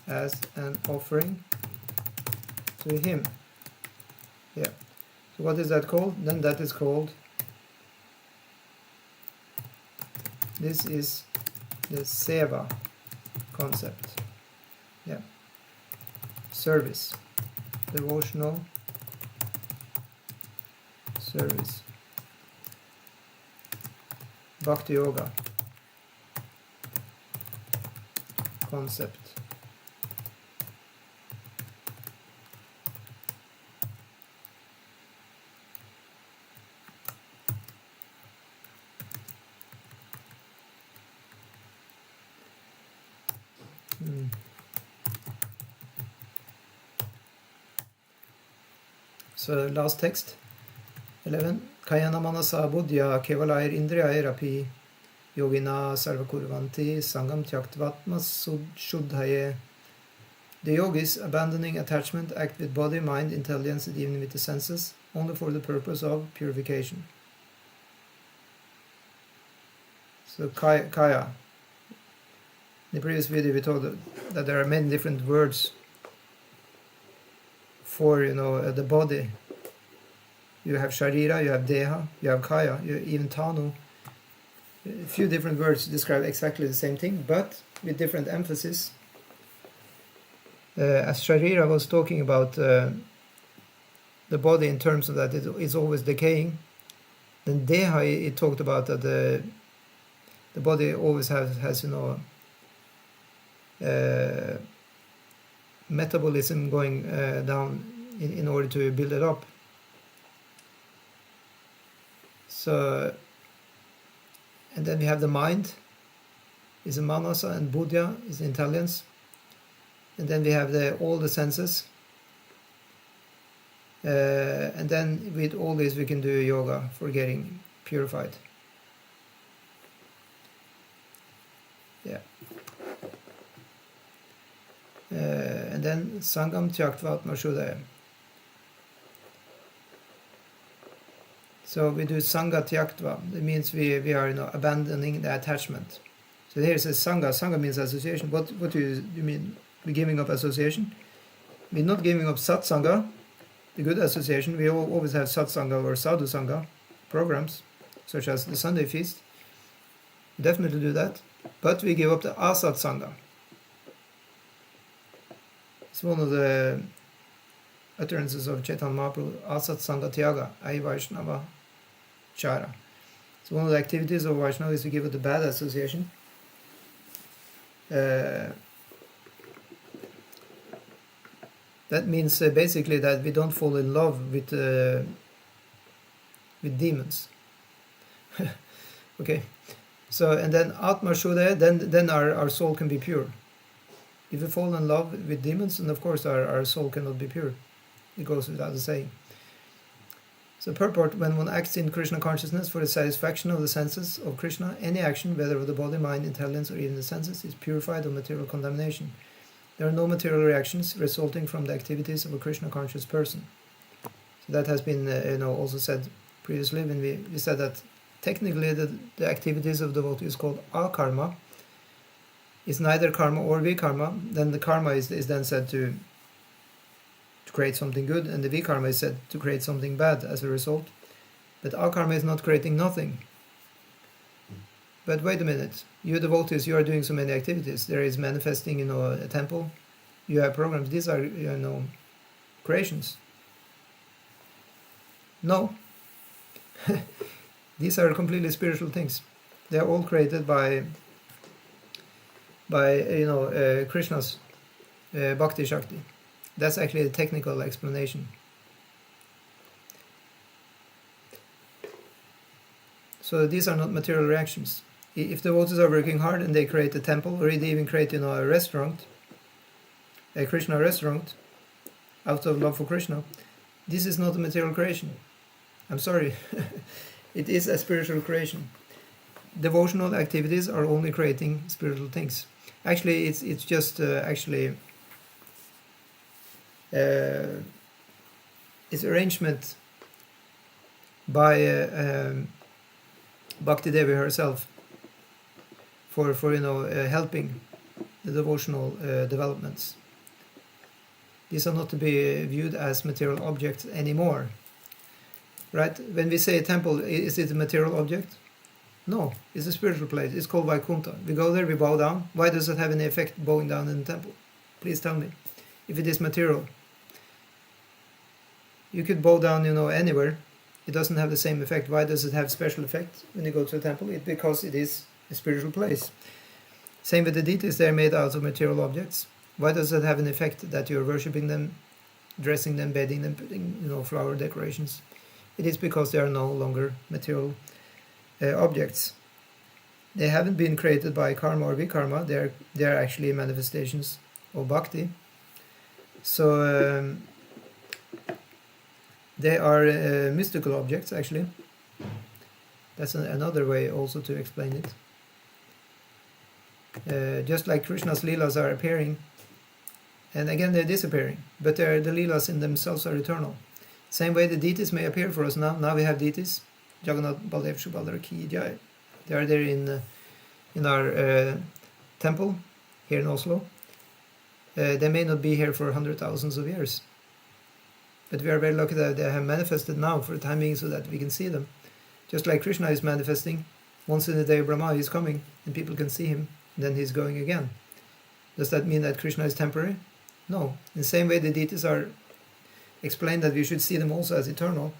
as an offering to him. Yeah. So what is that called? Then that is called, this is the seva concept. Yeah. Service. Devotional service. Bhakti Yoga concept. So last text, 11. Kayana manasa buddhya kevalair indriyair yogina sarvakurvanti sangam tyaktvatma shuddhaye The yogis, abandoning attachment, act with body, mind, intelligence, and even with the senses, only for the purpose of purification. So kaya. In the previous video we told that there are many different words for the body. You have sharira, you have deha, you have kaya, even tanu. A few different words describe exactly the same thing, but with different emphasis. As Sharira was talking about the body in terms of that it is always decaying, then Deha, it talked about that the body always has metabolism going down in order to build it up. So, and then we have the mind, is a manasa, and buddhya is intelligence. And then we have all the senses. And then with all this we can do yoga for getting purified. Yeah. And then Sangam Tyaktva Atma Shuddhaya. So we do Sangha Tyaktva. That means we are abandoning the attachment. So here it says Sangha. Sangha means association. What do you mean? We're giving up association? We're not giving up satsanga, the good association. We always have satsanga or sadhu sangha programs, such as the Sunday feast. Definitely do that. But we give up the asatsanga. It's one of the utterances of Chaitanya Mahaprabhu, asatsanga tyaga, ai Vaishnava chara. So one of the activities of Vaishnava is to give up the bad association. That means basically that we don't fall in love with demons. Okay, so and then Atma Shuddhaya, then our soul can be pure. If we fall in love with demons, then of course our soul cannot be pure. It goes without saying. So purport: when one acts in Krishna consciousness for the satisfaction of the senses of Krishna, any action, whether of the body, mind, intelligence, or even the senses, is purified of material contamination. There are no material reactions resulting from the activities of a Krishna conscious person. So that has been also said previously when we said that technically the activities of devotee is called akarma. It's neither karma or vikarma. Then the karma is then said to create something good, and the vikarma is said to create something bad as a result. But akarma is not creating nothing. But wait a minute, you devotees, you are doing so many activities. There is manifesting, a temple. You have programs. These are, creations. No. These are completely spiritual things. They are all created by Krishna's Bhakti Shakti. That's actually a technical explanation. So these are not material reactions. If devotees are working hard and they create a temple, or they even create a restaurant, a Krishna restaurant, out of love for Krishna, this is not a material creation. I'm sorry. It is a spiritual creation. Devotional activities are only creating spiritual things. Actually, it's just it's arrangement by Bhakti Devi herself for helping the devotional developments. These are not to be viewed as material objects anymore. Right? When we say a temple, is it a material object? No, it's a spiritual place. It's called Vaikuntha. We go there, we bow down. Why does it have any effect bowing down in the temple? Please tell me. If it is material, you could bow down, anywhere. It doesn't have the same effect. Why does it have special effect when you go to a temple? Because it is a spiritual place. Same with the deities. They're made out of material objects. Why does it have an effect that you're worshipping them, dressing them, bathing them, putting, flower decorations? It is because they are no longer material objects. They haven't been created by karma or vikarma. They are actually manifestations of bhakti. So they are mystical objects, actually. That's another way also to explain it. Just like Krishna's leelas are appearing And again they're disappearing, but the Leelas in themselves are eternal. Same way the deities may appear for us now. Now we have deities. Jagannath, Baldev, Subhadra, Ki Jai. They are there in our temple here in Oslo. They may not be here for hundred thousands of years, but we are very lucky that they have manifested now for the time being so that we can see them. Just like Krishna is manifesting, once in a day Brahma is coming and people can see him, and then he's going again. Does that mean that Krishna is temporary? No. In the same way the deities are explained that we should see them also as eternal,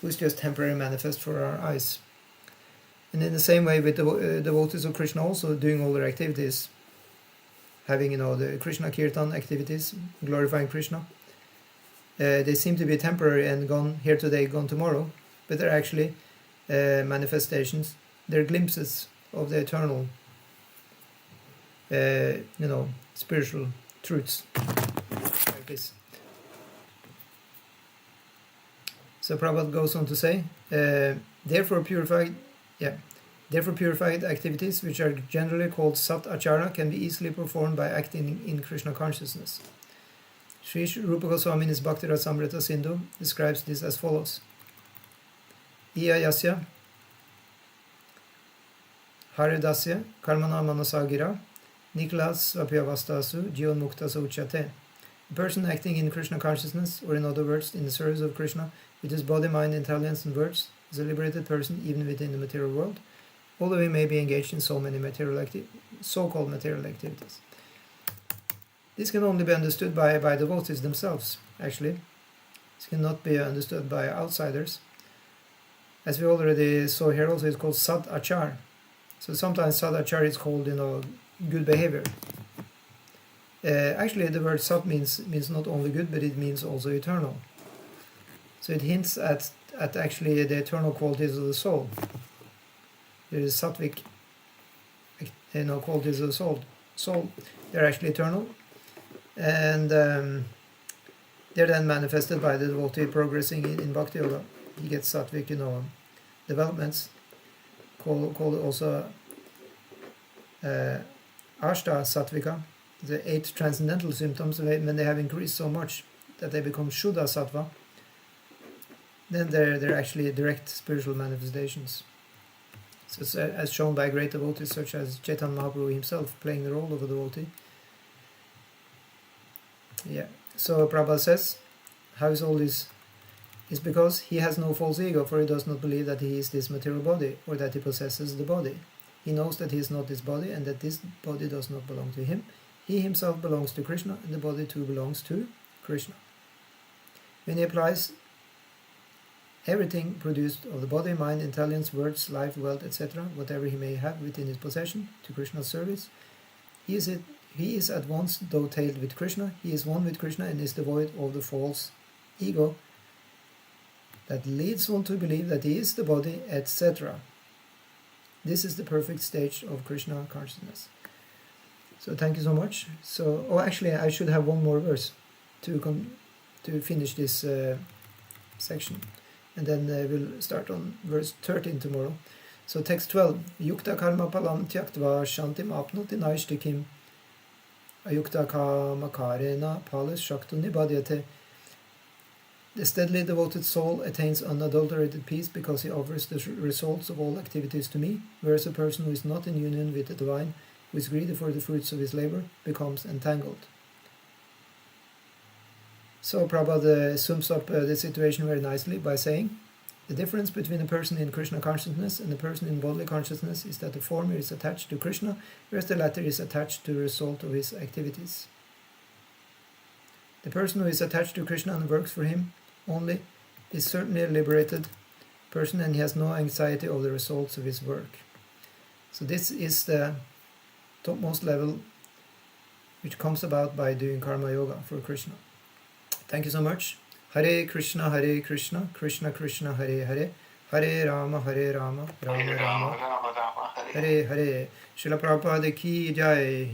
who's just temporary manifest for our eyes. And in the same way with the devotees of Krishna also doing all their activities, having the Krishna kirtan activities, glorifying Krishna. They seem to be temporary and gone here today, gone tomorrow, but they're actually manifestations. They're glimpses of the eternal, spiritual truths like this. So Prabhupada goes on to say, therefore purified activities, which are generally called sat achara, can be easily performed by acting in Krishna consciousness. Sri Rupa Goswami in his Bhakti Rasamrita Sindhu describes this as follows. Iya yasya haridasya karmana manasagira niklas vapyavastasu jivan mukta uchate. A person acting in Krishna consciousness, or in other words, in the service of Krishna, with his body, mind, intelligence, and words, is a liberated person even within the material world, although he may be engaged in so many so-called material activities. This can only be understood by devotees themselves, actually. This cannot be understood by outsiders. As we already saw here also, it's called sad achar. So sometimes sad achar is called, good behavior. Actually, the word sat means not only good, but it means also eternal. So it hints at actually the eternal qualities of the soul. There is sattvic, qualities of the soul. They're actually eternal, and they're then manifested by the devotee progressing in bhakti yoga. He gets sattvic, developments, called also ashta sattvika. The 8 transcendental symptoms, when they have increased so much that they become Shuddha Sattva, then they're actually direct spiritual manifestations. So it's, as shown by great devotees such as Chaitanya Mahaprabhu himself, playing the role of a devotee. Yeah. So Prabhupada says, how is all this? It's because he has no false ego, for he does not believe that he is this material body, or that he possesses the body. He knows that he is not this body, and that this body does not belong to him. He himself belongs to Krishna, and the body too belongs to Krishna. When he applies everything produced of the body, mind, intelligence, words, life, wealth, etc., whatever he may have within his possession, to Krishna's service, he is at once dovetailed with Krishna, he is one with Krishna, and is devoid of the false ego that leads one to believe that he is the body, etc. This is the perfect stage of Krishna consciousness. So thank you so much. So, actually, I should have one more verse to finish this section, and then we'll start on verse 13 tomorrow. So text 12. Yukta karma palam tyaktva shantim apnoti naishtikim ayukta kama karena palis shaktu nibadyate. The steadily devoted soul attains unadulterated peace because he offers the results of all activities to me, whereas a person who is not in union with the divine, who is greedy for the fruits of his labor, becomes entangled. So Prabhupada sums up the situation very nicely by saying, the difference between a person in Krishna consciousness and a person in bodily consciousness is that the former is attached to Krishna, whereas the latter is attached to the result of his activities. The person who is attached to Krishna and works for him only is certainly a liberated person, and he has no anxiety over the results of his work. So this is the topmost level which comes about by doing karma yoga for Krishna. Thank you so much. Hare Krishna, Krishna Krishna, Hare Hare, Hare Rama, Rama Rama, Hare Hare. Srila Prabhupada ki jai.